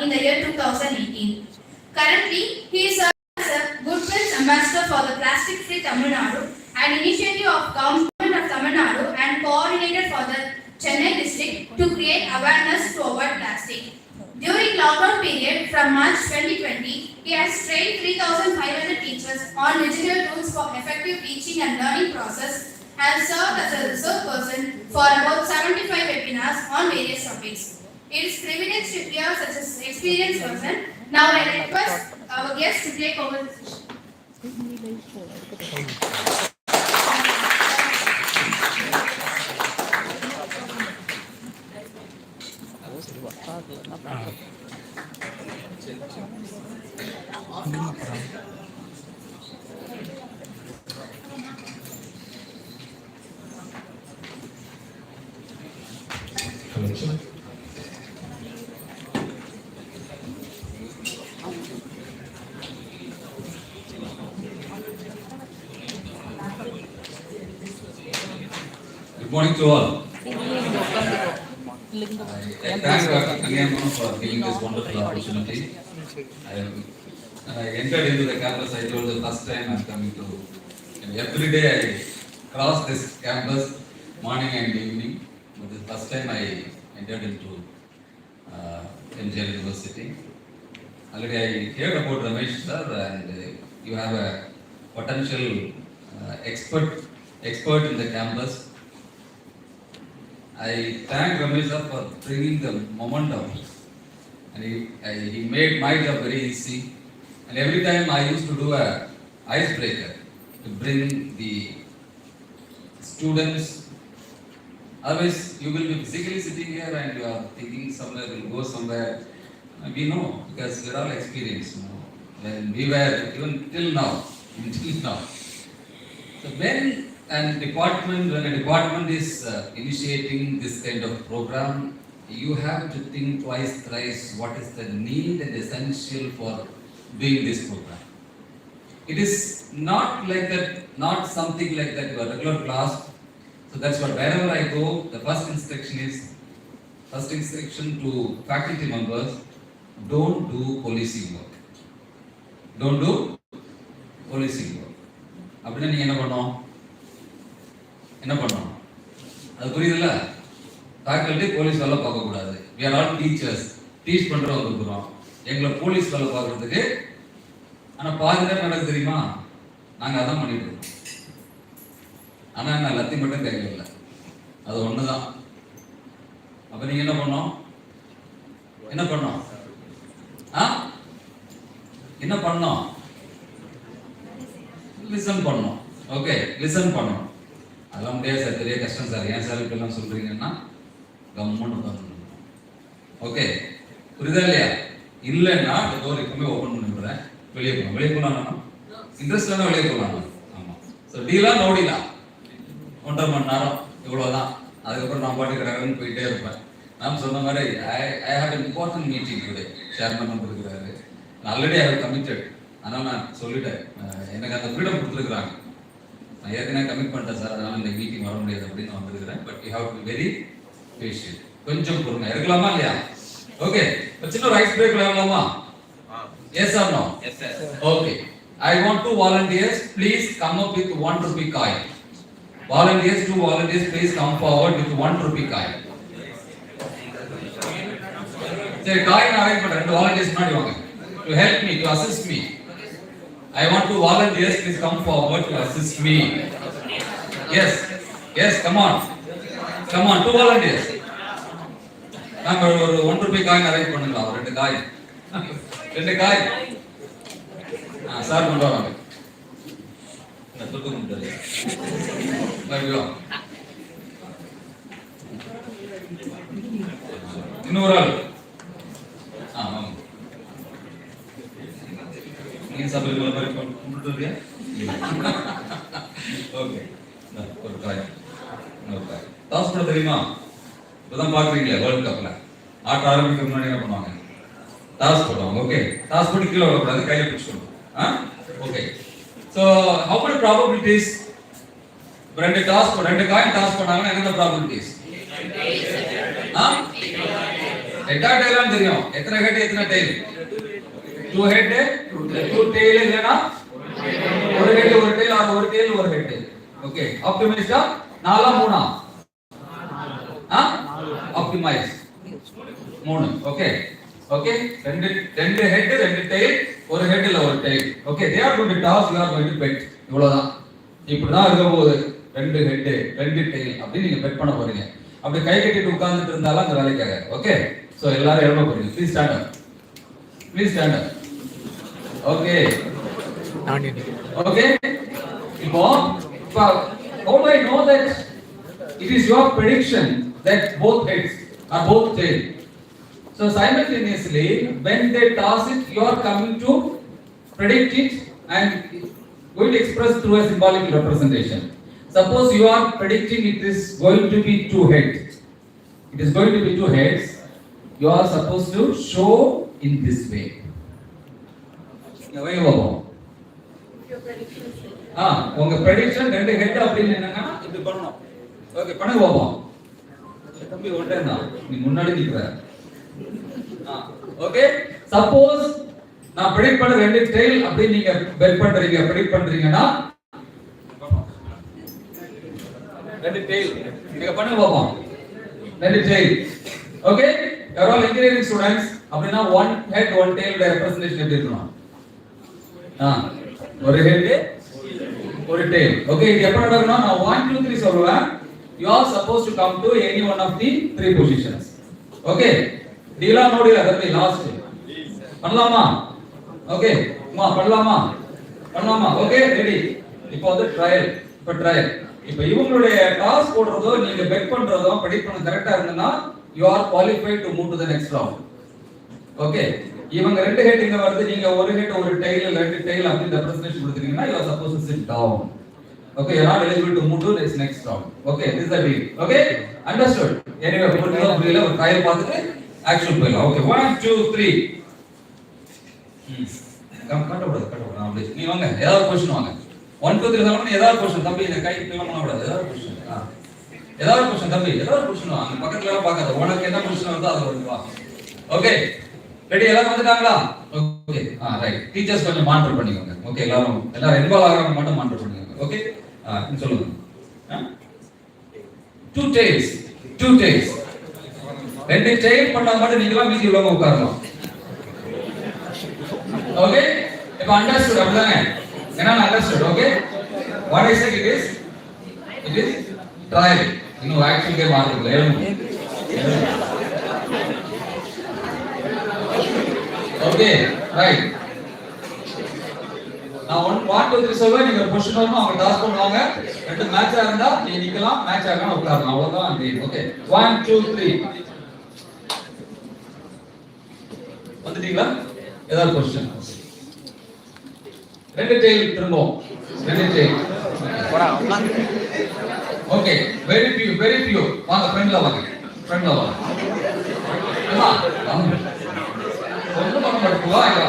in the year 2018. Currently, he is as a Goodwill's Ambassador for the Plastic Free Tamil Nadu, an initiative of Government of Tamil Nadu and coordinated for the Chennai district to create awareness to avoid plastic. During lockdown period from March 2020, he has trained 3,500 teachers on digital tools for effective teaching and learning process and served as a resource person for about 75 webinars on various topics. It is privileged to hear such an experienced person. Now I request our guest to take over the session. Good morning to all. I thank Dr. Kalyanam for giving this wonderful opportunity. I entered into the campus, I told the first time I'm coming to, every day I cross this campus morning and evening, but the first time I entered into MGL University. Already I heard about Ramesh sir, and you have a potential expert in the campus. I thank Ramesh sir for bringing the momentum, and he made my job very easy. And every time I used to do a icebreaker to bring the students. Otherwise, you will be physically sitting here and you are thinking somewhere, will go somewhere. We know because we are all experienced. When we were even till now. So when a department is initiating this kind of program, you have to think twice, thrice what is the need and essential for doing this program. It is not like that, not something like that, your regular class. So that's what wherever I go, the first instruction to faculty members, don't do policing work. Don't do policing work. அப்படின்னா நீங்க என்ன பண்ணோம் அது புரியுதுல்ல? Faculty police வேலை பார்க்க கூடாது. we are all teachers, teach பண்றவங்க இருக்கிறோம். எங்களை போலீஸ் வேலை பார்க்கறதுக்கு ஆனா பாதி நேரம் நடக்குது தெரியுமா? நாங்க அதான் பண்ணிட்டு இருக்கோம். ஆனா நான் லத்தி மட்டும் கையில் இல்லை, அது ஒண்ணுதான். அப்ப நீங்க என்ன பண்ணோம்? என்ன பண்ணோம்? லிசன் பண்ணோம். ஓகே, லிசன் பண்ணோம். அதெல்லாம் முடியாது சார், பெரிய கஷ்டம் சார். ஏன் சார் இப்பெல்லாம் சொல்றீங்கன்னா கம்முன்னு பண்ணணும். ஓகே, புரியுதா இல்லையா? இல்லைன்னா இந்த டோர் எப்பவுமே ஓப்பன் பண்ணிவிடுறேன். வெளியே போகலாம் இன்ட்ரெஸ்ட் வேணா வெளியே போகலாம். ஆமா. ஸோ டீலா நோடிலா 1.5 மணி நேரம் இவ்வளோதான். அதுக்கப்புறம் நான் பாட்டு கிடக்குன்னு போயிட்டே இருப்பேன். நான் சொன்ன மாதிரி I have an important meeting today. Chairman வந்துருக்கிறாரு. Already I have committed. அதனால் நான் சொல்லிட்டேன், எனக்கு அந்த ஃப்ரீடம் கொடுத்துருக்குறாங்க. நான் ஏற்கனவே கமிட் பண்ணிட்டேன் சார், அதனால இந்த மீட்டிங் வர முடியாது அப்படின்னு நான் வந்துருக்கிறேன். But you have to be very patient. கொஞ்சம் பொறுமை இருக்கலாமா இல்லையா? ஓகே, சின்ன ஒரு ஐஸ் பிரேக் விளையாடலாமா? Yes or no? Yes sir. Okay, I want 2 volunteers. Please come up with 1 rupee coin. Volunteers, 2 volunteers, please come forward with 1 rupee coin. சரி, coin arrange பண்றேன். 2 volunteers முன்னாடி வாங்க. To help me, to assist me. I want 2 volunteers, please come forward to assist me. Yes, come on, 2 volunteers. நாங்க ஒரு 1 rupee coin arrange பண்ணுங்களா? 2 coin. 2 coin. Sir கொண்டு வராங்க. நான் தொட்டு கொண்டு இன்னொரு ஆள். நீங்க சபரிமலை மாதிரி கொண்டு ஓகே, ஒரு காய். டாஸ் போட தெரியுமா? இப்பதான் பாக்குறீங்களே வேர்ல்ட் கப்ல ஆட்ட ஆரம்பிக்க முன்னாடி என்ன பண்ணுவாங்க? டாஸ் போடுவாங்க. ஓகே, டாஸ் போட்டு கீழே வரக்கூடாது, கையில பிடிச்சிக்கணும். Okay, so how many probabilities? 2 coin toss பண்ணாங்கன்னா என்ன ப்ராபபிலிட்டிஸ்? ஹெட்டா டெயிலான்னு தெரியும். எத்தனை ஹெட் எத்தனை டெயில்? 2 ஹெட் 2 டெயில் இல்லனா ஒரு ஹெட் ஒரு டெயில் ஆர் ஒரு டெயில் ஒரு ஹெட். ஓகே ஆப்டிமைஸ்டா 4 3 ஆப்டிமைஸ் 3. ஓகே ஓகே ரெண்டு ஹெட் ரெண்டு டெயில் ஒரு ஹெட் இல்ல ஒரு tail. Okay they are going to toss, you are going to bet. இவ்வளவுதான். இப்படி தான் இருக்க போகுது. ரெண்டு ஹெட் ரெண்டு டெயில் அப்படி நீங்க பெட் பண்ண போறீங்க. அப்படி கை கட்டிட்டு உட்கார்ந்துட்டு இருந்தாலும் அந்த வேலைக்காக. ஓகே சோ எல்லாரும் எழும்ப போறீங்க. Please stand up. Please stand up. Okay okay இப்போ how do I know that it is your prediction that both heads are both tail? So simultaneously when they toss it you are coming to predict it and going to express through a symbolic representation. Suppose you are predicting it is going to be 2 heads. It is going to be 2 heads. You are supposed to show in this way. எவை வரும்? உங்க prediction ரெண்டு head அப்படின்னு என்னன்னா இப்படி பண்ணனும். Okay பண்ணு பாப்போம். தம்பி ஓட்டேனா நீ முன்னாடி நிக்கற. ஓகே சப்போஸ் நான் predict பண்ண ரெண்டு டெயில் அப்படி நீங்க பெட் பண்றீங்க predict பண்றீங்கனா ரெண்டு டெயில் நீங்க பண்ணு பாப்போம். ரெண்டு tail. Okay you are all engineering students. அப்படினா one head one tail representation எப்படி இருக்கணும்? ஒரு ஹெட் ஒரு டெயில். ஓகே இது எப்ப நடக்கும்னா நான் 1 2 3 சொல்லுவேன். You are supposed to come to any one of the 3 positions. Okay டீலா நோடில தம்பி லாஸ்ட் பண்ணலாமா? ஓகே அம்மா பண்ணலாமா? பண்ணலாமா? Okay ready. இப்போ வந்து ட்ரையல். இப்போ ட்ரையல். இப்போ இவங்களுடைய டாஸ் போடுறதோ நீங்க பெட் பண்றதோ predict பண்ண கரெக்ட்டா இருந்தனா you are qualified to move to the next round. Okay இவங்க ரெண்டு ஹெட் இங்க வருது நீங்க ஒரு ஹெட் ஒரு டெயில் ரெண்டு டெயில் அப்படி ரெப்ரசன்டேஷன் கொடுத்தீங்கன்னா you are supposed to sit down. Okay you are not eligible to move to this next round. Okay this is the deal. Okay understood. Anyway புரியல ஒரு ட்ரையல் பார்த்துட்டு ஆக்ஷன் போயிடலாம். Okay 1 2 3 கட்டப்படாது அப்படியே நீ வாங்க ஏதாவது क्वेश्चन வாங்க 1 2 3 சொல்லுங்க ஏதாவது क्वेश्चन தம்பி இந்த கை இப்படி பண்ண கூடாது ஏதாவது क्वेश्चन ஏதாவது क्वेश्चन தம்பி ஏதாவது क्वेश्चन வாங்க பக்கத்துல எல்லாம் பார்க்காத உனக்கு என்ன क्वेश्चन வருதோ அது வந்து வா. ஓகே ரெடி எல்லாரும் வந்துட்டாங்களா? ஓகே ரைட் டீச்சர்ஸ் கொஞ்சம் மானிட்டர் பண்ணிக்கோங்க. ஓகே எல்லாரும் இன்வால்வ் ஆகறவங்க மட்டும் மானிட்டர் பண்ணிக்கோங்க. ஓகே சொல்லுங்க 2 tails ரெண்டு டெயில் பண்ணா மட்டும் நீங்களா மீதி உள்ளவங்க உட்காரலாம். ஓகே இப்போ அண்டர்ஸ்டுட் அப்படிதானே? என்ன understood? Okay what I set it is trial. இன்னும் ஆக்ஷன் கேம் ஆரம்பிக்கல. ஓகே ரைட் நான் 1 2 3 சொல்லுவேன் நீங்க பொசிஷன் வரணும் அவங்க டாஸ் பண்ணுவாங்க. ரெண்டு மேட்சா இருந்தா நீங்க நிக்கலாம் மேட்ச் ஆகணும் உட்காரலாம் அவ்வளவுதான் கேம். ஓகே 1 2 3 வந்துட்டீங்களா? ஏதாவது क्वेश्चन? ரெண்டு டெயில் திரும்பவும் ரெண்டு டெயில் ஓகே வெரி few வாங்க ஃப்ரெண்ட்ல வாங்க அம்மா ஒண்ணு பண்ண மாட்டீங்களா?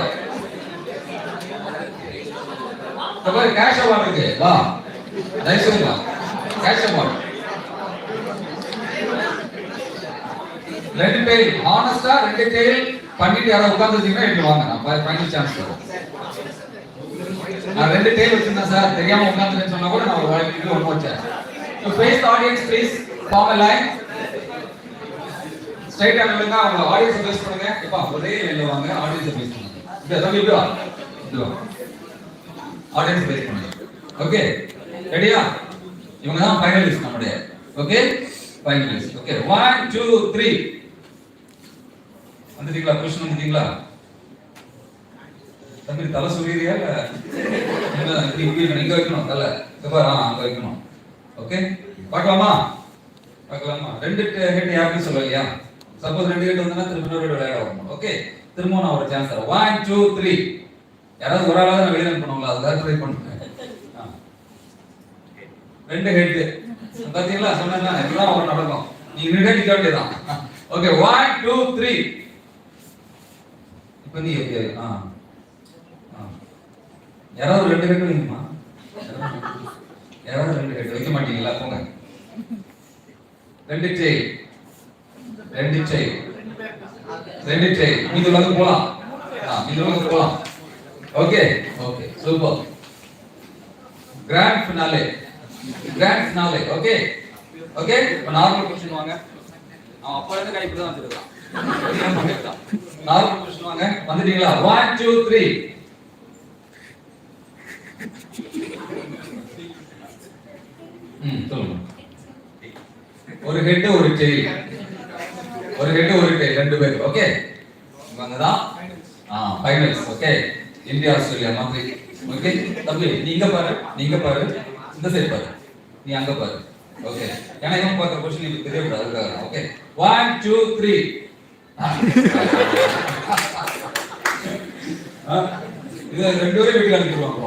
தபாய் கேஷ் அவார்ட் இருக்கு வா நைஸ் வா கேஷ் அவார்ட் ரெண்டு டெயில் ஹானஸ்டா ரெண்டு டெயில் பண்ணிட்டு யாரோ உட்கார்ந்துட்டீங்கன்னா எப்படி வாங்க நான் ஃபைனல் சான்ஸ் தரேன். நான் ரெண்டு டெயில் வச்சிருந்தேன் சார் தெரியாம உட்கார்ந்துட்டேன்னு சொன்னா கூட நான் ஒரு வாய்ப்பு ஒன்று வச்சேன். To face the audience please form a line ஸ்ட்ரைட்டா நில்லுங்க. அவங்க ஆடியன்ஸ் ஃபேஸ் பண்ணுங்க. இப்ப ஒரே லைன்ல வாங்க ஆடியன்ஸ் ஃபேஸ் பண்ணுங்க. இந்த தம்பி இப்படி வா ஆடியன்ஸ் ஃபேஸ் பண்ணுங்க. ஓகே ரெடியா? இவங்க தான் ஃபைனலிஸ்ட் நம்முடைய. Okay finalist. ஓகே 1 2 3 வந்துட்டீங்களா? क्वेश्चन வந்துட்டீங்களா? தம்பி தலை சொல்லிறியா இல்ல இங்க வைக்கணும் தலை பாரு அங்க வைக்கணும். ஓகே பார்க்கலாமா? ரெண்டு ஹெட் யாருன்னு சொல்லலையா? சப்போஸ் ரெண்டு ஹெட் வந்தா திரும்ப இன்னொரு விளையாட வரணும். ஓகே திரும்ப நான் ஒரு சான்ஸ் தரேன். 1 2 3 யாராவது ஒரு ஆளாவது நான் வெளியில பண்ணுவாங்களா? அதுதான் ட்ரை பண்ணுங்க. ரெண்டு ஹெட் பாத்தீங்களா? சொன்னா எல்லாம் ஒரு நடக்கும். நீங்க நின்னுட்டே நிக்க வேண்டியதான். ஓகே 1 2 3 இப்போ நீ ஓகே யாராவது ரெண்டு ஹெட் வைக்குமா? யாராவது ரெண்டு ஹெட் வைக்க மாட்டீங்களா? போங்க ரெண்டு டெயில் ரெண்டு ட்ரை மீதி உள்ளது போலாம் மீதி உள்ளது போலாம் okay okay super grand finale okay okay இப்போ நார்மல் क्वेश्चन வாங்க அவன் அப்பா இருந்து கை இப்படி தான் வச்சிருக்கான் நார்மல் क्वेश्चन வாங்க வந்துட்டீங்களா 1 2 3 சொல்லுங்க ஒரு ஹெட் ஒரு டெயில் ரெண்டு பேர் ஓகே இவங்க தான் ஃபைனல்ஸ் ஓகே இந்தியா ஆஸ்திரேலியா மாதிரி ஓகே தம்பி நீங்க பாரு இந்த சைடு பாரு நீ அங்க பாரு ஓகே ஏன்னா இவன் பார்க்குற क्वेश्चन எனக்கு தெரியக்கூடாது அதுக்காக ஓகே 1 2 3 இது ரெண்டு பேரும் வீட்டுக்கு அனுப்பிடுவாங்க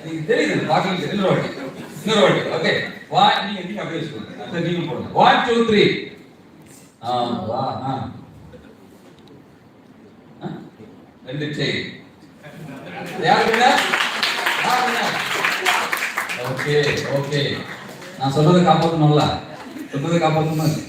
நீங்க தெரியுது பார்க்கல இன்னொரு வாட்டி ஓகே வா நீங்க அப்படியே வச்சுக்கோங்க சரி நீங்க போடுங்க 1 2 3 வா ரெண்டு செய் யார் ஓகே ஓகே நான் சொல்றதை காப்பாற்றணும்ல காப்பாற்றணும்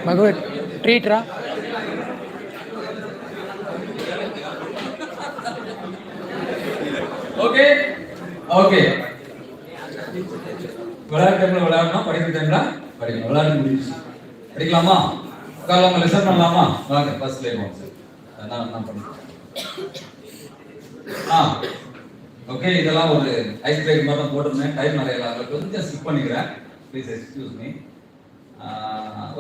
मगु ट्रीट रा ओके ओके விளையாடணும் படிக்கிற டைம்ல படிக்கணும் விளையாட முடிஞ்சு படிக்கலாமா உட்காரலாமா லெசன் பண்ணலாமா வாங்க ஃபர்ஸ்ட் லைன் வாங்க நான் பண்ணுறேன் ஓகே இதெல்லாம் ஒரு ஐஸ் பிரேக் மாதிரி போட்டுருந்தேன் டைம் நிறைய கொஞ்சம் ஸ்கிப் பண்ணிக்கிறேன் ப்ளீஸ் எக்ஸ்கியூஸ் மீ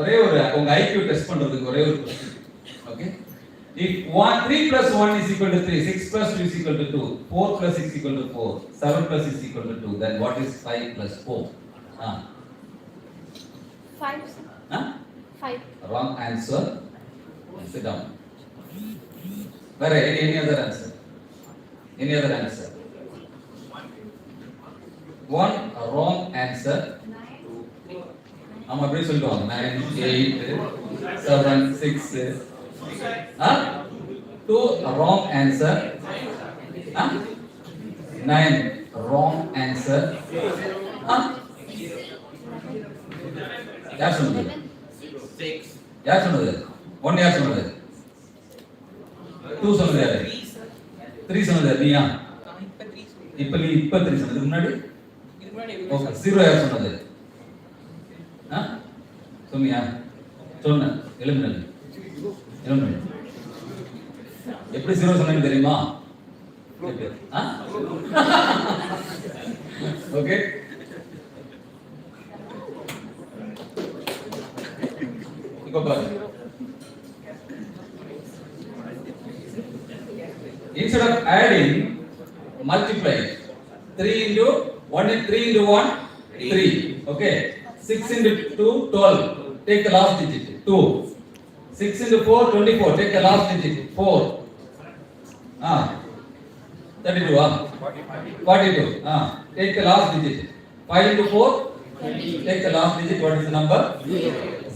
ஒரே ஒரு உங்க ஐக்யூ டெஸ்ட் பண்றதுக்கு ஒரே ஒரு question okay if 3 plus 1 is equal to 3 6 plus 2 is equal to 2 4 plus 6 is equal to 4 7 plus 6 is equal to 2 then what is 5 plus 4 5 wrong answer sit down any other answer one wrong answer நம்ம அப்படியே சொல்லுவாங்க 9 8 7 6 2 wrong answer 9 wrong answer யார் சொன்னது 6 யார் சொன்னது 1 யார் சொன்னது 2 சொன்னது யாரு 3 சொன்னது நீயா இப்ப 3 சொன்னது முன்னாடி ஓகே 0 யார் சொன்னது சொன்னியா சொன்ன எலிமினல் எப்படி 0 சொன்னேன்னு தெரியுமா ஓகே இப்போ பாருங்க instead of adding multiply 3 into 1 3 into 1 3 okay 6 into 2 12 take the last digit 2 6 into 4 24 take the last digit 4 32 42 take the last digit 5 into 4 take the last digit what is the number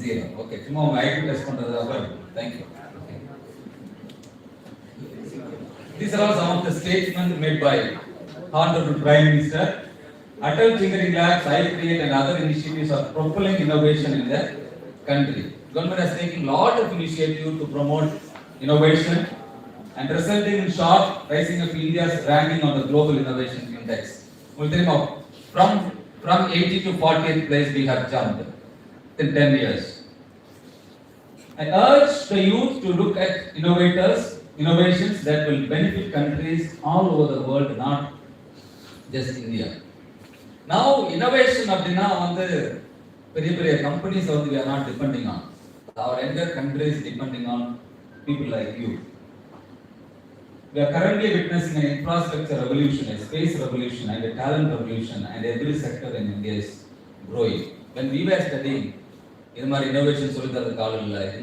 0 okay tomorrow I IQ test பண்றது thank you these are all some of the statements made by Honorable Prime Minister. Atal Tinkering Labs, iCreate and other initiatives are propelling innovation in the country. Government has taken a lot of initiative to promote innovation and resulting in sharp rising of India's ranking on the Global Innovation Index. From 80 to 40th place we have jumped in 10 years. I urge the youth to look at innovations that will benefit countries all over the world, not just India. Now innovation அப்படினா வந்து பெரிய companies வந்து we are not depending on. Our entire country is depending on people like you. We are currently witnessing an infrastructure revolution, a space revolution and a talent revolution and every sector in India is growing. When we were studying இது மாதிரி innovation சொல்லி தரது காலம் இல்ல இது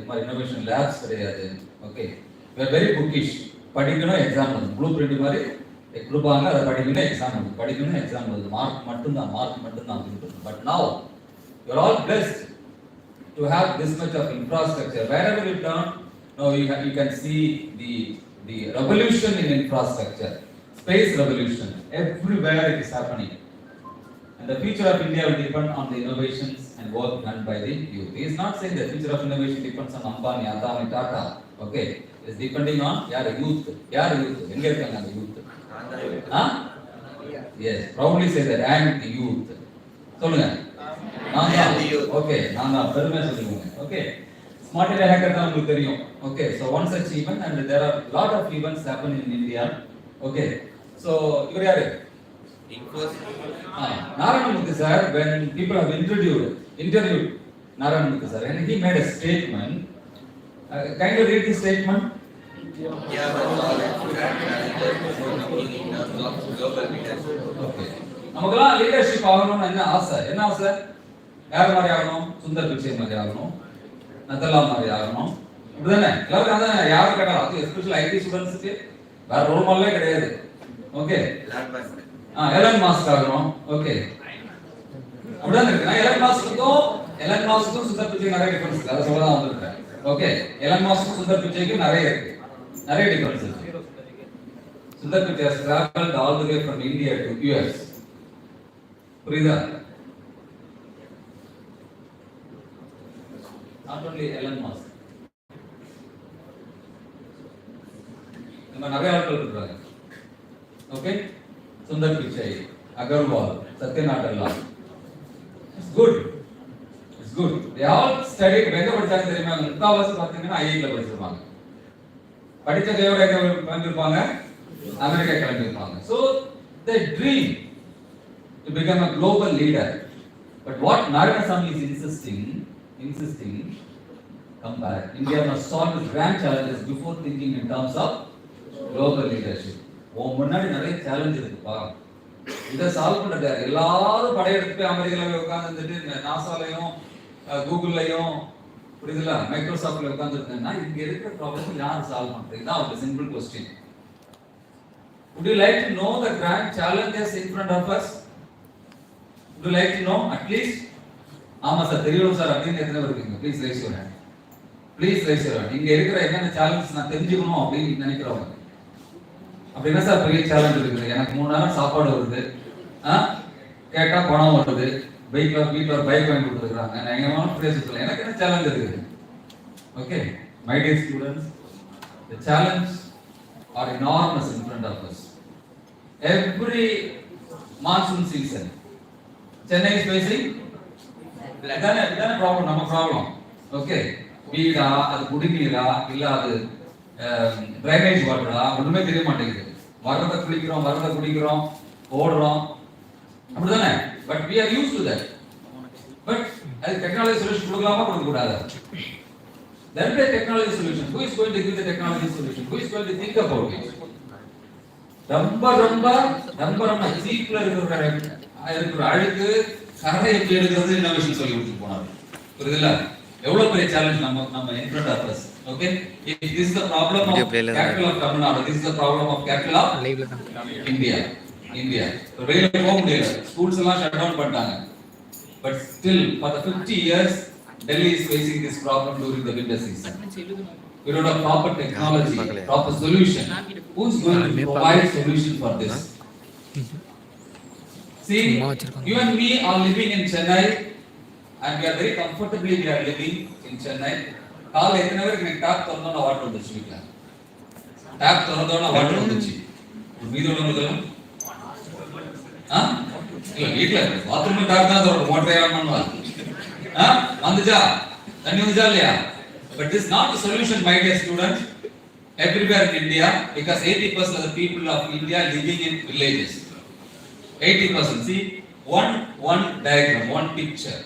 மாதிரி innovation labs கிடையாது. Okay. We are very bookish. படிக்கணும் எக்ஸாம் எழுதணும். ப்ளூ பிரிண்ட் மாதிரி கொடுப்பாங்க அதை படிக்கணும் எக்ஸாம் எழுதணும். படிக்கணும் எக்ஸாம் எழுதணும். மார்க் மட்டும்தான். But now you are all blessed. to have this much of infrastructure. Wherever you turn, now you can see the revolution in infrastructure, space revolution. Everywhere it is happening. And the future of India will depend on the innovations and work done by the youth. He is not saying the future of innovation depends on Ambani, Adani, Tata. Okay, it's depending on youth. Enga irukanga the youth? Huh? Yes, proudly say that I am the youth. சொல்லுங்க. நான் தான் youth. Okay, நான் தான் பெருமை சொல்லுங்க. Okay. Smart India Hackathon உங்களுக்கு தெரியும். Okay, so one such event and there are lot of events happen in India. Okay. So இவர் யாரு? Narayanamurthy sir, when people have interviewed Narayanamurthy sir, and he made a statement. Can you read the statement? Okay. நமக்கெல்லாம் leadership ஆகணும்னு என்ன ஆசை? யார் மாதிரி ஆகணும்? சுந்தர் பிச்சை மாதிரி ஆகணும், நத்தலா மாதிரி ஆகணும். இப்படிதானே எல்லாருக்கும் அதான் யாரும் கேட்டாலும், அது எஸ்பெஷல் ஐடி ஸ்டூடெண்ட்ஸ்க்கு வேற ரோல் மாடலே கிடையாது. ஓகே, எலன் மாஸ்க் ஆகணும். ஓகே, அப்படிதான் இருக்கு. நான் எலன் மாஸ்க்கும் சுந்தர் பிச்சைக்கு நிறைய டிஃபரன்ஸ் இருக்கு. அதை சொல்லதான் வந்திருக்கேன். ஓகே, எலன் மாஸ்க்கும் சுந்தர் பிச்சைக்கும் நிறைய டிஃபரன்ஸ் இருக்கு. Sundar Pichai has traveled all the way from India to US. புரியுதா? Not only Elon Musk. நம்ம நிறைய ஆட்கள் இருக்காங்க. Okay, Sundar Pichai, Agarwal, Satya Nadella. It's good. They all studied. எங்க படிச்சாங்க தெரியுமா? முக்காவாசி பார்த்தீங்கன்னா ஐஐடில படிச்சிருப்பாங்க. படிச்ச கையோட கிளம்பிருப்பாங்க, America கிளம்பிருப்பாங்க. So they dream to become a global leader. But what Narayanasamy is insisting, come back. India must solve its grand challenges before thinking in terms of global leadership. முன்னாடி நிறைய சேலஞ்ச் இருக்குப்பா, இதை சால்வ் பண்றது யார்? எல்லாரும் படையெடுத்து போய் அமெரிக்கால உட்காந்துட்டு நாசாலையும் கூகுள்லையும் புரியுதுல மைக்ரோசாஃப்ட்ல உட்காந்துருக்கேன்னா இங்க இருக்கிற ப்ராப்ளம் யார் சால்வ் பண்றது? இதான் ஒரு simple question. Would you like to know the grand challenges in front of us? Would you like to know at least? ஆமா சார் தெரியும் சார் அப்படின்னு எத்தனை இருக்கீங்க? Please raise your hand. இங்க இருக்கிற என்னென்ன சேலஞ்சஸ் நான் தெரிஞ்சுக்கணும் அப்படின்னு நினைக்கிறவங்க. அப்படி என்ன சார் பெரிய சேலஞ்ச் இருக்குது? எனக்கு 3 நேரம் சாப்பாடு வருது, கேட்டா பணம் வருது, வீட்டில் ஒரு பைக் வாங்கி கொடுத்துருக்காங்க, நான் எங்க பேசுறேன், எனக்கு என்ன சேலஞ்ச் இருக்குது? Okay my dear students, the challenge are enormous in front of us. Every monsoon season Chennai is facing இதான ப்ராப்ளம், நம்ம ப்ராப்ளம். ஓகே, வீடா, அது குடிநீரா, இல்ல அது ட்ரைனேஜ் வாட்டரா, ஒண்ணுமே தெரிய மாட்டேங்குது. வரத குடிக்கிறோம், ஓடுறோம், அப்படிதானே? But we are used to that. But அது டெக்னாலஜி சொல்யூஷன் கொடுக்கலாமா கொடுக்க கூடாதா? There is a technology solution. Who is going to give the technology solution? Who is going to think about it? ரொம்ப சீப்ல இருக்கிற அழுக்கு கரை எப்படி எடுக்கிறது இன்னோவேஷன் சொல்லி கொடுத்து போனாரு. புரியுதுல? எவ்வளவு பெரிய சேலஞ்ச் நம்ம in front of us. Okay, if this is the problem of capital of Tamil Nadu, this is the problem of capital of India. So வெளியில போக முடியல, ஸ்கூல்ஸ் எல்லாம் ஷட் டவுன் பண்ணிட்டாங்க. But still for the 50 years Delhi is facing this problem during the winter season. We don't have proper technology, proper solution. Who is going to provide solution for this? See, you and me are living in Chennai and we are very comfortably living in Chennai. காலைல எத்தனை பேருக்கு எனக்கு tape திறந்தோன்னா water வந்துச்சு? வீட்டுல tape திறந்தோன்னா water வந்துச்சு. மீதி உள்ளவங்களுக்கெல்லாம் இல்ல, வீட்டுல பாத்ரூம் டேப் தான் திறக்கும், மோட்டர் ஆன் பண்ணுவா. வந்துச்சா? தண்ணி வந்துச்சா இல்லையா? But this is not the solution, my dear students, everywhere in India, because 80% of the people of India living in villages. 80%. See, one diagram, one picture.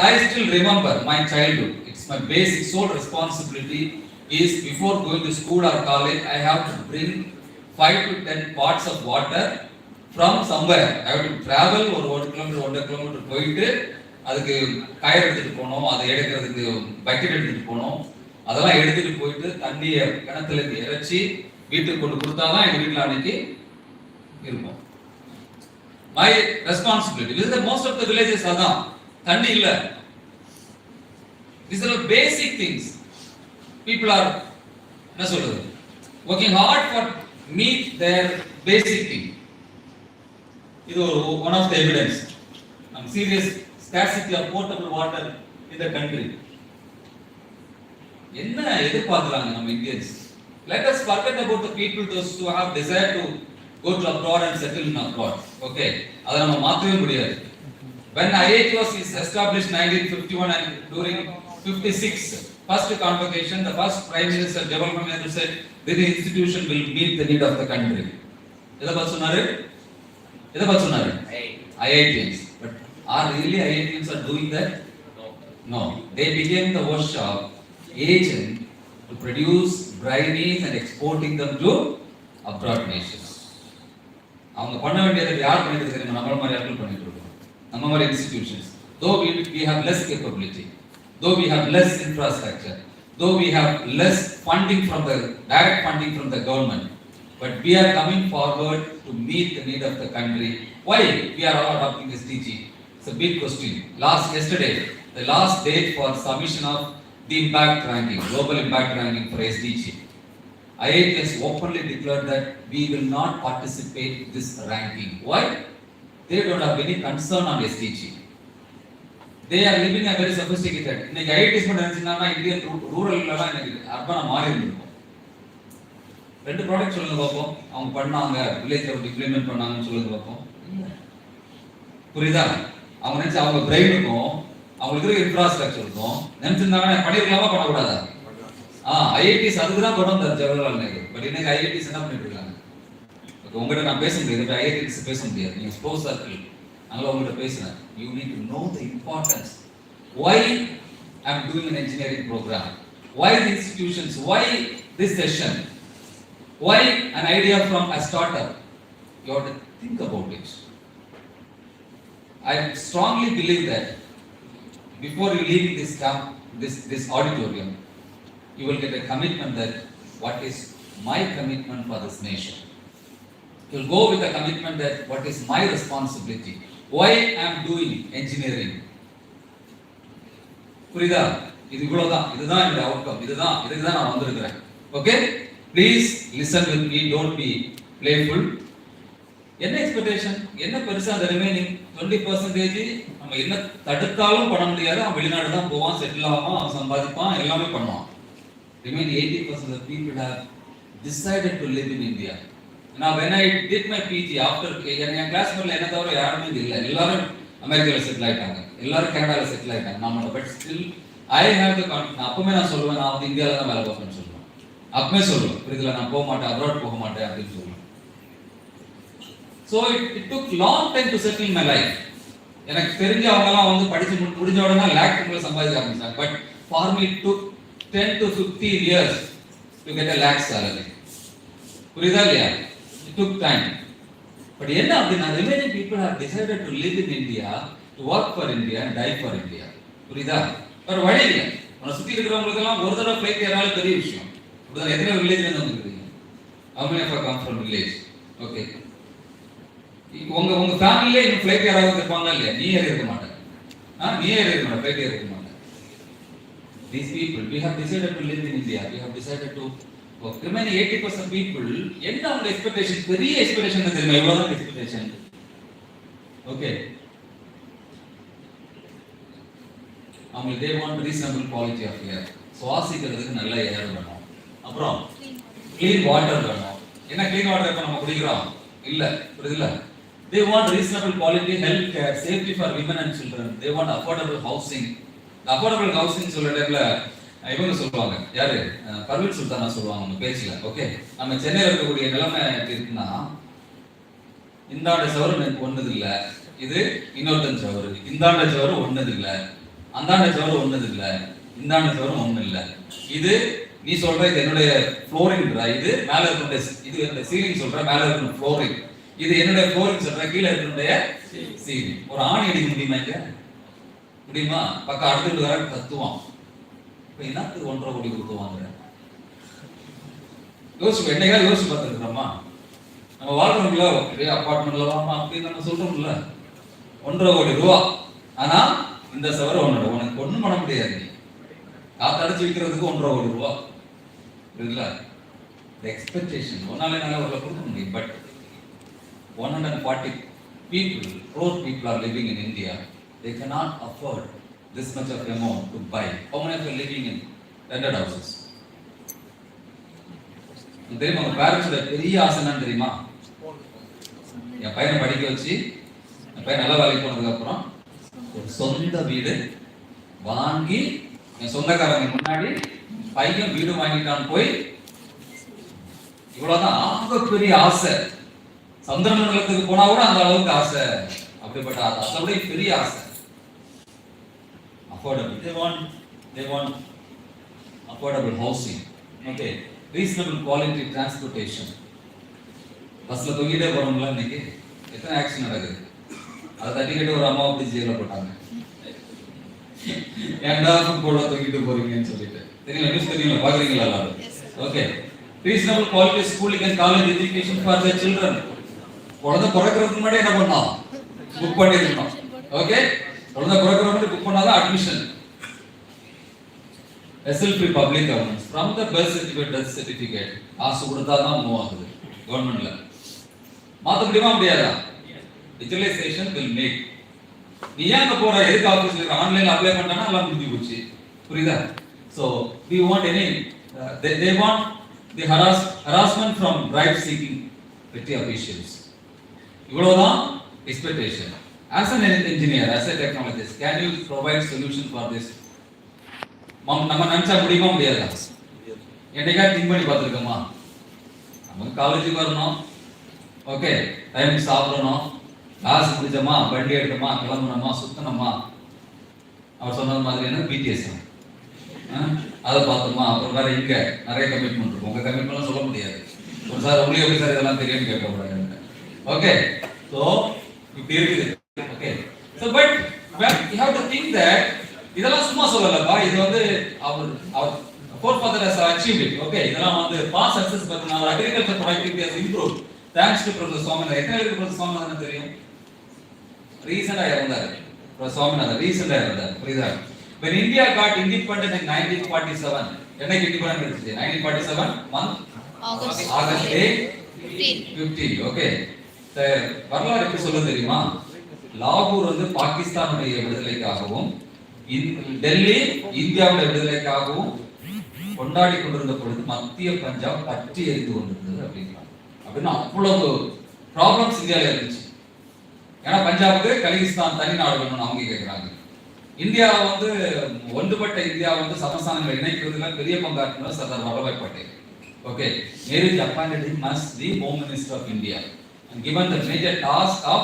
I still remember my childhood. It's my basic sole responsibility is before going to school or college, I have to bring 5 to 10 pots of water from somewhere. I have to travel ஒரு 1 kilometer 1.5 kilometer போயிட்டு அதுக்கு கயிறு எடுத்துட்டு போனோம், அதை எடுக்கிறதுக்கு bucket எடுத்துட்டு போனோம், அதெல்லாம் எடுத்துட்டு போயிட்டு தண்ணியை கிணத்துல இருந்து இறைச்சி வீட்டுக்கு கொண்டு கொடுத்தாதான் எங்க வீட்டுல அன்னைக்கு இருப்போம். My responsibility. This is the most of the villages அதான். தண்ணி இல்ல, These are basic things. People are என்ன சொல்றது, working hard for meet their basic thing. இது one of the evidence. Serious scarcity of potable water in the country. என்ன எதிர்பார்க்கறாங்க நம்ம Indians? Let us forget about the people those who have desire to go to abroad and settle in abroad. Okay, அத நம்ம மாத்தவே முடியாது. When IIT was established 1951 and during 56 first convocation, the first Prime Minister Jawaharlal Nehru said this institution will meet the need of the country. எதை பத்தி சொன்னாரு? IITs. But are really IITs are doing that? No. They became the workshop agent to produce brownies and exporting them to abroad nations. அவங்க பண்ண வேண்டியதை யார் பண்ணிட்டு இருக்காங்க? நம்மள மாதிரி ஆட்கள் பண்ணிட்டு இருக்கோம். நம்ம மாதிரி institutions. Though we have less capability, though we have less infrastructure, though we have less funding from the direct funding from the government, but we are coming forward to meet the need of the country. Why we are all adopting SDG? It's a big question. Yesterday, the last date for submission of the impact ranking, global impact ranking for SDG. IIT has openly declared that we will not participate in this ranking. Why? They don't have any concern on SDG. They are living a very sophisticated. இன்னைக்கு IITs நினைச்சீங்கன்னா Indian rural இல்லனா இன்னைக்கு அர்பனா மாறி இருக்கும். ரெண்டு product சொல்லுங்க பாப்போம். அவங்க பண்ணாங்க, வில்லேஜ்ல இம்ப்ளிமென்ட் பண்ணாங்கன்னு சொல்லுங்க பாப்போம். புரியுதா? அவங்க நினைச்ச அவங்க பிரெயினுக்கும் அவங்களுக்கு இருக்கிற இன்ஃப்ராஸ்ட்ரக்சருக்கும் நினைச்சிருந்தாங்கன்னா பண்ணிருக்கலாமா பண்ணக்கூடாதா? ஐஐடிஸ் அதுக்கு தான் கொண்டு வந்தார் ஜவஹர்லால் நேரு. பட் இன்னைக்கு ஐஐடிஸ் என்ன பண்ணிட்டு இருக்காங்க? உங்ககிட்ட நான் பேச முடியாது, ஐஐடிஸ் பேச முடியாது. நீங்க ஸ்போர்ட்ஸ் சர்க்கிள் அங்கே உங்ககிட்ட பேசுறேன். You need to know the importance. Why I am doing an engineering program? Why the institutions? Why this session? Why an idea from a startup? You have to think about it. I strongly believe that before you leave this auditorium, you will get a commitment that what is my commitment for this nation. You will go with a commitment that what is my responsibility. Why I am doing engineering. புரியுதா? இது இவ்வளவுதான். இதுதான் என்னோட outcome. இதுக்கு தான் நான் வந்திருக்கிறேன். Okay, please listen with me, don't be playful. என்ன எக்ஸ்பெக்டேஷன்? என்ன பெருசா அந்த ரிமைனிங் 20% நம்ம என்ன தடுத்தாலும் பண்ண முடியாது. அவன் வெளிநாடு தான் போவான், செட்டில் ஆவான், அவன் சம்பாதிப்பான், எல்லாமே பண்ணுவான். Remaining 80% of people have decided to live in India. Now when I did my PG after என் கிளாஸ்மேட்ல என்ன தவிர யாருமே இல்லை. எல்லாரும் அமெரிக்காவில் செட்டில் ஆயிட்டாங்க, எல்லாரும் கனடாவில் செட்டில் ஆயிட்டாங்க. நம்மளோட but still I have the confidence. அப்பவுமே நான் சொல்லுவேன், நான் வந்து இந்தியாவில் தான் வேலை பார்ப்பேன்னு சொல்லுவேன். அப்பவே சொல்லுவேன், புரியுதுல, நான் போக மாட்டேன், அப்ராட் போக மாட்டேன் அப்படின்னு சொல்லுவேன். So it took long time to settle in my life. எனக்கு தெரிஞ்ச அவங்கலாம் வந்து படிச்சு முடிஞ்ச உடனே லேக் கணக்கில் சம்பாதிக்க ஆரம்பிச்சாங்க. But for me it took 10 to 15 years to get a lakh salary. புரியுதா இல்லையா? It took time. But என்ன அப்படின்னா remaining people have decided to live in India, to work for India and die for India. புரியுதா? வேற வழி இல்லை. உன்னை சுற்றி இருக்கிறவங்களுக்கு எல்லாம் ஒரு தடவை ஃப்ளைட் ஏறாலும் பெரிய விஷயம். இப்படிதான் எத்தனை வில்லேஜ்ல இருந்து வந்துருக்கீங்க? How many of you come from village? Okay. உங்க ஃபேமிலியிலே இன்னும் ஃப்ளைட் யாராவது இருப்பாங்க இல்லையா? நீ ஏறி இருக்க மாட்டேன், நீ ஏறி இருக்க மாட்டேன், ஃப்ளைட் ஏறி இருக்க மாட்டேன். These people, we have decided to live in India. We have decided to work. Remaining 80% people, என்ன அவங்க எக்ஸ்பெக்டேஷன்? பெரிய எக்ஸ்பெக்டேஷன் தெரியுமா? எவ்வளவுதான் எக்ஸ்பெக்டேஷன்? ஓகே, அவங்க they want reasonable quality of air. சுவாசிக்கிறதுக்கு நல்ல ஏர் வேணும். அப்புறம் க்ளீன் வாட்டர் வேணும். என்ன க்ளீன் வாட்டர் இப்ப நம்ம குடிக்கிறோம்? இல்ல, புரியுதுல? They want reasonable quality health care, safety for women and children. They want affordable housing. Affordable housing சொல்ற டைம்ல இவங்க சொல்லுவாங்க, யாரு? பர்வீன் சுல்தானா சொல்லுவாங்க நம்ம பேச்சில. ஓகே, நம்ம சென்னையில் இருக்கக்கூடிய நிலைமை எப்படி இருக்குன்னா, இந்தாண்ட சவறு ஒன்னது இல்ல, இது இன்னொருத்தன் சவறு, இந்தாண்ட சவறு ஒன்னது இல்ல, அந்தாண்ட சவறு ஒன்னது இல்ல, இந்தாண்ட சவறு ஒண்ணு இல்ல. இது நீ சொல்ற இது என்னுடைய ஃப்ளோரிங், இது மேல இருக்கிற இது என்னுடைய சீலிங் சொல்ற, மேல இருக்கிற ஃப்ளோரிங், இது என்னுடைய ஃப்ளோரிங் சொல்ற, கீழே இருக்கிற சீலிங். ஒரு ஆணி அடிக்க முடியுமா? இங்க முடியுமா? பக்கம் அடுத்து வர கத்துவான். இப்ப என்னத்துக்கு 1.5 கோடி கொடுத்துவாங்க? யோசிச்சு என்னைக்காவது யோசிச்சு பார்த்துருக்கிறோமா? நம்ம வாழ்றோம்ல, ஒரே அப்பார்ட்மெண்ட்ல வாமா அப்படின்னு நம்ம சொல்றோம்ல, 1.5 கோடி ரூபா. ஆனா இந்த சவர உன்னோட, உனக்கு ஒண்ணும் பண்ண முடியாது. காத்தடைச்சு விற்கிறதுக்கு 1.5 கோடி ரூபா இருக்குல்ல. எக்ஸ்பெக்டேஷன் ஒன்னாலே நல்ல ஒரு கொடுக்க முடியும். But 140 crore people are living in India. They cannot afford this much of amount to buy. How many of you are living in rented houses? தெரியுமா உங்க பேரண்ட்ஸோட பெரிய ஆசை என்னன்னு தெரியுமா? என் பையனை படிக்க வச்சு என் பையன் நல்ல வேலைக்கு போனதுக்கு அப்புறம் ஒரு சொந்த வீடு வாங்கி என் சொந்தக்காரங்க முன்னாடி பையன் வீடு வாங்கிட்டான்னு போய், இவ்வளவுதான் ஆக பெரிய ஆசை. சந்திர மண்டலத்துக்கு போனா கூட அந்த அளவுக்கு ஆசை. அப்படிப்பட்ட அதை விட பெரிய ஆசை. Affordable. They want affordable housing. Okay. Reasonable quality transportation. பஸ்ல தொங்கிட்டே போறோம்ல, இன்னைக்கு எத்தனை ஆக்சிடென்ட் நடக்குது. அதை தட்டிக்கிட்டு ஒரு அம்மா அப்படி ஜெயில போட்டாங்க. ஏன்டா கூட தொங்கிட்டு போறீங்கன்னு சொல்லிட்டு. தெரியும், நியூஸ் தெரியுங்களா, பாக்குறீங்களா எல்லாரும்? Okay. Reasonable quality schooling and college education for the children. குழந்தை பிறக்கிறதுக்கு முன்னாடி என்ன பண்ணோம்? புக் பண்ணிருக்கணும். ஓகே. குழந்தை பிறக்கிறதுக்கு முன்னாடி புக் பண்ணாதான் admission. SL-free public governance from the birth certificate, death certificate காசு கொடுத்தா தான் மூவ் ஆகுது கவர்மெண்ட்ல. மாத்த முடியுமா முடியாதா? Digitalisation will make. நீ ஏன் அங்க போற? எதுக்கு ஆபீஸ்ல ஆன்லைன்ல அப்ளை பண்ணானா எல்லாம் முடிஞ்சு போச்சு. புரியுதா? So we want any they want the harassment from bribe seeking petty officials. இவ்வளவுதான் expectation. As an engineer, as a technologist, can you provide solution for this? நம்ம நினைச்சா முடியுமா முடியாதா? என்னைக்கா திங்க் பண்ணி பார்த்துருக்கோமா? நம்ம காலேஜுக்கு வரணும், ஓகே, டைமுக்கு சாப்பிடணும், கிளாஸ் முடிச்சோமா, வண்டி எடுத்தோமா, கிளம்பணுமா, சுத்தணுமா, அவர் சொன்னது மாதிரி என்ன பிடிஎஸ் அதை பார்த்தோமா, அப்புறம் வேற இங்க நிறைய கமிட்மெண்ட் இருக்கும். உங்க கமிட்மெண்ட்லாம் சொல்ல முடியாது. ஒரு சார் உங்களுக்கு எப்படி சார் இதெல்லாம் தெரியும்னு கேட்கக்கூடாது. ஓகே, ஸோ இப்படி இருக்குது. Okay, so but you have to think that இதெல்லாம் சும்மா சொல்லலப்பா, இது வந்து அவர் forefather has achieved it. Okay, இதெல்லாம் வந்து பாஸ் சக்சஸ் பண்ணனால agriculture productivity has improved thanks to Professor Swaminathan. எத்தனை பேருக்கு Professor Swaminathan தெரியும்? ரீசன்ட்டா இறந்தாரு Professor Swaminathan, ரீசன்ட்டா இறந்தாரு. புரியுதா? when India got independent in 1947, என்னைக்கு இண்டிபெண்டன்ட் ஆச்சு? 1947 month August 15. ஓகே, வரலாறு எப்படி சொல்ல தெரியுமா? லாகூர் வந்து பாகிஸ்தானுடைய விடுதலைக்காகவும் டெல்லி இந்தியாவுடைய விடுதலைக்காகவும் கொண்டாடி கொண்டிருந்த பொழுது மத்திய பஞ்சாப் பற்றி எரிந்து கொண்டிருந்தது அப்படின்னா அவ்வளவு ப்ராப்ளம்ஸ் இந்தியாவில் இருந்துச்சு. ஏன்னா பஞ்சாபுக்கு கலிகிஸ்தான் தனி நாடு வேணும்னு அவங்க கேட்கிறாங்க. இந்தியா வந்து ஒன்றுபட்ட இந்தியா வந்து சமஸ்தானங்களை இணைக்கிறதுல பெரிய பங்காற்றினார் Sardar Vallabhbhai Patel. Okay, Nehruji appointed him as the Home Minister of India and given the major task of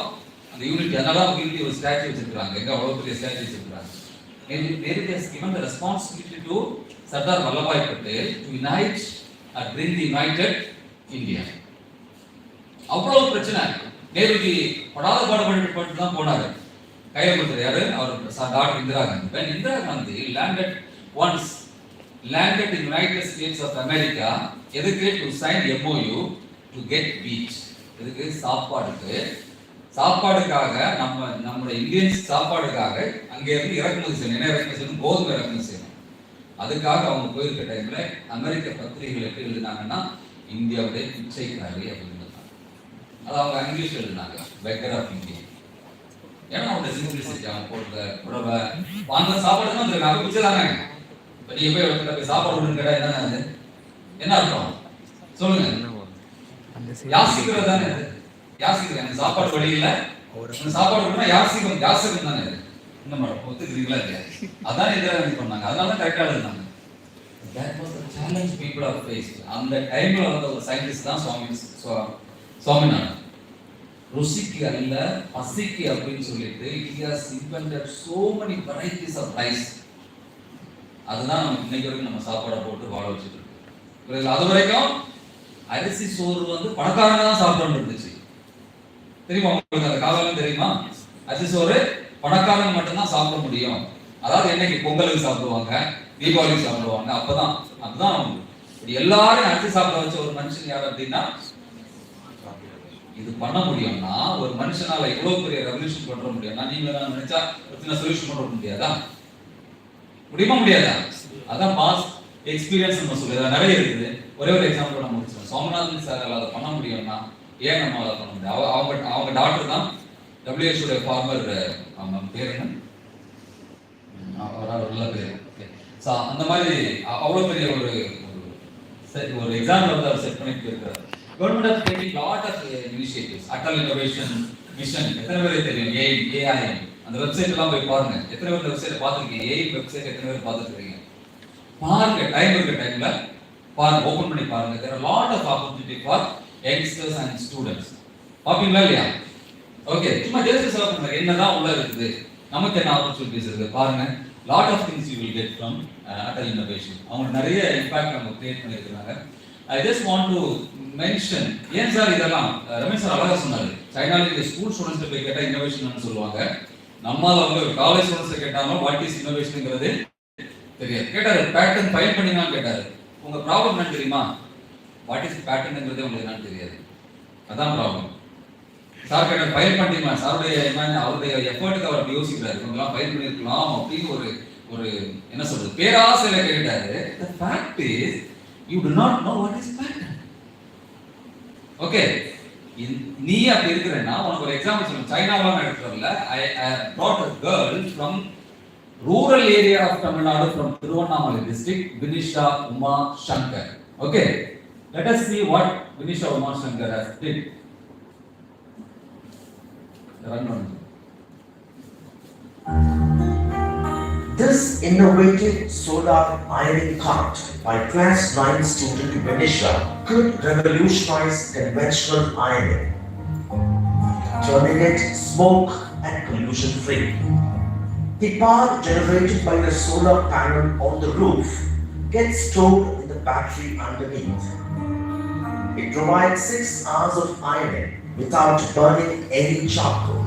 the unity. அதனால unity ஒரு ஸ்டாச்சு வச்சிருக்காங்க. எங்க அவ்வளவு பெரிய ஸ்டாச்சு வச்சிருக்காங்க. Nehru has given the responsibility to Sardar Vallabhbhai Patel to unite or bring the united India. அவ்வளவு பிரச்சனை. நேருஜி படாத பாடுபட்டு தான் போனாரு. கையை கொடுத்தாரு யாரு? அவர் doctor Indira Gandhi. when Indira Gandhi landed in United States of America, எதுக்கு? to sign MOU to get beach. எதுக்கு? சாப்பாடுக்காக நம்ம இந்தியன் சாப்பாடுக்காக அங்க இருந்து இறக்குமதி செய்யணும். என்ன இறக்குமதி செய்யணும்? கோதுமை இறக்குமதி செய்யணும். அதுக்காக அவங்க போயிருக்க டைம்ல அமெரிக்க பத்திரிகைகள் எப்படி எழுதினாங்கன்னா இந்தியாவுடைய பிச்சைக்காரி அப்படின்னு. அது அவங்க இங்கிலீஷ் எழுதினாங்க, பெக்கர் ஆஃப் இந்தியா. ஏன்னா அவங்க சிம்பிளிசிட்டி, அவங்க போடுற புடவை வாங்க சாப்பாடு தான் வந்துருக்காங்க. அவங்க பிச்சை தானே. இப்போ நீங்க போய் ஒருத்தர் போய் சாப்பாடு விடுன்னு கேட்டா என்ன அர்த்தம் சொல்லுங்க? யாசிக்கிறது தானே அது. யாசிக்கிறேன் சாப்பாடு வழியில சாப்பாடு விடுனா யாசிக்கும் தானே. இந்த மாதிரி ஒத்துக்கிறீங்களா இல்லையா? அதான் இந்திரா காந்தி பண்ணாங்க. அதனால தான் கரெக்டா எழுதினாங்க. That was the challenge people have faced. அந்த டைம்ல வந்த ஒரு சயின்டிஸ்ட் தான் சுவாமிநாதன். ருசிக்கு அல்ல பசிக்கு அப்படின்னு சொல்லிட்டு he has invented so many varieties of rice. அதுதான் நம்ம இன்னைக்கு வரைக்கும் நம்ம சாப்பாடை போட்டு வாழ வச்சுட்டு இருக்கோம். அது வரைக்கும் அரிசி சோறு வந்து பணக்காரங்க தான் சாப்பிடணும் இருந்துச்சு. தெரியுமா உங்களுக்கு? அந்த காலம் தெரியுமா? அரிசி சோறு பணக்காரங்க மட்டும்தான் சாப்பிட முடியும். அதாவது என்னைக்கு பொங்கலுக்கு சாப்பிடுவாங்க, தீபாவளிக்கு சாப்பிடுவாங்க. அப்பதான் எல்லாரும் அரிசி சாப்பிட வச்ச ஒரு மனுஷன் யார் அப்படின்னா, இது பண்ண முடியும்னா ஒரு மனுஷனால இவ்வளவு பெரிய ரெவல்யூஷன் பண்ற முடியும்னா நீங்க நினைச்சா சின்ன சொல்யூஷன் பண்ற முடியாதா? முடியுமா முடியாதா? அதான் பாஸ்ட் எக்ஸ்பீரியன்ஸ் நம்ம சொல்லுறது நிறைய இருக்குது. ஒரே ஒரு எக்ஸாம்பிள் நம்ம முடிச்சோம். சோமநாதன் சார் அதை பண்ண முடியும்னா ஏன் நம்ம அதை பண்ண முடியும்? அவங்க டாக்டர் தான், WHO ஃபார்மர், அவங்க பேர் என்ன, அவரால் நல்ல பேர். ஸோ அந்த மாதிரி அவ்வளோ பெரிய ஒரு எக்ஸாம்பிள் வந்து அவர் செட் பண்ணிட்டு இருக்காரு. Government of taking lot of initiatives. Atal innovation mission எத்தனை பேருக்கு தெரியும்? AIM அந்த வெப்சைட் எல்லாம் போய் பாருங்க. எத்தனை பேர் இந்த வெப்சைட் பார்த்துருக்கீங்க? AIM வெப்சைட் எத்தனை பேர் பார்த்துருக்கீங்க? பாருங்க, டைம் இருக்க டைம்ல பாருங்க, ஓபன் பண்ணி பாருங்க. there are lot of opportunity for youngsters and students. பாப்பீங்களா இல்லையா? ஓகே, சும்மா ஜஸ்ட் சர்ச் பண்ணுங்க என்னதான் உள்ள இருக்குது, நமக்கு என்ன ஆப்பர்ச்சுனிட்டிஸ் இருக்கு பாருங்க. lot of things you will get from Atal Innovation. அவங்க நிறைய இம்பாக்ட் நம்ம கிரியேட் பண்ணிருக்காங்க. I just want to mention, ஏன் சார் இதெல்லாம் ரமேஷ் சார் அழகா சொன்னாரு. சைனால இந்த ஸ்கூல் ஸ்டூடெண்ட்ஸ் போய் கேட்டா இன்னோவேஷன் சொல்லுவாங்க. நம்மால வந்து ஒரு காலேஜ் ஸ்டூடெண்ட்ஸ் கேட்டாலும் வாட் இஸ் இன்னோவேஷன்ங்கிறது தெரியாது. கேட்டாரு பேட்டர்ன் ஃபைல் பண்ணிங்களான்னு கேட்டாரு. உங்க ப்ராப்ளம் என்ன தெரியுமா? வாட் இஸ் பேட்டர்ன்ங்கிறதே உங்களுக்கு என்னன்னு தெரியாது. அதான் ப்ராப்ளம். சார் கேட்டார் ஃபைல் பண்ணிட்டீங்களா? சாருடைய அவருடைய எஃபர்ட்டுக்கு அவர் யோசிக்கிறாரு, இவங்கெல்லாம் ஃபைல் பண்ணிருக்கலாம் அப்படின்னு ஒரு என்ன சொல்றது பேராசையில கேட்டாரு. The fact is you do not know what is pattern. Okay, நீ அப்படி இருக்கிறேன்னா உனக்கு ஒரு எக்ஸாம்பிள் சொல்லுங்க. சைனால நடக்கிறதுல I brought a girl from rural area of Tamil Nadu, from Tiruvannamalai district, Vinisha Uma Shankar. Okay, let us see what Vinisha Uma Shankar has did. This innovative solar ironing cart by class 9 student Vinisha could revolutionize conventional ironing, turning it smoke and pollution free. The power generated by the solar panel on the roof gets stored in the battery underneath. It provides 6 hours of ironing without burning any charcoal.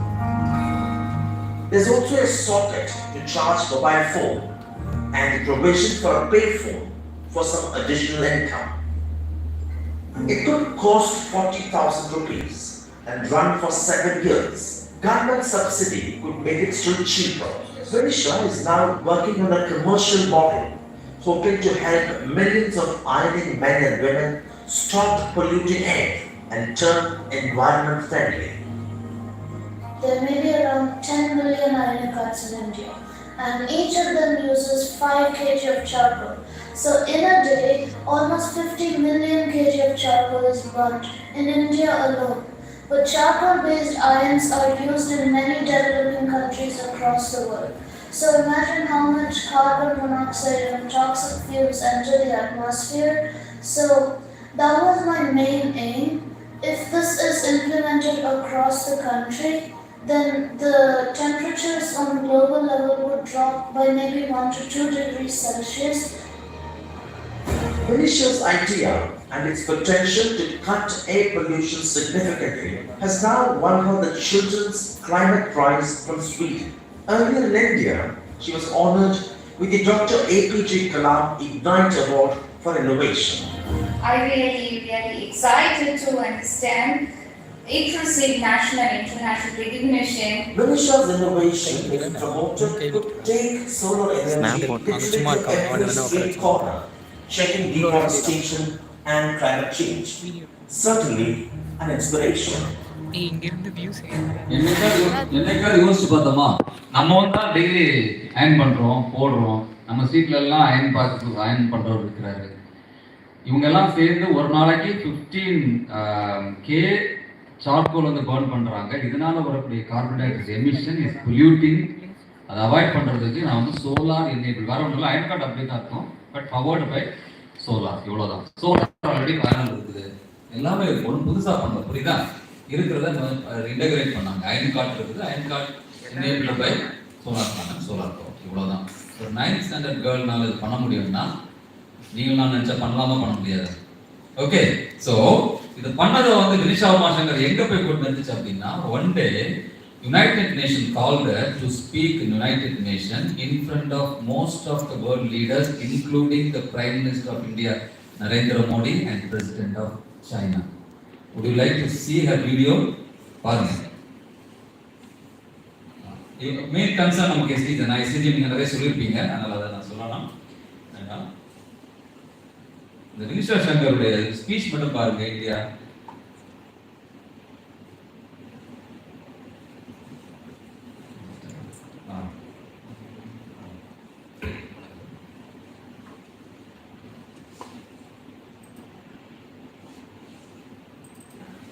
There's also a socket to charge mobile phone and the provision for a pay phone for some additional income. It could cost 40,000 rupees and run for 7 years. Government subsidy could make it still cheaper. Vinisha is now working on a commercial model, hoping to help millions of ironing men and women stop polluting air and turn environment friendly. There may be around 10 million ironing carts in India, and each of them uses 5 kg of charcoal. So in a day, almost 50 million kg of charcoal is burnt in India alone. But charcoal-based irons are used in many developing countries across the world. So imagine how much carbon monoxide and toxic fumes enter the atmosphere. So that was my main aim. If this is implemented across the country, then the temperatures on global level would drop by maybe 1 to 2 degrees Celsius. Vinisha's idea and its potential to cut air pollution significantly has now won her the Children's Climate Prize from Sweden. Earlier in India, she was honored with the Dr. APJ Kalam Ignite Award for Innovation. I really excited to understand it received national and international recognition. Vinisha's innovation, if promoted, could take solar energy literally to every street corner, checking deforestation and climate change. Certainly an inspiration. என்னைக்காவது யோசிச்சு பார்த்தோமா? நம்ம வந்து daily iron பண்றோம், போடுறோம். நம்ம ஸ்ட்ரீட்ல எல்லாம் அயன் பண்றவர் இருக்கிறாரு. இவங்க எல்லாம் சேர்ந்து ஒரு நாளைக்கு 15K சார்கோல் வந்து பர்ன் பண்றாங்க. இதனால வரக்கூடிய carbon di oxide emission is polluting. அதை அவாய்ட் பண்றதுக்கு நான் வந்து சோலார் எனேபிள், வேற ஒன்றும் இல்லை, அயன் கார்டு அப்படி தான் இருக்கும், பட் பவர்டு பை சோலார். இவ்வளோதான். சோலார் ஆல்ரெடி பேனல் இருக்குது, எல்லாமே ஒன்று புதுசாக பண்ணல, புரியுதா? இருக்கிறத இன்டகிரேட் பண்ணாங்க. அயன் கார்டு இருக்குது, iron card enable by solar panel, solar power. இவ்வளோதான். ஒரு 9th ஸ்டாண்டர்ட் கேர்ள்னால இது பண்ண முடியும்னா நீங்கள் நான் நினச்சா பண்ணலாமா? பண்ண முடியாது. ஓகே, ஸோ இது பண்ணதை வந்து வினிஷா உமா சங்கர் எங்க போய் கொண்டு வந்துச்சு அப்படின்னா, one day United Nations called her to speak in United Nations in front of most of the world leaders, including the Prime Minister of India, Narendra Modi, and President of China. Would you like to see her video? பாருங்க. Main concern நமக்கு SDG, நான் SDG நீங்கள் நிறைய சொல்லியிருப்பீங்க, அதனால அதை நான் சொல்லலாம். ஏன்னா இந்த வினிஷா சங்கருடைய ஸ்பீச் மட்டும் பாருங்க India.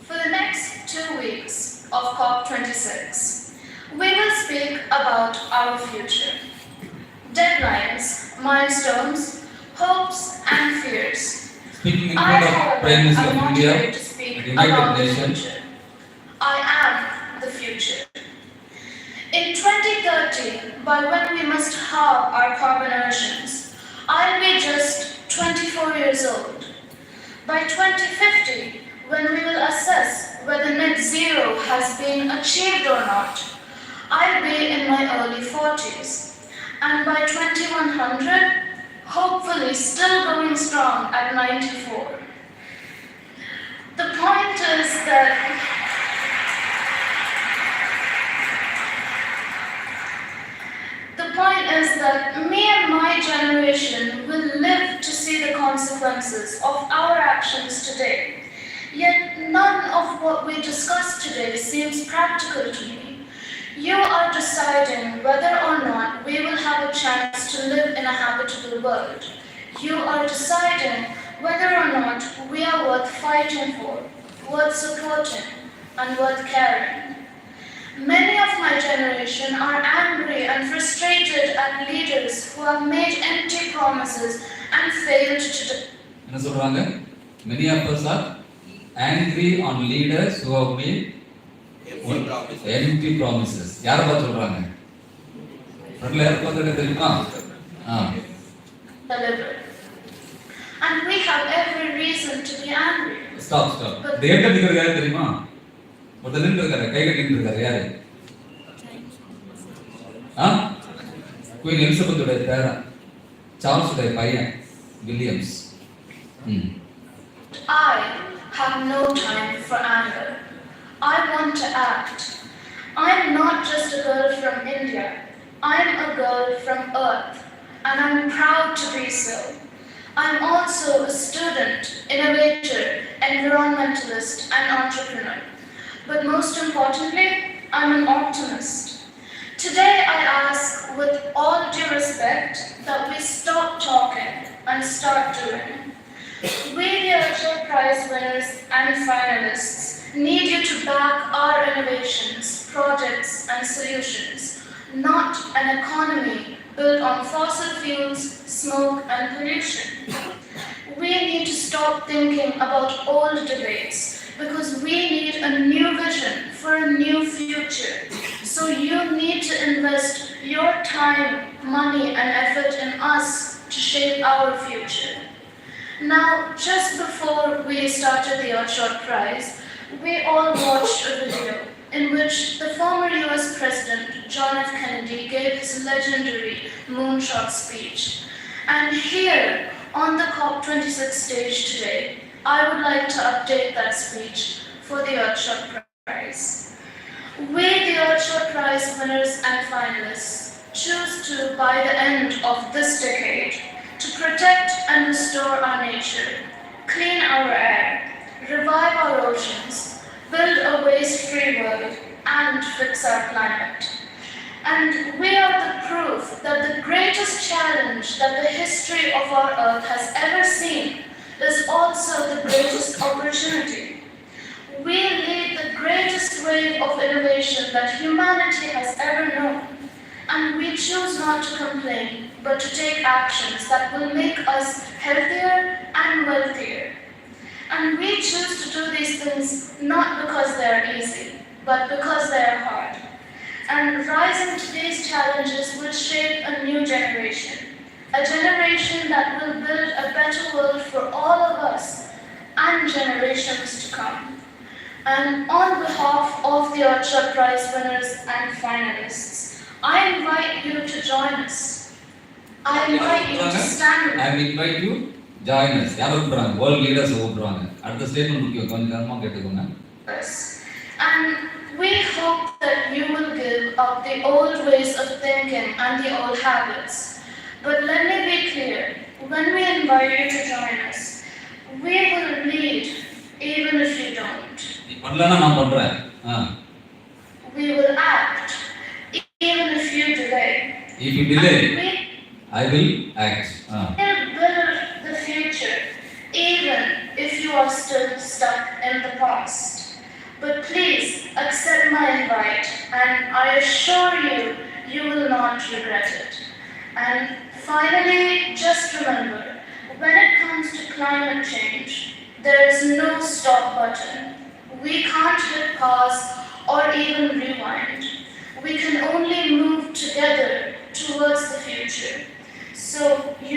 For the next 2 weeks of COP26, we will speak about our future. Deadlines, milestones, hopes and fears. Speaking in I, front of however, Prime Minister am of not India, here to speak the United about the Nations. future. I am the future. In 2030, by when we must halve our carbon emissions, I'll be just 24 years old. By 2050, when we will assess whether net zero has been achieved or not, I'll be in my early 40s. And by 2100, hopefully still going strong at 94. The point is that me and my generation will live to see the consequences of our actions today. Yet none of what we discuss today seems practical to me. You are deciding whether or not we will have a chance to live in a habitable world. You are deciding whether or not we are worth fighting for, worth supporting, and worth caring. Many of my generation are angry and frustrated at leaders who have made empty promises and failed to என்ன சொல்றாங்க? Many of us are angry on leaders who have made empty promises. யார பார்த்து சொல்றாங்க? ஃப்ரண்ட்ல யார் பார்த்துட்டு தெரியுமா? deliver. And we have every reason to be angry. Stop. Data நிக்கிறது யாரு தெரியுமா? ஒருத்தர் நின்று இருக்காரு, கை கட்டிட்டு இருக்காரு. யாரு? குயின் எலிசபெத்துடைய பேரன், சார்ல்ஸுடைய பையன் Williams. I have no time for anger. I want to act. I'm not just a girl from India. I'm a girl from Earth, and I'm proud to be so. I'm also a student, innovator, environmentalist, and entrepreneur. But most importantly, I'm an optimist. Today I ask, with all due respect, that we stop talking and start doing. We, the Archer Prize winners and finalists, need you to back our innovations, projects, and solutions, not an economy built on fossil fuels, smoke, and pollution. We need to stop thinking about old debates because we need a new vision for a new future. So you need to invest your time, money, and effort in us to shape our future. Now, just before we started the Earthshot Prize, we all watched a video in which the former US President John F. Kennedy gave his legendary moonshot speech. And here, on the COP26 stage today, I would like to update that speech for the Earthshot Prize. We, the Earthshot Prize winners and finalists, choose to, by the end of this decade, to protect and restore our nature, clean our air, revive our oceans, build a waste-free world, and fix our planet. And we are the proof that the greatest challenge that the history of our Earth has ever seen is also the greatest opportunity. We lead the greatest wave of innovation that humanity has ever known. And we choose not to complain, but to take actions that will make us healthier and wealthier. And we choose to do these things not because they are easy, but because they are hard. And rising to these challenges will shape a new generation. A generation that will build a better world for all of us and generations to come. And on behalf of the Earthshot Prize winners and finalists, I invite you to join us. I invite you to stand with I invite you join us. யார் கூப்பிடுறாங்க? World leaders கூப்பிடுறாங்க. அடுத்த statement முக்கியம், கொஞ்சம் நேரமா கேட்டுக்கோங்க. us. And we hope that you will give up the old ways of thinking and the old habits. But let me be clear, when we invite you to join us, we will lead even if you don't. நீ பண்ணலன்னா நான் பண்றேன். We will act even if you delay. If you delay, We I will act. will build the future even if you are still stuck in the past. But please accept my invite, and I assure you, you will not regret it. And finally, just remember, when it comes to climate change, there is no stop button. We can't hit pause or even rewind. We can only move together towards the future. So,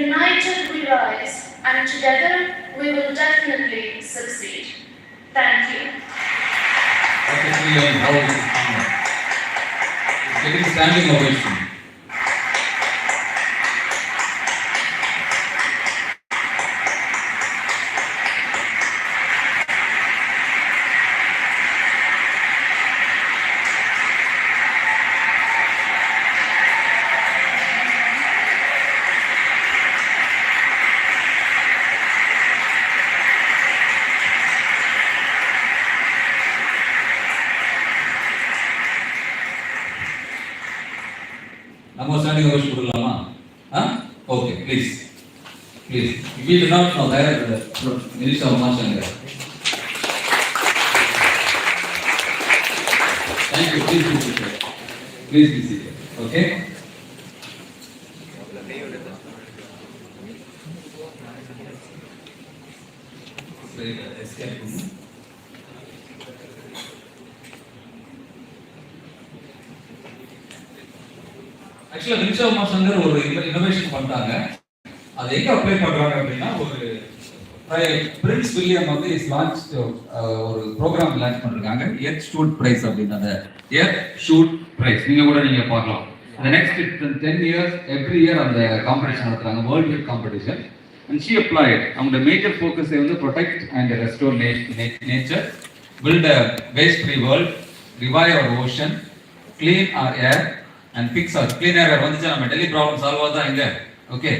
united we rise, and together we will definitely succeed. Thank you. What is the how is it found? Getting standing ovation. நம்ம standing ovation கொடுக்கலாமா? Okay please if you do not know there Minister of Masanga. Thank you. Please be seated. Okay. Escape. ஆக்சுவலா minister of master ஒரு innovation பண்ணிட்டாங்க. அதை எங்க apply பண்றாங்க அப்படின்னா, ஒரு பிரின்ஸ் வில்லியம் வந்து இஸ் லான்ச் ஒரு ப்ரோக்ராம் லான்ச் பண்ணிருக்காங்க, எர்த் ஷூட் பிரைஸ் அப்படின்னு. அந்த எர்த் ஷூட் பிரைஸ் நீங்க பார்க்கலாம். அந்த நெக்ஸ்ட் 10 இயர்ஸ் எவ்ரி இயர் அந்த காம்படிஷன் நடத்துறாங்க, world health competition. And she applied அவங்க மேஜர் ஃபோக்கஸை வந்து protect and restore nature, build a waste free world, revive our ocean, clean our air and fix our clean air வந்துச்சு. நம்ம Delhi problem solve ஆகுதா இங்க? Okay.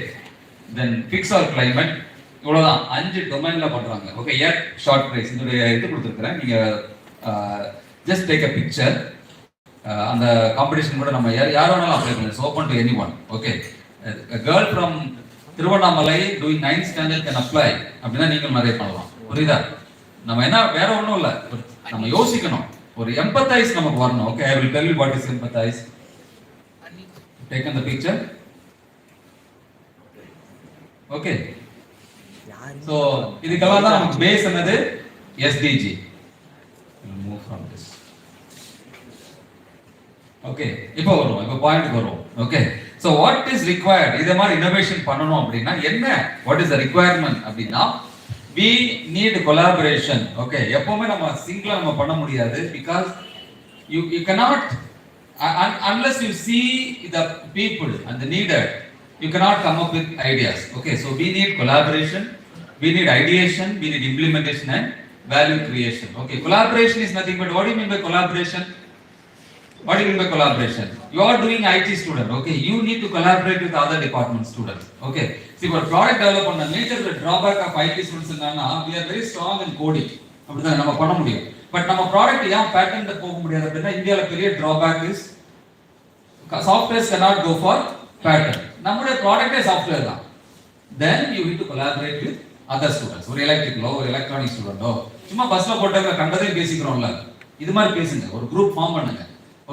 Then fix our climate. இவ்வளவுதான், 5 டொமைன்ல பண்றாங்க. Okay, ஏர் short price இதோட இது கொடுத்துருக்கேன். நீங்க ஜஸ்ட் டேக் a picture. அந்த காம்படிஷன் கூட நம்ம யார் வேணாலும் அப்ளை பண்ணலாம். It's open to anyone. Okay, a girl from Tiruvannamalai doing 9th standard can apply அப்படினா நீங்க நிறைய பண்ணலாம். புரியுதா? நம்ம என்ன வேற ஒண்ணும் இல்ல, நம்ம யோசிக்கணும், ஒரு empathize நமக்கு வரணும். Okay, I will tell you what is empathize. Taken the picture. Okay. So இதுக்கெல்லாம் தான் நமக்கு பேஸ் என்னது? SDG. We'll move from this. Okay. இப்போ பாயிண்ட்க்கு வருவோம். Okay. So what is required? இதே மாதிரி இன்னோவேஷன் பண்ணனும் அப்படினா என்ன? What is the requirement அப்படினா, we need collaboration. Okay. எப்பவுமே நம்ம சிங்கிளா நம்ம பண்ண முடியாது, because you cannot unless you see the people and the needed, you cannot come up with ideas. Okay, so we need collaboration, we need ideation, we need implementation and value creation. Okay, collaboration is nothing but, what do you mean by collaboration? What do you mean by collaboration? You are doing IT student, okay, you need to collaborate with other department students. Okay, see, for product development, the major drawback of IT students என்னன்னா, we are very strong in coding. அப்படிதான் நம்ம பண்ண முடியும். But நம்ம product ஏன் பேட்டர்ன்ல போக முடியாது அப்படின்னா, இந்தியால பெரிய drawback is softwares cannot go for pattern. நம்மளுடைய ப்ராடக்ட்டே சாஃப்ட்வேர் தான். then you need to collaborate with other students. ஒரு எலக்ட்ரிக்கலோ ஒரு எலக்ட்ரானிக் ஸ்டூடெண்டோ சும்மா பஸ்ல போட்டவங்க கண்டதே பேசிக்கிறோம்ல, இது மாதிரி பேசுங்க, ஒரு குரூப் ஃபார்ம் பண்ணுங்க.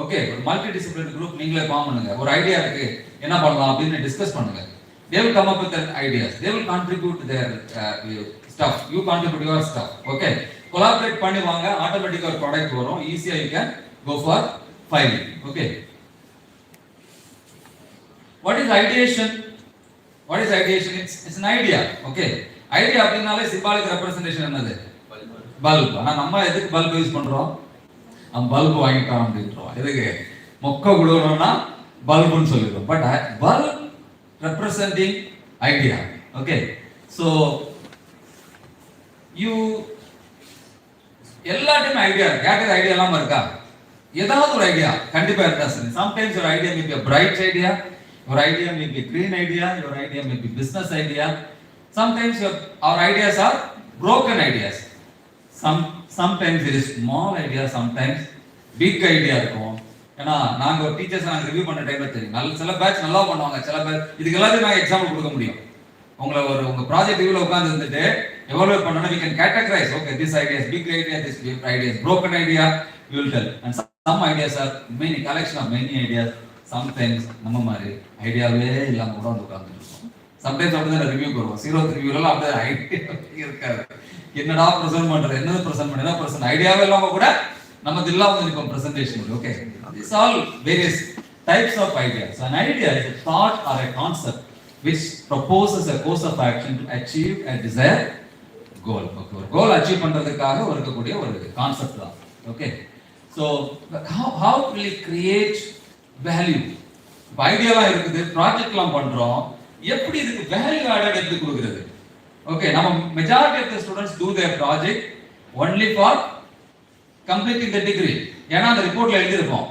ஓகே, ஒரு மல்டி டிசிப்ளினரி குரூப் நீங்களே ஃபார்ம் பண்ணுங்க. ஒரு ஐடியா இருக்கு, என்ன பண்ணலாம் அப்படின்னு டிஸ்கஸ் பண்ணுங்க. they will come up with their ideas, they will contribute their stuff, you contribute your stuff. Okay, collaborate பண்ணுவாங்க, ஆட்டோமேட்டிக்கா ஒரு ப்ராடக்ட் வரும், ஈஸியா you can go for filing. Okay, what is ideation? What is ideation? It's an idea. Okay, idea அப்படினாலே symbolic representation என்னது? Bulb. ஆனா நம்ம எதுக்கு பல்ப் யூஸ் பண்றோம்? நம்ம பல்ப் வாங்கிட்டோம் அப்படின்றோம். எதுக்கு? மொக்க குடுறோம்னா பல்ப்னு சொல்லிடுறோம். But bulb representing idea. Okay, so you எல்லாத்துமே ஐடியா, கேட்டது ஐடியா எல்லாம் இருக்கா? ஏதாவது ஒரு ஐடியா கண்டிப்பா இருக்கா சார். சம்டைம்ஸ் ஒரு idea may be a bright idea, Your idea may be a green idea, your idea may be business idea. Sometimes our ideas are broken ideas. Sometimes it is small idea, sometimes big idea இருக்கும். ஏன்னா நாங்க teachers நாங்க review பண்ண டைம்ல தெரியும் சில batch நல்லா பண்ணுவாங்க, சில பேர் இதுக்கு எல்லாத்தையும் நாங்க எக்ஸாம்பிள் கொடுக்க முடியும். உங்க ப்ராஜெக்ட் ரிவ்யூல உட்கார்ந்து இருந்துட்டு எவாலுவேட் பண்ணனும், we can categorize, okay, this idea is big idea, this idea is broken idea, we will tell. And some ideas are many collection of many ideas. Sometimes நம்ம மாதிரி ஐடியாவே இல்லாம கூட வந்து உட்கார்ந்துருக்கோம். சம்டைம்ஸ் அப்படிதான் ரிவ்யூ வருவோம், 0th ரிவ்யூல அப்படியே ஐடியா இருக்காது. என்னடா பிரசன்ட் பண்றது, என்னது பிரசன்ட் பண்ணா பிரசன்ட் ஐடியாவே இல்லாம கூட நம்ம தில்லாம இருக்கும் presentation. Okay, these all various types of ideas. An idea is a thought or a concept which proposes a course of action to achieve a desired goal. Okay, ஒரு goal achieve பண்றதுக்காக இருக்கக்கூடிய ஒரு concept தான். Okay, so how will it create value? இப்போ ஐடியாலாம் இருக்குது, ப்ராஜெக்ட்லாம் பண்றோம், எப்படி இதுக்கு வேல்யூ ஆடட் எடுத்து கொடுக்கிறது? ஓகே, நம்ம majority of the students do their project only for completing the degree. ஏன்னா அந்த ரிப்போர்ட்ல எழுதிருப்போம்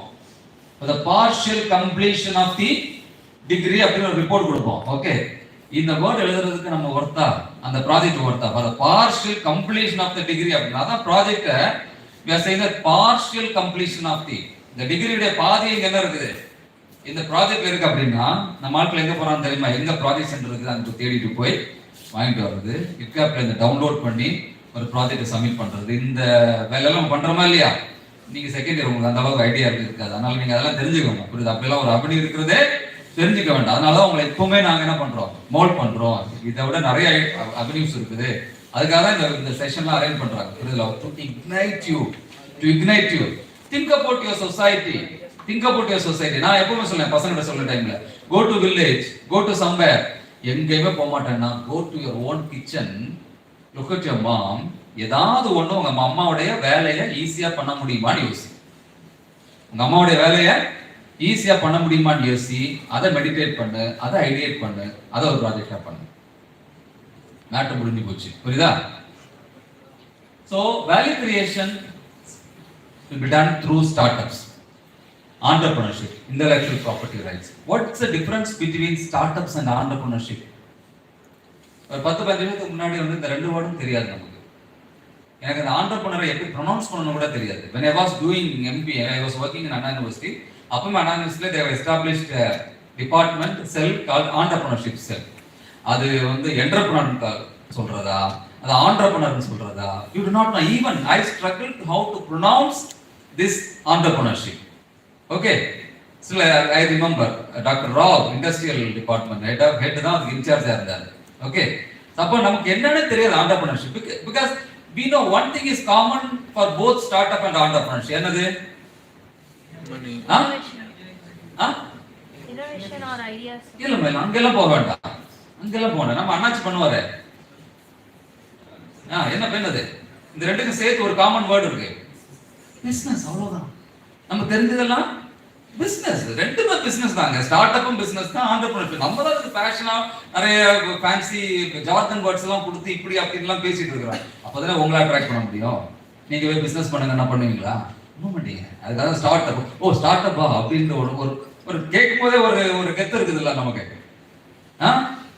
the partial completion of the degree அப்படின்னு ஒரு ரிப்போர்ட் கொடுப்போம். ஓகே, இந்த வேர்ட் எழுதுறதுக்கு நம்ம வர்த்தா, அந்த project Wardha for the partial completion of the degree அப்படினா தான் ப்ராஜெக்ட்ட we are saying that partial completion of the degree உடைய பாதி எங்க என்ன இருக்குது இந்த ப்ராஜெக்ட்ல இருக்கு அப்படின்னா நம்ம ஆட்கள் எங்க போறாங்க தெரியுமா? எங்க ப்ராஜெக்ட் சென்டர் இருக்குது அங்க தேடிட்டு போய் வாங்கிட்டு வர்றது, கிட்காப்ல இந்த டவுன்லோட் பண்ணி ஒரு ப்ராஜெக்ட் சப்மிட் பண்றது, இந்த வேலையெல்லாம் பண்றோமா இல்லையா? நீங்க செகண்ட் இயர் உங்களுக்கு அந்த அளவுக்கு ஐடியா இருக்காது, அதனால நீங்க அதெல்லாம் தெரிஞ்சுக்கணும். புரியுது? அப்படிலாம் ஒரு அப்படி இருக்கிறதே தெரிஞ்சுக்க வேண்டாம். அதனால உங்களை எப்பவுமே நாங்க என்ன பண்றோம், மோல்ட் பண்றோம். இதை விட நிறைய அவென்யூஸ் இருக்குது, அதுக்காக தான் இந்த செஷன்லாம் அரேஞ்ச் பண்றாங்க. புரியுதுல? To ignite you think about your society. நான் எப்பவுமே சொல்றேன் பசங்கிட்ட சொல்ற டைம்ல, go to village, go to somewhere, எங்கேயுமே போக மாட்டேன்னா go to your own kitchen, look at your mom. ஏதாவது ஒண்ணு உங்க அம்மாவுடைய வேலையை ஈஸியா பண்ண முடியுமான்னு யோசி. உங்க அம்மாவுடைய வேலையை ஈஸியா பண்ண முடியுமான்னு யோசி, அதை மெடிடேட் பண்ணு, அதை ஐடியேட் பண்ணு, அதை ஒரு ப்ராஜெக்டா பண்ணு. மேட்டர் முடிஞ்சு போச்சு. புரியுதா? So value creation will be done through startups, entrepreneurship, intellectual property rights. What's the difference between startups and entrepreneurship? ஒரு 10-15 வருஷத்துக்கு முன்னாடி வந்து இந்த ரெண்டு வேர்டும் தெரியாது நமக்கு. எனக்கு அந்த entrepreneur எப்படி ப்ரொனவுன்ஸ் பண்ணனும் கூட தெரியாது. When I was doing MBA, I was working in Anna University. அப்பவே Anna University they have established a department cell called entrepreneurship cell. அது வந்து entrepreneur சொல்றதா, அது entrepreneur சொல்றதா, you do not know. Even I struggled how to pronounce this entrepreneurship. Okay, still I remember Dr. Rao, industrial department head தான் அதுக்கு இன்சார்ஜா இருந்தார். Okay, அப்போ நமக்கு என்னன்னு தெரியாது entrepreneurship, because we know one thing is common for both startup and entrepreneurship. என்னது? innovation or ideas. இல்ல அங்கெல்லாம் போக வேண்டாம், அங்கெல்லாம் போன நம்ம அண்ணாச்சி பண்ணுவாரு. என்ன பண்ணது? இந்த ரெண்டுக்கும் சேர்த்து ஒரு காமன் வேர்ட் இருக்கு, பிசினஸ். அவ்வளவுதான். நம்ம தெரிஞ்சதெல்லாம் பிசினஸ், ரெண்டுமே பிசினஸ் தாங்க. ஸ்டார்ட் அப்பும் பிசினஸ் தான், ஆண்டர்பிரினர்ஷிப். நம்ம தான் அதுக்கு பேஷனா நிறைய ஃபேன்சி ஜார்கன் வேர்ட்ஸ் எல்லாம் கொடுத்து இப்படி அப்படின்லாம் பேசிட்டு இருக்கிறோம். அப்பதானே உங்களை அட்ராக்ட் பண்ண முடியும். நீங்க போய் பிசினஸ் பண்ணுங்க, என்ன பண்ணுவீங்களா? பண்ண மாட்டீங்க. அதுக்காக ஸ்டார்ட் அப், ஓ ஸ்டார்ட் அப்பா அப்படின்னு ஒரு கேட்கும் போதே ஒரு கெத்து இருக்குது இல்ல நமக்கு.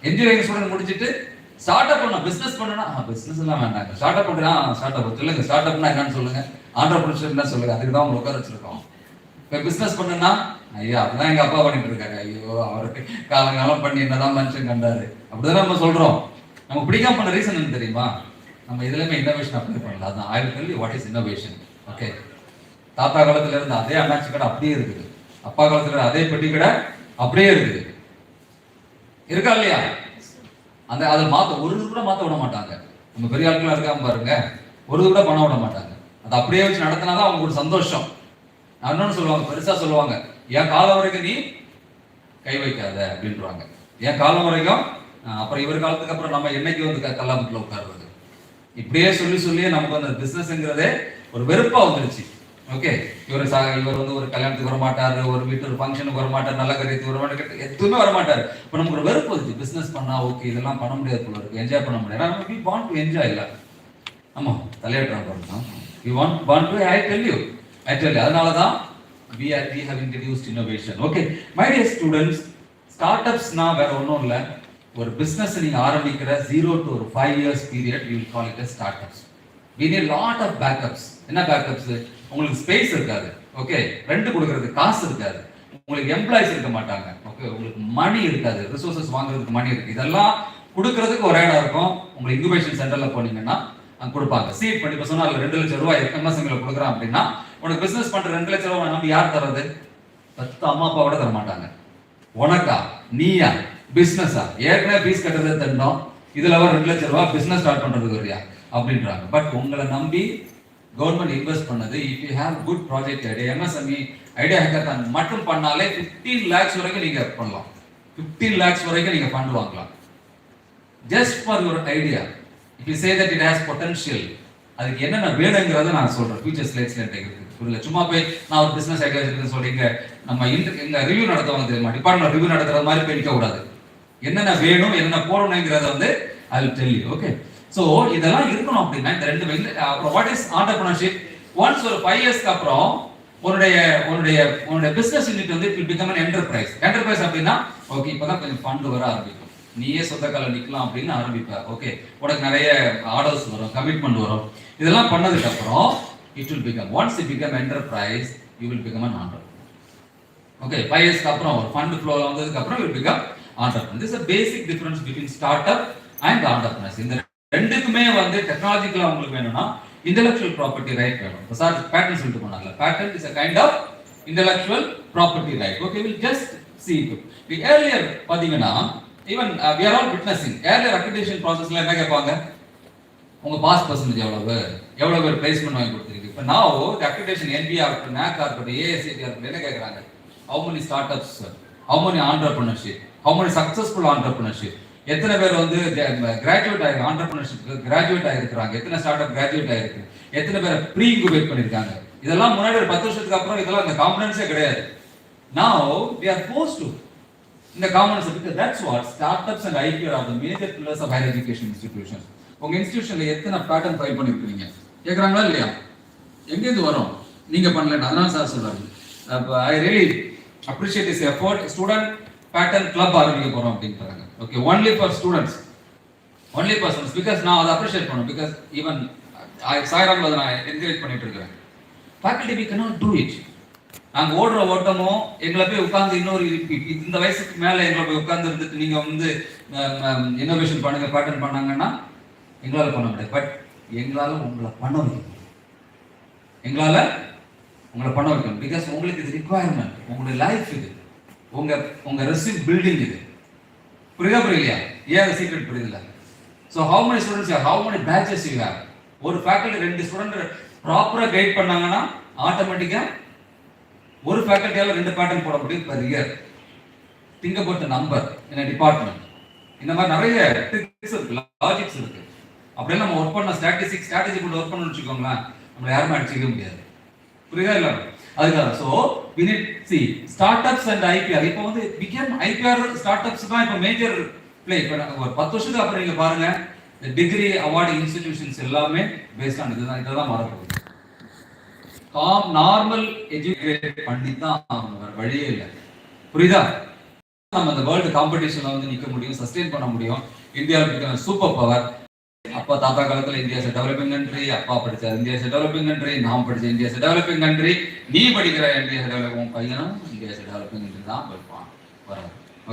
இன்ஜினியரிங் ஸ்டூடெண்ட் முடிச்சிட்டு ஸ்டார்ட் அப் பண்ண பிசினஸ் பண்ணனா, பிசினஸ் எல்லாம் வேண்டாங்க, ஸ்டார்ட் அப் பண்றா, ஸ்டார்ட் அப் சொல்லுங்க. ஸ்டார்ட் அப்னா என்னன்னு சொல்லுங்க, ஆண்டர்பிரினர்ஷிப் என்ன சொல்லுங்க. அதுக்கு தான் உங்களை உட்கார வச்சிருக்கோம். இப்போ பிசினஸ் பண்ணுனா, ஐயா அப்படிதான் எங்க அப்பா பண்ணிட்டு இருக்காரு, ஐயோ அவருக்கு காலங்காலம் பண்ணி என்னதான் மனுஷன் கண்டாரு, அப்படிதான் நம்ம சொல்றோம். நம்ம பிடிக்காம பண்ண ரீசன் என்ன தெரியுமா? நம்ம இதுலயுமே இன்னோவேஷன் அப்ளை பண்ணலாம். அதான் I will tell you what is innovation. Okay, தாத்தா காலத்துல இருந்து அதே அண்ணாச்சி கடை அப்படியே இருக்குது, அப்பா காலத்துல அதே பெட்டி கடை அப்படியே இருக்குது, இருக்கா இல்லையா? அந்த அதை ஒரு இது கூட மாத்த விட மாட்டாங்க. நம்ம பெரிய ஆட்களா இருக்காம பாருங்க, ஒரு இது கூட பண்ண விட மாட்டாங்க. அதை அப்படியே வச்சு நடத்தினாதான் அவங்க ஒரு சந்தோஷம். இன்னொன்னு சொல்லுவாங்க, பெருசா சொல்லுவாங்க, என் காலம் வரைக்கும் நீ கை வைக்காத அப்படின்றாங்க. என் காலம் வரைக்கும், அப்புறம் இவர் காலத்துக்கு அப்புறம் நம்ம என்னைக்கு வந்து கல்லாமத்துல உட்கார்றது, இப்படியே சொல்லியே நமக்கு அந்த பிசினஸ்ங்கிறதே ஒரு வெறுப்பா வந்துருச்சு. ஓகே, இவர் வந்து ஒரு கல்யாணத்துக்கு வர மாட்டாரு, ஒரு வீட்டு ஒரு ஃபங்க்ஷனுக்கு வர மாட்டார், நல்ல கரியத்துக்கு வர மாட்டார், எதுவுமே வர மாட்டாரு. இப்போ நமக்கு ஒரு வெறுப்பு வந்துச்சு, பிசினஸ் பண்ணா ஓகே இதெல்லாம் பண்ண முடியாது போல இருக்கு, என்ஜாய் பண்ண முடியாது. நம்ம we want to enjoy இல்ல, ஆமா தலையாட்டுறாங்க பாருங்க. we want to, I tell you. அதனால தான் we have introduced innovation. Okay, my dear students, ஸ்டார்ட்அப்ஸ்னா வேற ஒன்றும் இல்லை, ஒரு பிஸ்னஸ் நீங்க ஆரம்பிக்கிற 0 to ஒரு 5 years period you will call it as startups. we need lot of backups. என்ன பேக்கப்ஸ்? உங்களுக்கு ஸ்பேஸ் இருக்காது, ஓகே, ரெண்ட் கொடுக்கறதுக்கு காசு இருக்காது, உங்களுக்கு எம்ப்ளாயிஸ் இருக்க மாட்டாங்க, ஓகே, உங்களுக்கு மணி இருக்காது, ரிசோர்சஸ் வாங்குறதுக்கு மணி இருக்கு, இதெல்லாம் கொடுக்கறதுக்கு ஒரு இடம் இருக்கும். உங்களுக்கு இன்குபேஷன் சென்டர்ல போனீங்கன்னா அங்க கொடுப்பாங்க. சீட் பண்ணி இப்போ சொன்னா 2 லட்சம் ரூபாய் எம்எஸ்எம்ல கொடுக்குறான் அப்படின்னா உனக்கு பிசினஸ் பண்ற 2 லட்சம் ரூபாய் நம்ம யார் தர்றது? 10 அம்மா அப்பா கூட தர மாட்டாங்க. உனக்கா, நீயா, பிசினஸா? ஏற்கனவே ஃபீஸ் கட்டுறது தண்டோம், இதுல வர 2 லட்சம் ரூபாய் பிசினஸ் ஸ்டார்ட் பண்றதுக்கு வரியா அப்படின்றாங்க. பட் உங்களை நம்பி கவர்மெண்ட் இன்வெஸ்ட் பண்ணது, if you have good project idea, MSME idea hackathon மட்டும் பண்ணாலே 15 lakhs வரைக்கும் நீங்க பண்ணலாம். 15 lakhs வரைக்கும் நீங்க ஃபண்ட் வாங்கலாம். Just for your idea. If you say that it has potential, அதுக்கு என்னென்ன வேணுங்கிறத நான் சொல்றேன். ஃபியூச்சர் ஸ்லைட்ஸ்ல இருக்கு, புரியல? சும்மா போய் நான் ஒரு பிசினஸ் ஐடியா இருக்குன்னு சொல்றீங்க, நம்ம எங்க ரிவ்யூ நடத்துவாங்க தெரியுமா, டிபார்ட்மெண்ட் ரிவ்யூ நடத்துறது மாதிரி போய் நிற்க கூடாது. என்னென்ன வேணும், என்னென்ன போடணுங்கிறத வந்து I will tell you. Okay, so இதெல்லாம் இருக்கணும் அப்படின்னா இந்த ரெண்டு வகையில. அப்புறம் வாட் இஸ் ஆண்டர்பிரினர்ஷிப்? ஒன்ஸ் ஒரு 5 yearsக்கு அப்புறம் உன்னுடைய பிசினஸ் யூனிட் வந்து it will become an enterprise. Enterprise அப்படின்னா ஓகே, இப்பதான் கொஞ்சம் ஃபண்ட் வர ஆரம்பிக்கும், நீயே சொந்த கால நிக்கலாம் அப்படின்னு ஆரம்பிப்ப. ஓகே, உனக்கு நிறைய ஆர்டர்ஸ் வரும், கமிட்மெண்ட் வரும். இதெல்லாம் பண்ணதுக்கு அப்புறம் it will become, once it become enterprise, you will become an entrepreneur. Okay, 5 yearsக்கு அப்புறம் ஒரு ஃபண்ட் ஃப்ளோ வந்ததுக்கு அப்புறம் you will become entrepreneur. This is a basic difference between startup and entrepreneurs. இந்த ரெண்டுக்குமே வந்து டெக்னாலஜிக்கலா உங்களுக்கு வேணும்னா இன்டெலெக்சுவல் ப்ராப்பர்ட்டி ரைட் வேணும். இப்போ சார் பேட்டர்ன் சொல்லிட்டு போனாங்கல்ல, pattern is a kind of intellectual property right. Okay, we'll just see it. The earlier பாத்தீங்கன்னா even we are all witnessing earlier accreditation processல என்ன கேட்பாங்க, உங்க பாஸ் பர்சன்டேஜ் எவ்வளவு பேர் பிளேஸ்மெண்ட் வாங்கி கொடுத்துருக்கு. இப்போ now the accreditation NBA இருக்கட்டும், NAC இருக்கட்டும், AICTE இருக்கட்டும், என்ன கேட்கறாங்க, how many startups, how many entrepreneurship, how many successful entrepreneurship, எத்தனை பேர் வந்து கிராஜுவேட் ஆகி ஆண்டர்பிரினர்ஷிப் கிராஜுவேட் ஆகிருக்கிறாங்க, எத்தனை ஸ்டார்ட் அப் கிராஜுவேட் ஆகிருக்கு, எத்தனை பேர் ப்ரீ இன்குபேட் பண்ணிருக்காங்க. இதெல்லாம் முன்னாடி ஒரு 10 வருஷத்துக்கு அப்புறம் இதெல்லாம் இந்த காம்பனன்ஸே கிடையாது. Now we are forced to இந்த components, because that's what startups and IPR are the major pillars of higher education institutions. உங்க இன்ஸ்டிடியூஷன்ல எத்தனை பேட்டர்ன் ஃபைல் பண்ணிருக்கீங்க கேக்குறாங்களா இல்லையா? எங்க இருந்து வரும், நீங்க பண்ணல, அதனால சார் சொல்றாரு. I really appreciate this effort. Student pattern club ஆரம்பிக்க போறோம் அப்படின்றாங்க. Okay, only for students, only persons, because நான் அதை appreciate பண்ணணும், because even சாய்ராம்ல அதை நான் என்கரேஜ் பண்ணிட்டு இருக்கேன். faculty we cannot do it. நாங்க ஓடுற ஓட்டமோ எங்களை போய் உட்கார்ந்து இன்னொரு இந்த வயசுக்கு மேல எங்களை போய் உட்கார்ந்து இருந்துட்டு நீங்க வந்து இன்னோவேஷன் பண்ணுங்க பேட்டர்ன் பண்ணாங்கன்னா எங்களால பண்ண முடியாது. பட் எங்களால உங்களை பண்ண வைக்கணும், எங்களால உங்களை பண்ண வைக்கணும். பிகாஸ் உங்களுக்கு இது ரிக்வயர்மெண்ட், உங்களுடைய லைஃப் இது, உங்க ரெஸ்யூம் பில்டிங் இது. புரியுதா புரியலையா? ஏன் சீக்ரெட் புரியுதுல? So how many students you have, how many batches you have. ஒரு ஃபேக்கல்டி 2 ஸ்டூடெண்ட் ப்ராப்பரா கைட் பண்ணாங்கன்னா ஆட்டோமேட்டிக்கா ஒரு ஃபேக்கல்டியால 2 பேட்டர்ன் போட முடியும் per year. Think about the number in a department. இந்த மாதிரி நிறைய ட்ரிக்ஸ் இருக்கு, லாஜிக்ஸ் இருக்கு. அப்படியே நம்ம ஒர்க் பண்ண ஸ்ட்ராட்டஜி கூட ஒர்க் பண்ணணும்னு வச்சுக்கோங்களேன், நம்ம யாருமே அடிச்சிக்க முடியாது. புரியுதா இல்ல? அதுக்காக so we need see startups and IPR. இப்போ வந்து became IPR ஸ்டார்ட்அப்ஸ் தான் இப்போ மேஜர் பிளே. இப்போ ஒரு 10 வருஷத்துக்கு அப்புறம் நீங்க பாருங்க, டிகிரி அவார்டு இன்ஸ்டிடியூஷன்ஸ் எல்லாமே பேஸ்ட் ஆன் இதுதான் மாறப்போகுது. நார்மல் எஜுகேட் பண்ணி தான் வேற வழியே இல்லை. புரியுதா? நம்ம அந்த வேர்ல்டு காம்படிஷன்ல வந்து நிக்க முடியும், சஸ்டெயின் பண்ண முடியும். இந்தியாவுக்கு சூப்பர் பவர். அப்பா தாத்தா காலத்துல இந்தியா இஸ் டெவலப்பிங் கண்ட்ரி, அப்பா படிச்ச இந்தியா இஸ் டெவலப்பிங் கண்ட்ரி, நாம் படிச்ச இந்தியா இஸ் டெவலப்பிங் கண்ட்ரி, நீ படிக்கிற இந்தியா இஸ் டெவலப்பிங், பையனும் இந்தியா இஸ் டெவலப்பிங் கண்ட்ரி தான் படிப்பான் வர.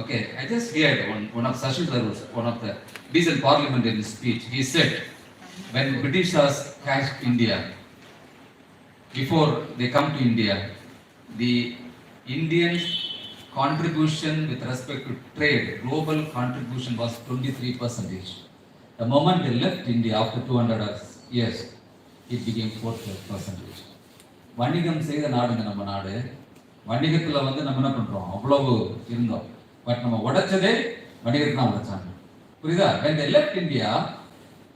Okay, I just heard one of Sachin Tharoor, one of the recent parliamentary speech. He said, when Britishers catch India, before they come to India, the Indian contribution with respect to trade, global contribution was 23%. The moment they left India after 200 years, it became 4%. வணிகம் செய்த நாடுங்க நம்ம நாடு. வணிகத்துல வந்து நம்ம என்ன பண்றோம், அவ்வளவு இருந்தோம். பட் நம்ம உடைச்சதே வணிகத்தை தான் உடைச்சாங்க. புரியுதா? when they left India,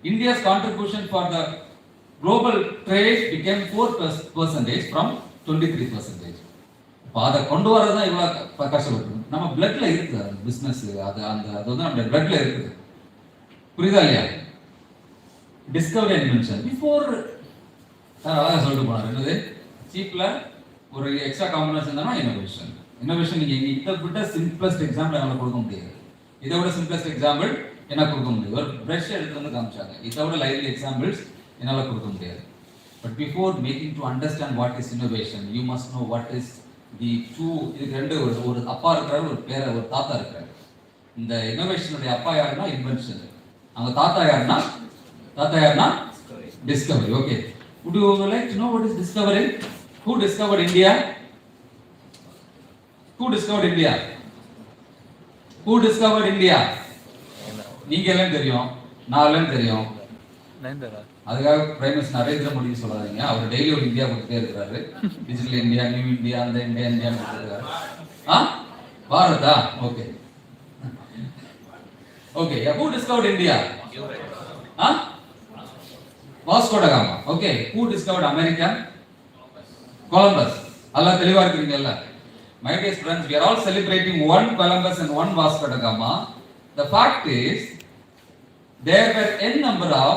India's contribution for the global trade became 4% from 23%. இப்போ அதை கொண்டு வரதான் இவ்வளவு கஷ்டப்பட்டு நம்ம பிளட்ல இருக்குது அந்த பிசினஸ், அது வந்து நம்ம பிளட்ல இருக்குது. புரியுதா இல்லையா? Discovery and invention before sir அழகாக சொல்லிட்டு போனார். என்னது சீப்ல ஒரு எக்ஸ்ட்ரா காம்பனன்ஸ் இருந்தாலும் இன்னோவேஷன். இன்னோவேஷன் நீங்க இதை விட சிம்பிளஸ்ட் எக்ஸாம்பிள் என்னால கொடுக்க முடியாது. இதை விட சிம்பிளஸ்ட் எக்ஸாம்பிள் என்ன கொடுக்க முடியாது. ஒரு பிரஷ் எடுத்து வந்து காமிச்சாங்க, இதை விட லைவ்லி எக்ஸாம்பிள்ஸ் என்னால கொடுக்க முடியாது. But before making to understand what is innovation, you must know what is the two. இதுக்கு ரெண்டு, ஒரு அப்பா இருக்கிறாரு, ஒரு தாத்தா இருக்கிறாரு. இந்த இன்னோவேஷனுடைய அப்பா யாருன்னா இன்வென்ஷன், அவங்க தாத்தா யாருன்னா Discovery. Okay, would you like to know what is discovery? Who discovered India? Who discovered India? Who discovered India? நீங்க எல்லாம் தெரியும், நான் எல்லாம் தெரியும். அதுக்காக பிரைம் மினிஸ்டர் நரேந்திர மோடி சொல்லாதீங்க, அவர் டெய்லி ஒரு இந்தியா கொடுத்துட்டே இருக்கிறாரு. டிஜிட்டல் இந்தியா, நியூ இந்தியா, அந்த இந்தியா கொடுத்துருக்காரு. பாரதா? Okay okay. Who discovered India? Vasco da Gama. Okay, who discovered America? Columbus. Allah தெளிவா இருக்கீங்கல்ல? My dear friends, we are all celebrating one Columbus and one Vasco da Gama. The fact is, there were n number of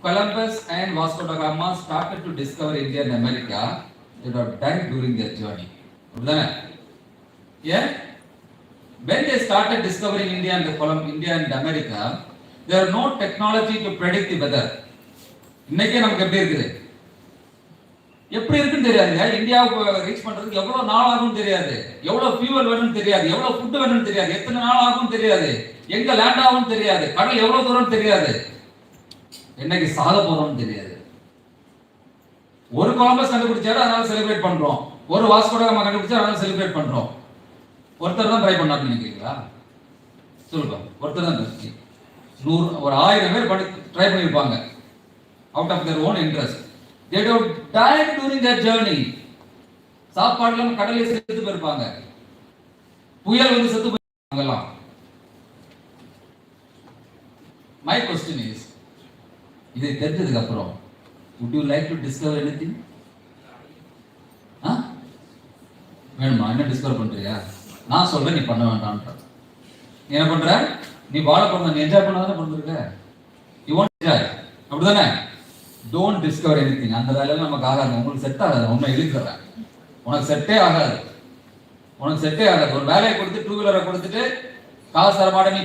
Columbus and Vasco da Gama started to discover India and America. They have died during their journey. Yeah? When they started discovering India and America, there are no technology to predict the weather. இன்னைக்கே நமக்கு எப்படி இருக்குது, எப்படி இருக்குன்னு தெரியாதுங்க. இந்தியாவுக்கு reach பண்றதுக்கு எவ்வளவு நாள் ஆகும் தெரியாது, எவ்வளவு ஃபியூவல் வேணும்னு தெரியாது, எவ்வளவு ஃபுட் வேணும்னு தெரியாது, எத்தனை நாள் ஆகும் தெரியாது, எங்க லேண்ட் ஆகும் தெரியாது, கடல் எவ்வளவு தூரம் தெரியாது, என்னைக்கு சாக போறோம்னு தெரியாது. ஒரு கொலம்பஸ் கண்டுபிடிச்சாரு, அதனால செலிப்ரேட் பண்றோம். ஒரு வாஸ்கோ ட காமா கண்டுபிடிச்சாரு, அதனால செலிப்ரேட் பண்றோம். ஒருத்தர் தான் ட்ரை பண்ணாருன்னு நினைக்கிறீங்களா? சொல்லுங்க, ஒருத்தர் தான். 100 ஒரு 1000 பேர் ட்ரை பண்ணிருப்பாங்க. Out of their own interest, they have died during their journey. சாப்பாடுல கடல்ல செத்து போயிருப்பாங்க, புயல் வந்து செத்து போயிருப்பாங்கலாம். My question is, இதை தெரிஞ்சதுக்கு அப்புறம் would you like to discover anything? வேணுமா? என்ன டிஸ்கவர் பண்றியா? நான் சொல்றேன், நீ பண்ண வேண்டாம்ன்ற. நீ என்ன பண்ற? நீ வாழ பண்ண, நீ என்ஜாய் பண்ண தானே பண்ணிருக்க. You want to enjoy, அப்படிதானே? Don't discover anything. அந்த வேலையில நமக்கு ஆகாது, உங்களுக்கு செட் ஆகாது. உண்மை எழுதிக்கிறேன், உனக்கு செட்டே ஆகாது. ஒரு வேலையை கொடுத்து, 2 வீலரை கொடுத்துட்டு காசு தரமாட்ட, நீ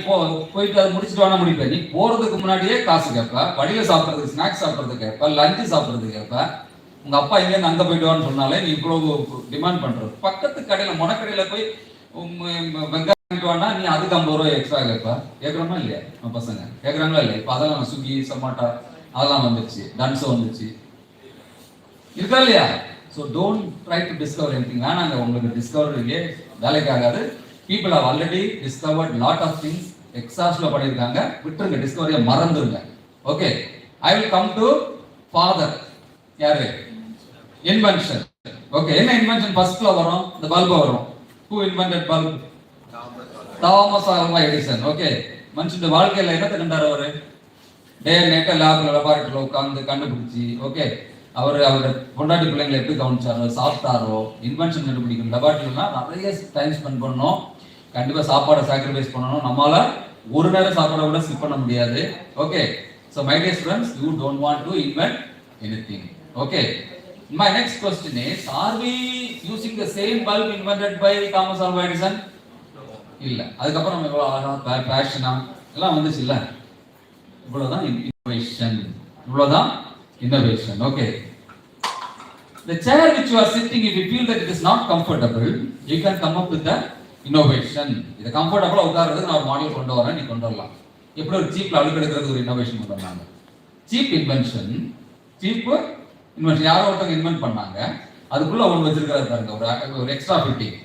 போயிட்டு அதை முடிச்சுட்டு வேணா முடிப்ப. நீ போறதுக்கு முன்னாடியே காசு கேட்ப, வழியில சாப்பிட்றதுக்கு ஸ்நாக்ஸ் சாப்பிட்றதுக்கு கேட்ப, லஞ்சு சாப்பிட்றதுக்கு கேட்ப. உங்க அப்பா இங்கேருந்து அங்க போயிட்டு வான்னு சொன்னாலே நீ இவ்வளவு டிமாண்ட் பண்றது. பக்கத்து கடையில, முனக்கடையில போய் வெங்காயம் வாங்கினா நீ அதுக்கு 50 ரூபாய் எக்ஸ்ட்ரா கேட்ப. கேட்கறோமா இல்லையா? நம்ம பசங்க கேட்கறாங்களா இல்லையா? இப்ப அதெல்லாம் ஸ்விக்கி, சொமாட்டோ அதெல்லாம் வந்துச்சு, டன்ஸோ வந்துச்சு, இருக்கா இல்லையா? So don't try to discover anything. வேணாங்க, உங்களுக்கு டிஸ்கவரியே வேலைக்கு ஆகாது. People have already discovered lot of things, எக்ஸாஸ்ட்ல பண்ணியிருக்காங்க. விட்டுருங்க, டிஸ்கவரியை மறந்துருங்க. Okay, I will come to father. யாரு? இன்வென்ஷன். ஓகே, என்ன இன்வென்ஷன் ஃபர்ஸ்ட்ல வரும்? இந்த பல்பு வரும். Who invented bulb? Thomas Alva Edison. Okay, மனுஷன் வாழ்க்கையில என்னத்தை கண்டாரு அவரு? டே நைட்டா லெபார்ட்டரியில் உட்காந்து கண்டுபிடிச்சி, ஓகே, அவரோட பொண்டாட்டி பிள்ளைங்களை எப்படி கவனிச்சாரோ, சாப்பிட்டாரோ, இன்வென்ஷன் கண்டுபிடிக்கணும். லெபார்ட்டரிலாம் நிறைய டைம் ஸ்பெண்ட் பண்ணணும், கண்டிப்பா சாப்பாடை சாக்ரிஃபைஸ் பண்ணணும். நம்மளால ஒரு நேரம் சாப்பாடை கூட ஸ்கிப் பண்ண முடியாது. Okay, so my dear students, you don't want to invent anything. Okay, my next question is, are we using the same bulb invented by Thomas Alva Edison? இல்ல. அதுக்கப்புறம் நம்ம எவ்வளவு அழகா பேஷனா எல்லாம் வந்துச்சு இல்ல. இவ்வளவுதான் innovation. Okay, the chair which you are sitting, if you feel that it is not comfortable, you can come up with the innovation. இது கம்ஃபர்ட்டபிளா உட்கார்றதுக்கு நான் ஒரு மாடல் கொண்டு வரேன், நீ கொண்டு வரலாம். எப்படி ஒரு சீப்ல அழுக்கு எடுக்கிறது ஒரு இன்னோவேஷன் கொண்டு வந்தாங்க. சீப் இன்வென்ஷன் யாரோ ஒருத்தவங்க இன்வென்ட் பண்ணாங்க. அதுக்குள்ள ஒன்று வச்சிருக்காரு பாருங்க, ஒரு எக்ஸ்ட்ரா ஃபிட்டிங்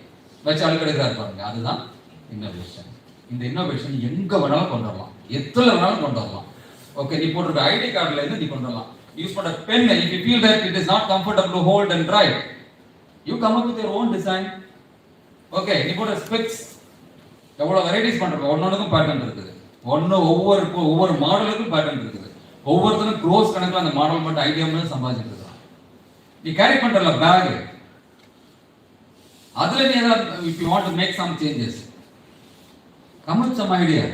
வச்சு அழுக்கு எடுக்கிறாரு பாருங்க, அதுதான் இன்னோவேஷன். இந்த இன்னோவேஷன் எங்க வேணாலும் கொண்டு வரலாம், எத்தனை வேணாலும் கொண்டு வரலாம். ஓகே, நீ போட்டிருக்க ஐடி கார்டுல இருந்து நீ கொண்டு வரலாம். யூஸ் பண்ண pen, if you feel that it is not comfortable to hold and write, you come up with your own design. Okay, நீ போட்ட ஸ்பெக்ஸ் எவ்வளவு வெரைட்டிஸ் பண்றோம், ஒன்னொன்னுக்கும் பேட்டர்ன் இருக்குது. ஒவ்வொரு மாடலுக்கும் பேட்டர்ன் இருக்குது. ஒவ்வொருத்தரும் க்ரோஸ் கணக்குல அந்த மாடல் மட்டும் ஐடியா மட்டும் சம்பாதிச்சிட்டு இருக்கான். நீ கேரி பண்றல பேக், அதுல நீ ஏதாவது if you want to make some changes, come with some idea.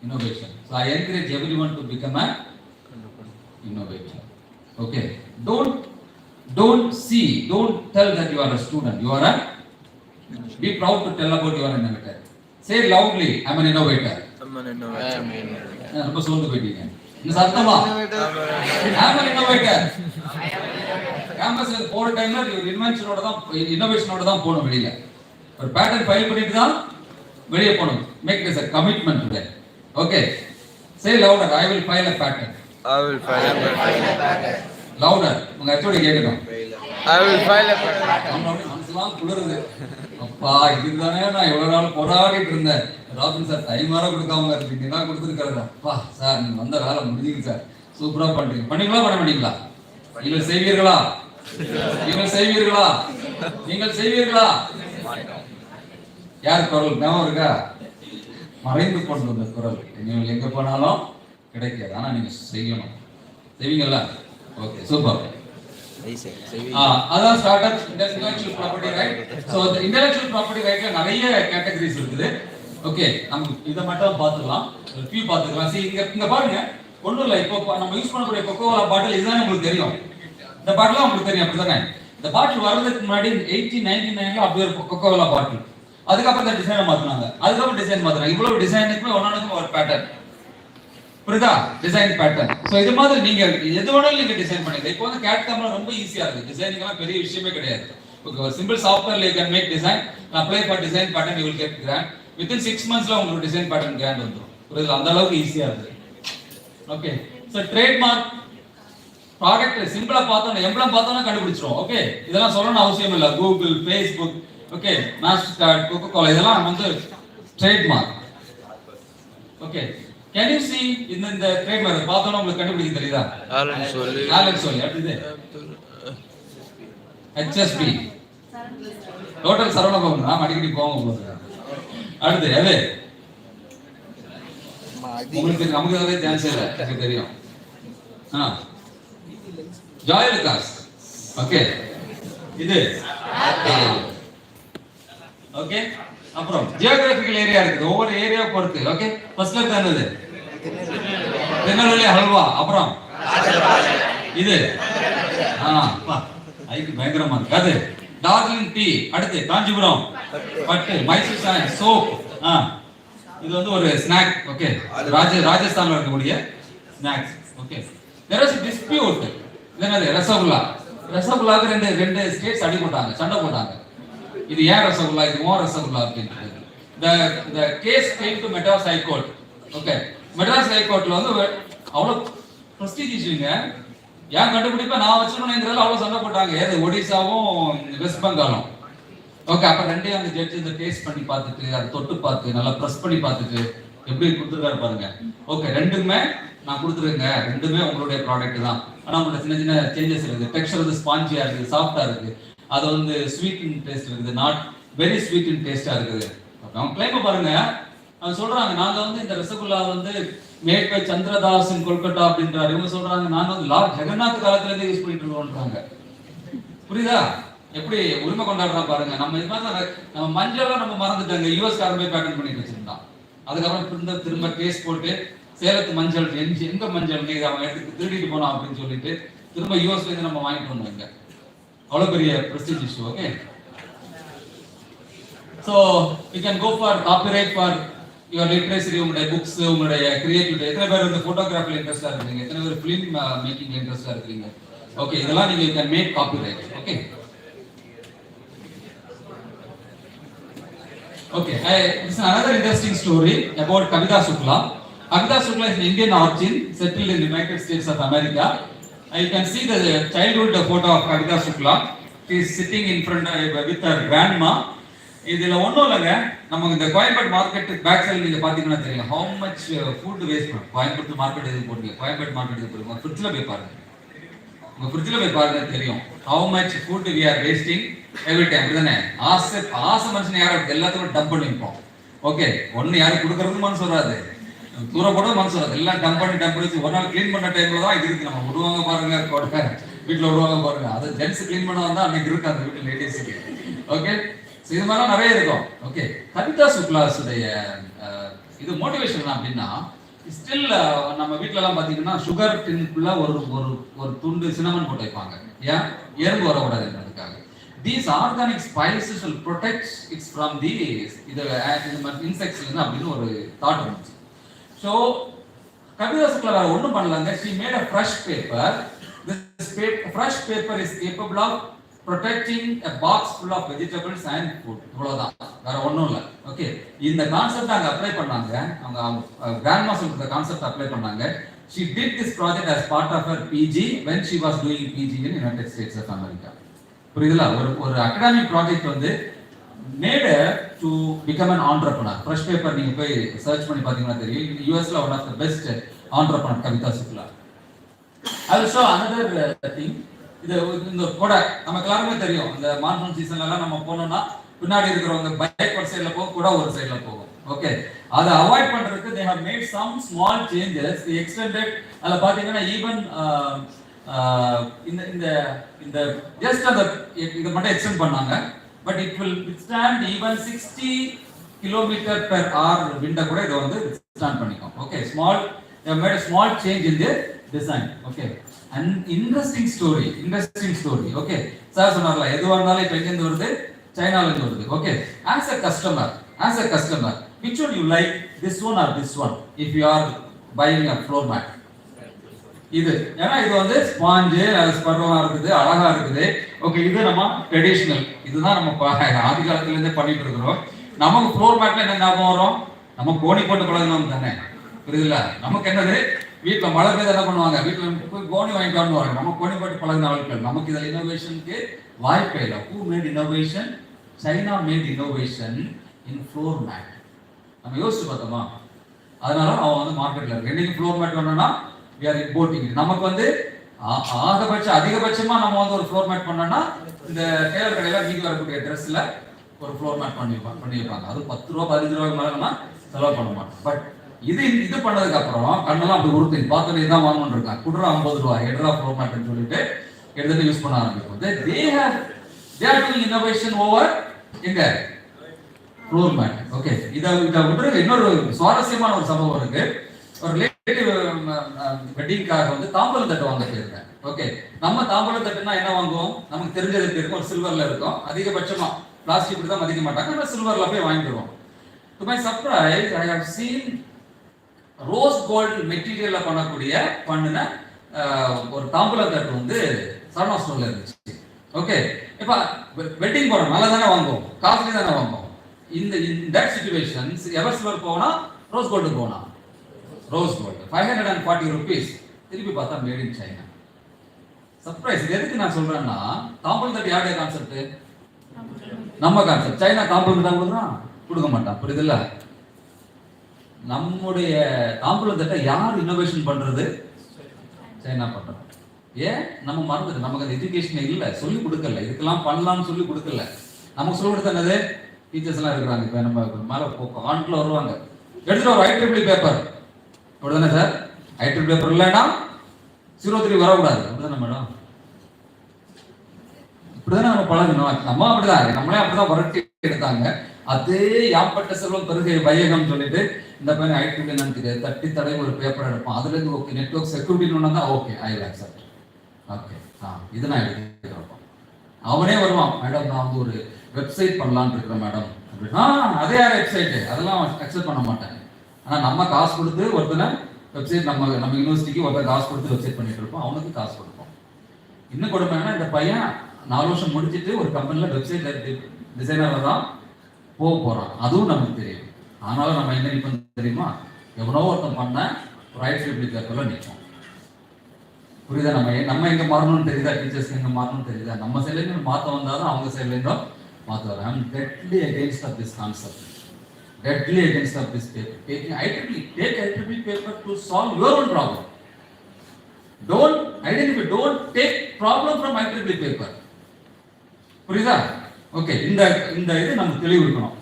Innovation. So I encourage everyone to become an innovator. Okay, don't tell that you are a student, you are a Be proud to tell about your innovator. Say loudly, I'm an innovator. ரொம்ப சோர்ந்து போயிட்டீங்க. இந்த சத்தமா I'm an innovator. கேம்பஸ்ல போற டைம்ல இன்வென்ஷனோட தான் இன்னோவேஷனோட தான் போகணும் வெளியில. ஒரு பேட்டர்ன் ஃபைல் பண்ணிட்டு தான் வெளியே போகணும். Make this a commitment to that. Okay. Say louder, I will file a pattern. I will file a pattern. Louder. உங்க அச்சோட கேட்கணும். I will file a pattern. நம்மளோட மனசுலாம் குளிருது. அப்பா இதுதானே நான் இவ்வளவு நாள் போராடிட்டு இருந்தேன். ராபின் சார் டைம் வர கொடுக்காம இருக்கீங்க. நான் கொடுத்துருக்காரு. அப்பா சார் நீங்க வந்த வேலை முடிஞ்சுங்க சார். சூப்பரா பண்றீங்க. பண்ணீங்களா பண்ண மாட்டீங்களா? நீங்கள் செய்வீர்களா? நீங்கள் செய்வீர்களா? நீங்கள் செய்வீர்களா? யார் குரல் ஞாபகம் இருக்கா? மறைந்து கொண்டு வந்த குரல். நீங்கள் எங்க போனாலும் கிடைக்காது. ஆனா நீங்க செய்யணும். செய்வீங்களா? Okay super. அதான் start up intellectual property right. So இந்த இன்டெலெக்சுவல் ப்ராப்பர்ட்டி ரைட்ல நிறைய கேட்டகரிஸ் இருக்குது. ஓகே நம்ம இத மட்டும் பார்த்துக்கலாம். ஒரு few பார்த்துக்கலாம். see இங்க பாருங்க. ஒண்ணும் இல்ல இப்போ நம்ம யூஸ் பண்ணக்கூடிய கோகோலா பாட்டில் இதுதான் உங்களுக்கு தெரியும். இந்த பாட்டில் உங்களுக்கு தெரியும் அப்படிதானே? இந்த பாட்டில் வர்றதுக்கு முன்னாடி 1899ல அப்படி ஒரு கோகோலா பாட்டில். அதுக்கப்புறம் இந்த டிசைனை மாத்துனாங்க. அதுக்கப்புறம் டிசைன் மாத்துறாங்க. இவ்வளவு டிசைனுக்குமே ஒவ்வொன்றுக்கும் ஒரு பேட்டர்ன். புரியுதா? Design pattern. சோ இது மாதிரி நீங்க எது வேணாலும் நீங்க டிசைன் பண்ணுங்க. இப்போ வந்து கேட் கேமரா ரொம்ப ஈஸியா இருக்கு. டிசைனிங் எல்லாம் பெரிய விஷயமே கிடையாது. ஓகே ஒரு simple சாஃப்ட்வேர்ல you can make design, apply for design pattern, you will get grant. Within 6 monthsல உங்களுக்கு டிசைன் பேட்டர்ன் grant வந்துரும். புரியுதா? அந்த அளவுக்கு ஈஸியா இருக்கு. ஓகே சோ ட்ரேட்மார்க் ப்ராடக்ட் சிம்பிளா பார்த்தோம் எம்பளம் பார்த்தோம்னா கண்டுபிடிச்சிரும். ஓகே இதெல்லாம் சொல்லணும் அவசியம் இல்ல. Google, Facebook, okay master card, coca cola இதெல்லாம் வந்து trademark. Okay can you see இந்த ட்ரேட்மார்க் பார்த்தோம்னா உங்களுக்கு கண்டுபிடிக்க தெரியுதா? ஆலன் சொல்லி அப்படியே HSP டோட்டல் சரவணபவன் நாம அடிக்கடி போங்க போகுது. அடுத்து எது உங்களுக்கு நமக்கு அதே சான்ஸ் இல்ல எனக்கு தெரியும். ஜாயலுகாஸ். ஓகே இது ஓகே அப்புறம் ஜியோகிராபிக்கல் ஏரியா இருக்குது. ஒவ்வொரு ஏரியா பொறுத்து. ஓகே ஃபர்ஸ்ட்ல என்னது? திருநெல்வேலி ஹல்வா. அப்புறம் இது ஐக்கு பயங்கரமா இருக்கு. அது டார்ஜிலிங் டீ. அடுத்து காஞ்சிபுரம் பட்டு, மைசூர் சாய் சோப். இது வந்து ஒரு ஸ்நாக். ஓகே ராஜஸ்தான்ல இருக்கக்கூடிய snacks. Okay there is a dispute. என்னது? ரசகுல்லா. ரசகுல்லாக்கு ரெண்டு ஸ்டேட்ஸ் அடி போட்டாங்க, சண்டை போட்டாங்க. இது ஏன் ரசகுல்லா, இது ஓ ரசகுல்லா அப்படின்றது. the case came to Madras High Court. Okay Madras high கோர்ட்ல வந்து அவ்வளவு பிரஸ்டீஜியஸ்ங்க. ஏன் கண்டுபிடிப்ப நான் வச்சுக்கணும்ங்கறதுல அவ்வளவு சண்டை போட்டாங்க. ஏது ஒடிசாவும் வெஸ்ட் பெங்காலும். ஓகே அப்ப ரெண்டே அந்த ஜட்ஜ் இந்த டேஸ்ட் பண்ணி பார்த்துட்டு அதை தொட்டு பார்த்து நல்லா பிரஸ் பண்ணி பார்த்துட்டு எப்படி கொடுத்துருக்காரு பாருங்க. ஓகே ரெண்டுமே நான் கொடுத்துருங்க, ரெண்டுமே உங்களுடைய ப்ராடக்ட் தான். ஆனா உங்களோட சின்ன சின்ன சேஞ்சஸ் இருக்குது. டெக்ஸ்சர் வந்து ஸ்பாஞ்சியா இருக்குது, சாஃப்டா இருக்கு. அது வந்து ஸ்வீட் இன் டேஸ்ட் இருக்குது, நாட் வெரி ஸ்வீட் இன் டேஸ்டா இருக்குது. அவங்க கிளைம் பாருங்க. அவங்க சொல்றாங்க நாங்க வந்து இந்த ரசகுல்லா வந்து மேட் பை சந்திரதாஸ் இன் கொல்கட்டா அப்படின்றாரு. இவங்க சொல்றாங்க நாங்க வந்து லார்ட் ஜெகநாத் காலத்துல இருந்து யூஸ் பண்ணிட்டு இருக்கோம்ன்றாங்க. புரியுதா? எப்படி உரிமை கொண்டாடுறோம் பாருங்க. நம்ம இது மாதிரி நம்ம மஞ்சளா நம்ம மறந்துட்டாங்க. யூஎஸ் காரமே பேட்டன் பண்ணிட்டு வச்சிருந்தான். அதுக்கப்புறம் திரும்ப கேஸ் போட்டு சேலத்து மஞ்சள் எங்க மஞ்சள் நீங்க அவன் எடுத்து திருடிட்டு போனோம் அப்படின்னு சொல்லிட்டு திரும்ப யூஎஸ்ல இருந்து நம்ம வாங்கிட்டு வந்தோம். இங்க அவ்வளவு பெரிய prestige issue. Okay so you can go for copyright for your literary, உங்களுடைய புக்ஸ், உங்களுடைய கிரியேட்டிவிட்டி. எத்தனை பேர் வந்து போட்டோகிராஃபில இன்ட்ரெஸ்டா இருக்கீங்க? எத்தனை பேர் ஃபிலிம் மேக்கிங்ல இன்ட்ரெஸ்டா இருக்கீங்க? ஓகே இதெல்லாம் நீங்க you can make copyright. Okay okay this is another interesting story about Kavita Shukla. Kavita Shukla is an Indian origin settled in the United States of America. You can see the childhood photo of Kavita Shukla. She is sitting in front with her grandma. இதுல ஒண்ணும் இல்லங்க. நம்ம இந்த Koyambedu market back side நீங்க பாத்தீங்கன்னா தெரியும் how much food waste பண்ணும். Koyambedu market எது போடுங்க, கோயம்பேடு மார்க்கெட் எது போடுங்க, ஃப்ரிட்ஜ்ல போய் பாருங்க. உங்க ஃப்ரிட்ஜ்ல போய் பாருங்க தெரியும் how much food we are wasting every time. இதுதானே ஆசை மனுஷன் யாரும் எல்லாத்தையும் டம்ப் பண்ணி வைப்போம். ஓகே ஒன்னு யாரும் கொடுக்கறதுக்கு மனசு வராது, தூர போட மனசு வராது. எல்லாம் டம்ப் பண்ணி ஒரு நாள் கிளீன் பண்ண டைம்ல தான் இது இருக்கு. நம்ம விடுவாங்க பாருங்க கொட்டை வீட்டுல விடுவாங்க பாருங்க. அது ஜென்ஸ் கிளீன் பண்ண வந்தா அன்னைக்கு இருக்கு அந்த வீட்டு லேடிஸுக்கு. ஓகே இது மாதிரிலாம் நிறைய இருக்கும். ஓகே கவிதா சுக்லாஸுடைய இது மோட்டிவேஷன் அப்படின்னா ஸ்டில் நம்ம வீட்டுல எல்லாம் பாத்தீங்கன்னா சுகர் டின்குள்ள ஒரு துண்டு சினமன் போட்டு வைப்பாங்க. ஏன் எறும்பு வரக்கூடாதுன்றதுக்காக. these organic spices will protect it from the insects அப்படின்னு ஒரு தாட் இருந்துச்சு. ஸோ கவிதா சுக்லா வேற ஒன்றும் பண்ணலாங்க. she made a fresh paper. This fresh paper is capable of protecting a box full of vegetables and food. இவ்வளவுதான், வேற ஒன்றும் இல்லை. ஓகே, இந்த கான்செப்ட் அங்கே அப்ளை பண்ணாங்க. அவங்க கிராண்ட் மாஸ்டர் இந்த கான்செப்ட் அப்ளை பண்ணாங்க. She did this project as part of her PG when she was doing PG in United States of America. புரியுதுல? ஒரு அகாடமிக் ப்ராஜெக்ட் வந்து made her to become an entrepreneur. Fresh paper நீங்க போய் search பண்ணி பாத்தீங்கன்னா தெரியும். யுஎஸ்ல one of the best entrepreneur Kavita Shukla. I will show another thing. இது இந்த கூட நமக்கு எல்லாருமே தெரியும். இந்த மான்சூன் சீசன்ல எல்லாம் நம்ம போனோம்னா பின்னாடி இருக்கிறவங்க பைக் ஒரு சைடுல போகும், கூட ஒரு சைடுல போகும். ஓகே, அதை அவாய்ட் பண்றதுக்கு they have made some small changes. They extended அதுல பாத்தீங்கன்னா ஈவன் இந்த ஜஸ்ட் அந்த இத மட்டும் எக்ஸ்டெண்ட் பண்ணாங்க. But it will withstand even 60 km/h விண்ட கூட இத வந்து withstand பண்ணிக்கும். Okay, they have made a small change in the design. Okay, and interesting story. Okay, sir சொன்னார்ல எதுவா இருந்தாலும் இப்ப எங்க இருந்து வருது, சைனால இருந்து வருது. Okay, as a customer which one you like, this one or this one, if you are buying a floor mat? இது ஏன்னா இது வந்து ஸ்பாஞ்சு ஸ்பர்வா இருக்குது, அழகா இருக்குது. ஓகே, இது நம்ம ட்ரெடிஷனல், இதுதான் நம்ம ஆதி காலத்துல இருந்தே பண்ணிட்டு இருக்கிறோம். நமக்கு ஃப்ளோர் மேட்ல என்ன ஞாபகம் வரும்? நம்ம கோணி போட்டு பழகணும் தானே, புரியுதுல்ல? நமக்கு என்னது, வீட்டுல மழை பெய்து என்ன பண்ணுவாங்க, வீட்டுல போய் கோணி வாங்கிட்டு வருவாங்க. நம்ம கோணி போட்டு பழகின ஆட்கள். நமக்கு இதுல இன்னோவேஷனுக்கு வாய்ப்பே இல்லை. Who made innovation? China made innovation in floor mat. நம்ம யோசிச்சு பார்த்தோமா? அதனால அவன் வந்து மார்க்கெட்ல இருக்கு. இன்னைக்கு ஃப்ளோர் மேட் வேணும்னா we are importing it. நமக்கு வந்து அதிகபட்சமா நம்ம வந்து ஒரு ஃப்ளோர் மேட் பண்ணோம்னா இந்த டெய்லர் கடையில நீங்க வரக்கூடிய ட்ரெஸ்ல ஒரு ஃப்ளோர் மேட் பண்ணி வைப்பாங்க. அது 10 ரூபா 15 ரூபாய்க்கு மேல நம்ம செலவு பண்ண மாட்டோம். பட் இது பண்ணதுக்கு அப்புறம் கண்ணெல்லாம் அப்படி உறுத்தி பார்த்தோன்னே இதான் வாங்கணும்னு இருக்காங்க. குடுறா 50 ரூபாய் எடுறா ஃப்ளோர் மேட்னு சொல்லிட்டு எடுத்துட்டு யூஸ் பண்ண ஆரம்பிக்கும். they are doing innovation over எங்க ஃப்ளோர் மேட். ஓகே, இத விட்டு இன்னொரு சுவாரஸ்யமான ஒரு சம்பவம் இருக்கு. ஒரு ரிலேட்டிவ் வெட்டிங்காக வந்து தாம்பலம் தட்டு வாங்க போயிருக்கேன். ஓகே, நம்ம தாம்பலம் தட்டுனா என்ன வாங்குவோம், நமக்கு தெரிஞ்சது இருக்கும், ஒரு சில்வர்ல இருக்கும். அதிகபட்சமா பிளாஸ்டிக் தான் மதிக்க மாட்டாங்க, நம்ம சில்வர்ல போய் வாங்கிடுவோம். To my surprise I have seen rose gold மெட்டீரியல்ல பண்ணின ஒரு தாம்பலம் தட்டு வந்து சரவணா ஸ்டோர்ல இருந்துச்சு. ஓகே, இப்ப வெட்டிங் போறோம், நல்லா தானே வாங்குவோம், காஸ்ட்லி தானே வாங்குவோம். in that situations ever silver போனா ரோஸ் கோல்டு போனா ரோஸ் கோல்டு 540 rupees. திருப்பி பார்த்தா மேட் இன் சைனா. சர்ப்ரைஸ். இது எதுக்கு நான் சொல்றேன்னா, தாம்பலம் தட்டு யாருடைய கான்செப்ட்? நம்ம கான்செப்ட். சைனா தாம்பலம் தான் கொடுக்க மாட்டான், புரியுதுல்ல? நம்முடைய தாம்பலம் தட்டை யார் இன்னோவேஷன் பண்றது? சைனா பண்றோம். ஏன் நம்ம மறந்துட்டு, நமக்கு அந்த எஜுகேஷன் இல்ல, சொல்லி கொடுக்கல, இதுக்கெல்லாம் பண்ணலாம்னு சொல்லி கொடுக்கல. நமக்கு சொல்லி கொடுத்த என்னது, டீச்சர்ஸ் எல்லாம் இருக்கிறாங்க. இப்ப நம்ம மேல ஆண்ட்ல வருவாங்க, எடுத்துட்டு ஒரு IEEE பேப்பர், அப்படிதானே சார்? IEEE பேப்பர் இல்லைன்னா 03 வரக்கூடாது, அப்படிதானே மேடம்? இப்படிதானே நம்ம பழகணும். நம்ம அப்படிதான், நம்மளே அப்படிதான் வரட்டி எடுத்தாங்க. அதே யாப்பட்ட செல்வம் பெருகை வையகம் சொல்லிட்டு இந்த பையன் IEEE நினைக்கிறது தட்டி தடவை ஒரு பேப்பர் எடுப்பான். அதுல இருந்து ஓகே நெட்வொர்க் செக்யூரிட்டி ஒன்னா தான் okay I will accept. Okay, இது நான் எடுத்துக்கிறேன். அவனே வருவான், மேடம் நான் வந்து ஒரு வெப்சைட் பண்ணலான்னு இருக்கிறேன் மேடம் அப்படின்னா, அதே யார் வெப்சைட்டு, அதெல்லாம் அக்செப்ட் பண்ண மாட்டாங்க. ஆனா நம்ம காசு கொடுத்து ஒருத்தனை வெப்சைட், நம்ம யூனிவர்சிட்டிக்கு ஒருத்தர் காசு கொடுத்து வெப்சைட் பண்ணிட்டு இருப்போம், அவனுக்கு காசு கொடுப்போம். இன்னும் கொடுப்பேன்னா, இந்த பையன் 4 வருஷம் முடிச்சுட்டு ஒரு கம்பெனில வெப்சைட் டிசைனர் தான் போறான், அதுவும் நமக்கு தெரியும். ஆனாலும் நம்ம என்ன நிற்போம் தெரியுமா, எவனோ ஒருத்தன் பண்ண ஒரு IEEE பேப்பர்ல நிற்போம். புரியுதா? நம்ம எங்க மாறணும்னு தெரியுதா, டீச்சர்ஸ் எங்க மாறணும்னு தெரியுதா? நம்ம சைட்ல இருந்து மாத்த வந்தாலும் அவங்க சைட்ல இருந்தும் மாத்துவாங்க. I am deadly against of this concept. Deadly against of this paper. Take IEEE paper to solve your own problem. Don't take problem from IEEE paper. புரியுதா? ஓகே, இந்த இது நமக்கு தெளிவு இருக்கணும்.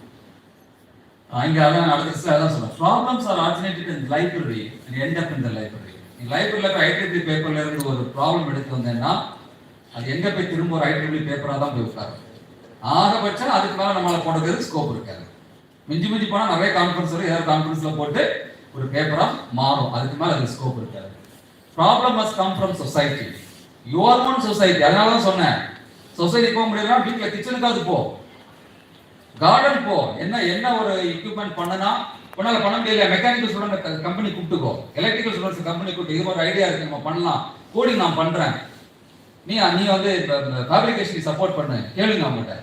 இங்க அதான் அடுத்த அதான் சொல்றேன். Problems are originated in library and end up in the library. லைப்ரரியில போய் IEEE பேப்பர்ல இருந்து ஒரு ப்ராப்ளம் எடுத்து வந்தேன்னா அது எங்க போய் திரும்ப ஒரு IEEE பேப்பரா தான் போய் உட்காரும். ஆகபட்சம் அதுக்கு மேல நம்மளால போடுறதுக்கு ஸ்கோப் இருக்காது. மிஞ்சி போனா நிறைய கான்ஃபரன்ஸ் வரும், ஏதாவது கான்ஃபரன்ஸ்ல போட்டு ஒரு பேப்பரா மாறும், அதுக்கு மேல அதுக்கு ஸ்கோப் இருக்காது. Problem must come from society, your own society. அதனால தான் சொன்னேன், சொசைட்டி போக முடியலன்னா வீட்டுல கிச்சனுக்காவது போ, கார்டன் போ. என்ன ஒரு எக்யூப்மெண்ட் பண்ணனா உன்னால பண்ண முடியல, மெக்கானிக்கல் ஸ்டூடெண்ட் கம்பெனி கூப்பிட்டுக்கோ, எலக்ட்ரிக்கல் ஸ்டூடெண்ட்ஸ் கம்பெனி கூப்பிட்டு இது ஒரு ஐடியா இருக்கு நம்ம பண்ணலாம், கோடிங் நான் பண்றேன், நீ வந்து ஃபேப்ரிகேஷன் சப்போர்ட் பண்ணு, கேளுங்க அவங்ககிட்ட.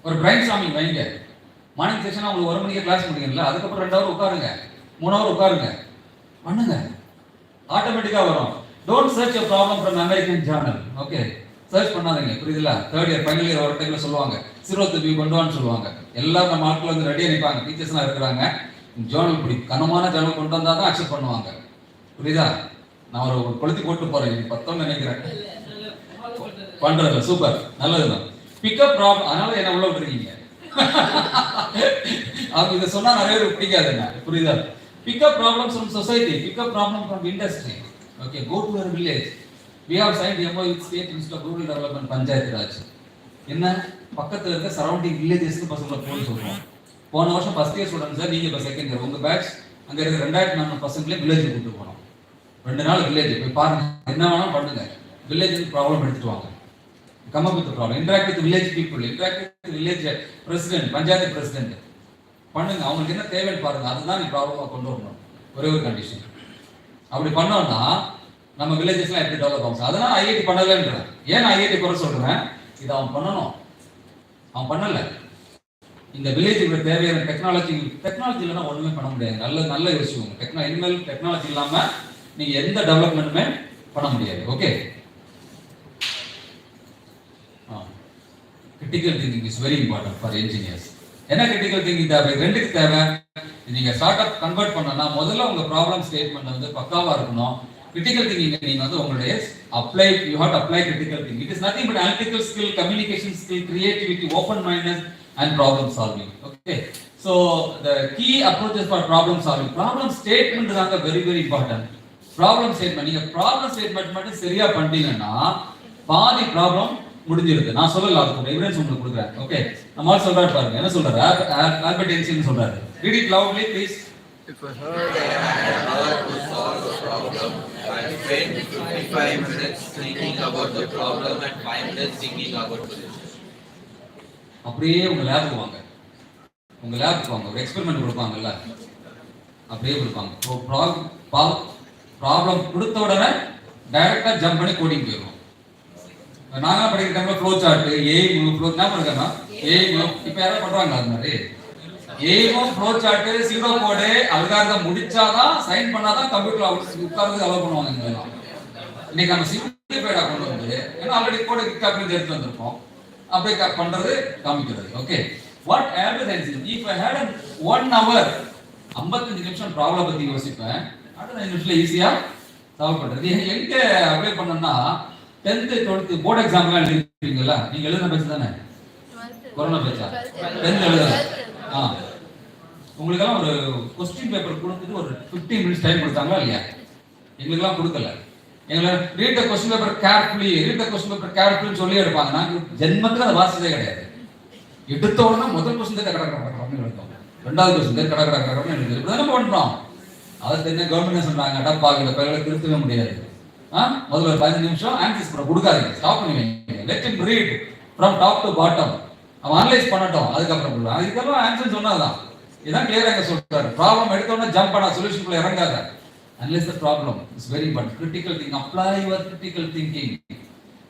ஒரு பிரைன் ஸ்டார்மிங் வைங்க. மார்னிங் செஷன் உங்களுக்கு 1 மணிக்கு கிளாஸ் முடியும்ல, அதுக்கப்புறம் 2 ஹவர் உட்காருங்க, 3 ஹவர் உட்காருங்க, பண்ணுங்க, ஆட்டோமேட்டிக்கா வரும். Don't search a problem from American journal. Okay, search பண்ணாதீங்க, புரியுதுல? தேர்ட் இயர் ஃபைனல் இயர் ஒரு டைம்ல சொல்லுவாங்க சிரோத்து வியூ கொண்டு வான்னு சொல்லுவாங்க. எல்லாரும் நம்ம ஆட்கள் வந்து ரெடியா நிற்பாங்க, டீச்சர்ஸ்லாம் இருக்கிறாங்க. ஜேர்னல் படி கனமான ஜேர்னல் கொண்டு வந்தா தான் அக்செப்ட் பண்ணுவாங்க, புரியுதா? நான் ஒரு கொளுத்தி போட்டு போறேன், 10 நினைக்கிறேன் பண்றதுல. சூப்பர், நல்லதுதான். பிக்கப் ப்ராப்ளம், அதனால என்ன உள்ள விட்டுருக்கீங்க. அவங்க இதை சொன்னா நிறைய பேருக்கு பிடிக்காது, என்ன புரியுதா? Pick up problems from society, pick up problem from industry. Okay, go to your village. We have signed MOU with State Institute of Rural Development, panchayat Raj. என்ன பக்கத்துல இருக்க சரௌண்டிங் வில்லேஜஸ்க்கு பசங்களை போன்னு சொல்றோம். போன வருஷம் ஃபர்ஸ்ட் இயர் ஸ்டூடெண்ட்ஸ் சார், நீங்க இப்போ செகண்ட் இயர், உங்க பேட்ச் அங்க இருக்க 2400 பசங்களே வில்லேஜ் கூட்டு போனோம். 2 நாள் வில்லேஜ் போய் பாருங்க, என்ன வேணாலும் பண்ணுங்க, வில்லேஜ் ப்ராப்ளம் எடுத்துட்டு வாங்க. come up with the problem, interact with village people, interact with village president, panchayat president பண்ணுங்க, அவங்களுக்கு என்ன தேவைன்னு பாருங்க. அதுதான் நீ ப்ராப்ளமா கொண்டு வரணும். ஒரே ஒரு கண்டிஷன், அப்படி பண்ணோம்னா நம்ம வில்லேஜஸ்லாம் எப்படி டெவலப் ஆகும். அதனால ஐஐடி பண்ணலன்றேன். ஏன் ஐஐடி குறை சொல்றேன், இது அவன் பண்ணணும், அவன் பண்ணல. இந்த வில்லேஜுக்கு தேவையான டெக்னாலஜி இல்லைன்னா ஒண்ணுமே பண்ண முடியாது. நல்ல யோசிச்சுக்கோங்க. இனிமேல் டெக்னாலஜி இல்லாம நீங்க எந்த டெவலப்மெண்ட்டுமே பண்ண முடியாது. Okay, critical thinking is very important for engineers. என்ன கிரிட்டிக்கல் திங்கிங் தேவை? ரெண்டுக்கு தேவை. நீங்க ஸ்டார்ட் அப் கன்வெர்ட் பண்ணனா முதல்ல உங்க ப்ராப்ளம் ஸ்டேட்மெண்ட் வந்து பக்காவா இருக்கணும். கிரிட்டிக்கல் திங்கிங் நீங்க வந்து உங்களுடைய apply, you have to apply critical thinking. It is nothing but analytical skill, communication skill, creativity, open mindness and problem solving. Okay, so the key approaches for problem solving, problem statement தாங்க very very important. problem statement, நீங்க problem statement மட்டும் சரியா பண்ணிட்டீங்கன்னா பாதி problem முடிஞ்சிருது. நான் சொல்லல, அதுக்கு எவிடன்ஸ் உங்களுக்கு கொடுக்குறேன். ஓகே, நம்ம சொல்றாரு பாருங்க, என்ன சொல்றாரு? ஆல்பர்ட் ஐன்ஸ்டீன் சொல்றாரு. read it loudly please. If I heard an hour to solve a problem, I spent 55 minutes thinking about the problem and 5 minutes thinking about solution. அப்படியே உங்க லேபுக்கு வாங்க, ஒரு எக்ஸ்பெரிமெண்ட் கொடுப்பாங்கல்ல, அப்படியே கொடுப்பாங்க. ப்ராப்ளம் கொடுத்த உடனே டைரக்டா ஜம்ப் பண்ணி கோடிங் போயிடும். நாங்க படிக்கிற டைம்ல ஃப்ளோ சார்ட், எய்ம், ஃப்ளோ என்ன பண்ணுறேன்னா எய்ம், இப்போ யாராவது பண்றாங்க அது மாதிரி எய்மும் ஃப்ளோ சார்ட், சீரோ கோடு, அல்காரிதம் முடிச்சாதான் சைன் பண்ணாதான் கம்ப்யூட்டர் உட்கார்ந்து அலோவ் பண்ணுவாங்க. இன்னைக்கு நம்ம சிம்பிளிஃபைடா கொண்டு வந்து, ஏன்னா ஆல்ரெடி கோடு காப்பி எடுத்து வந்திருக்கோம், அப்படியே பண்றது காமிக்கிறது. Okay, what Albert Einstein, if I had 1 hour 55 நிமிஷம் ப்ராப்ளம் பத்தி யோசிப்பேன், அடுத்த 5 நிமிஷத்துல ஈஸியா சால்வ் பண்றது. எங்க அப்ளை பண்ணனா 10th 12th போர்டு எக்ஸாம்லாம் எழுதிருக்கீங்களா? நீங்க எழுதுன பேட்ச் தானே? கொரோனா பேட்சா? 10th எழுதுன. உங்களுக்கெல்லாம் ஒரு क्वेश्चन பேப்பர் கொடுத்துட்டு ஒரு 15 மினிட்ஸ் டைம் கொடுத்தாங்களா இல்லையா? எங்களுக்கெல்லாம் கொடுக்கல. எங்களை read the question paper carefully சொல்லி எடுப்பாங்க. நாங்க ஜென்மத்துல அதை வாசிச்சதே கிடையாது. எடுத்த உடனே முதல் क्वेश्चन தான் கடகடன்னு எழுதுவோம், ரெண்டாவது क्वेश्चन கடகடன்னு எழுதுவோம். இப்படி தானே பண்றோம். அது என்ன கவர்மெண்ட் சொல்றாங்க, அடப்பாங்க இந்த பையனை திருத்தவே முடியாது. முதல்ல ஒரு 15 நிமிஷம் ஆன்சர்ஸ் பண்ண கொடுக்காதீங்க, ஸ்டாப் பண்ணி வைங்க. Let him read from top to bottom, அவன் அனலைஸ் பண்ணட்டும், அதுக்கப்புறம் கொடுங்க. அதுக்கெல்லாம் ஆன்சர் சொன்னாதான் இதான் கிளியரா எங்க சொல்றாரு. ப்ராப்ளம் எடுத்த உடனே ஜம்ப் பண்ணா சொல்யூஷனுக்குள்ள இறங்காத. Analyze the problem. It's very important. Critical thinking. Apply your critical thinking.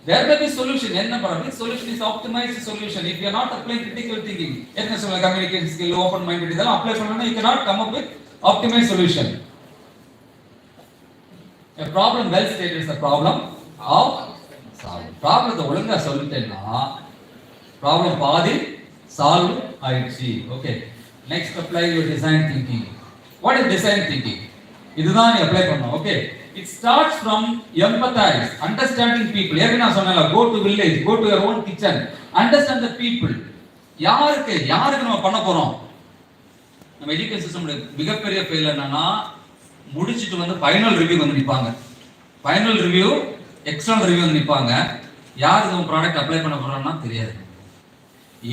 There may be solution. Enna problem? Solution is optimized solution. If you are not applying critical thinking, என்ன சொல்ல communication skill, open minded இதெல்லாம் apply பண்ணனும், you cannot come up with optimized solution. A problem well stated is the problem of solve. Problem ஒழுங்கா சொல்லிட்டேன்னா problem பாதி solve ஆயிடுச்சு. Okay. Next, apply your design thinking. What is design thinking? இதுதான் நீ apply பண்ணணும். Okay, it starts from empathise, understanding people. ஏற்கனவே நான் சொன்னேன்ல, go to village, go to your own kitchen, understand the people. யாருக்கு நம்ம பண்ண போறோம்? நம்ம எஜுகேஷன் சிஸ்டம்ல மிகப்பெரிய ஃபெயில் என்னன்னா, முடிச்சிட்டு வந்து ஃபைனல் ரிவ்யூ வந்து நிப்பாங்க. ஃபைனல் ரிவ்யூ, எக்ஸ்டர்னல் ரிவ்யூ வந்து நிப்பாங்க. யார் இந்த ப்ராடக்ட் அப்ளை பண்ண போறாங்கன்னா தெரியாது.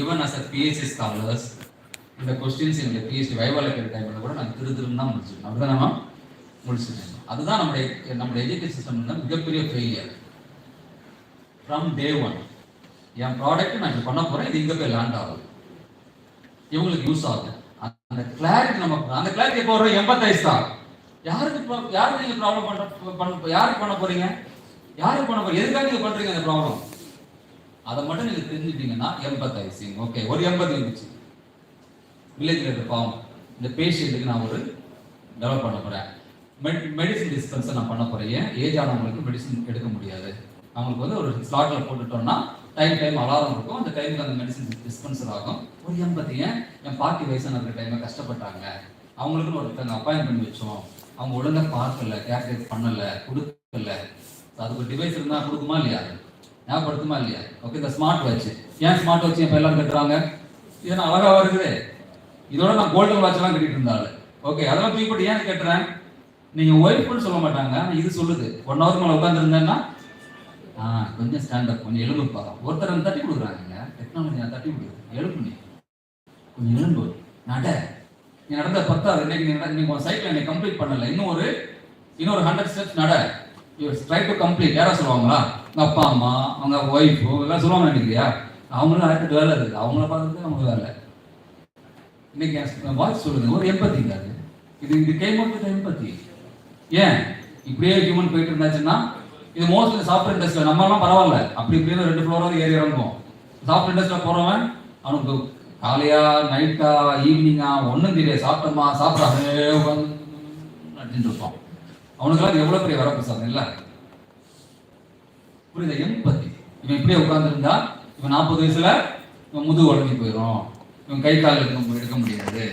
Even as a PhD scholars, இந்த क्वेश्चंस இந்த PhD வைவால கேட்ட டைம்ல கூட நான் திருதிருன்னு தான் முடிச்சிட்டேன். அப்படிதான் நம்ம முடிச்சிட்டேன். அதுதான் நம்முடைய எஜுகேஷன் சிஸ்டம் மிகப்பெரிய failure from day 1. N product நான் இப்படி பண்ண போறேன், இது இங்க போய் லேண்ட் ஆகும், இவங்களுக்கு யூஸ் ஆகும். அந்த கிளாரிட்டி நமக்கு, அந்த கிளாரிட்டி எப்போ வரும்? எம்பத்தைஸ் தான். யாருக்கு நீங்க ப்ராப்ளம் யாருக்கு பண்ண போறீங்க, யாருக்கு பண்ண போறீங்க, எதுக்காக நீங்க பண்றீங்க அந்த ப்ராப்ளம், அதை மட்டும் நீங்க தெரிஞ்சுட்டீங்கன்னா எம்பத்தைசிங். ஓகே, ஒரு எம்பத்தி இருந்துச்சு. வில்லேஜ்ல இருக்க பாவம் இந்த பேஷண்ட்டுக்கு நான் ஒரு டெவலப் பண்ண போறேன், மெடிசன் டிஸ்பென்சர் நான் பண்ண போறேன். ஏஜ் ஆனவங்களுக்கு மெடிசன் எடுக்க முடியாது, அவங்களுக்கு வந்து ஒரு ஸ்லாட்ல போட்டுட்டோம்னா டைம் அலாரம் இருக்கும், அந்த டைமுக்கு அந்த மெடிசன் டிஸ்பென்சர் ஆகும். ஒரு எம்பத்தி, என் பாட்டி வயசான இருக்கிற டைம்ல கஷ்டப்பட்டாங்க, அவங்களுக்குன்னு ஒருத்தங்க அப்பாயின்ட் பண்ணி வச்சோம், அவங்க ஒழுங்கா பார்க்கல, கேர் பண்ணல, கொடுக்கல, அதுக்கு டிவைஸ் இருந்தா கொடுக்குமா இல்லையா, ஞாபகப்படுத்துமா இல்லையா? ஓகே, இந்த ஸ்மார்ட் வாட்ச், ஏன் ஸ்மார்ட் வாட்ச் இப்போ எல்லாரும் கட்டுறாங்க? இது நான் அழகா இருக்குது, இதோட நான் கோல்டன் வாட்ச் எல்லாம் கட்டிட்டு இருந்தாலும் ஓகே, அதெல்லாம் தூக்கிப்பட்டு ஏன் கட்டுறேன்? நீங்க ஒய்ஃப்னு சொல்ல மாட்டாங்க, இது சொல்லுது 1 hour மேல உட்கார்ந்து இருந்தேன்னா கொஞ்சம் ஸ்டாண்டப், கொஞ்சம் எலும்பு பாரு. ஒருத்தர் தட்டி கொடுக்குறாங்க, டெக்னாலஜி தட்டி கொடுக்குது, எலும்பு நீ கொஞ்சம் எலும்பு நட, நீ நடந்த 10 இன்னைக்கு உன் சைக்கிள் நீ கம்ப்ளீட் பண்ணல, இன்னொரு 100 steps நட, ட்ரை டு கம்ப்ளீட். யாரா சொல்லுவாங்களா? உங்க அப்பா அம்மா, அவங்க ஒய்ஃப் எல்லாம் சொல்லுவாங்க நினைக்கிறியா? அவங்களும் ஆயிரத்து வேலை இருக்குது, அவங்கள பார்த்துட்டு அவங்க வேலை. இன்னைக்கு வாட்ச் சொல்லுது, ஒரு எம்பத்தி இருக்காது. இது கேம் ஆஃப் எம்பத்தி. ஏன் இப்படியே ஹியூமன் போயிட்டு இருந்தாச்சுன்னா, இது மோஸ்ட்லி சாஃப்ட்வேர் இண்டஸ்ட்ரியில் நம்மளாம் பரவாயில்ல, அப்படி இப்படின்னு 2 floor ஏறி இறங்கும். சாஃப்ட்வேர் இண்டஸ்ட்ரியில் போறவன் அவனுக்கு காலையா நைட்டா ஈவினிங்கா ஒன்றும் தெரியாது, சாப்பிட்டோமா சாப்பிடாம அப்படின்னு இருப்பான். அவனுக்கெல்லாம் எவ்வளவு பெரிய வரப்பிரசாதம் இல்லை, புரியுது? எம்பத்தி. இவன் இப்படியே உட்கார்ந்துருந்தா இவன் 40 வயசுல இவன் முதுகு உடஞ்சி போயிடும், இவன் கை கால் எடுக்க முடியாது,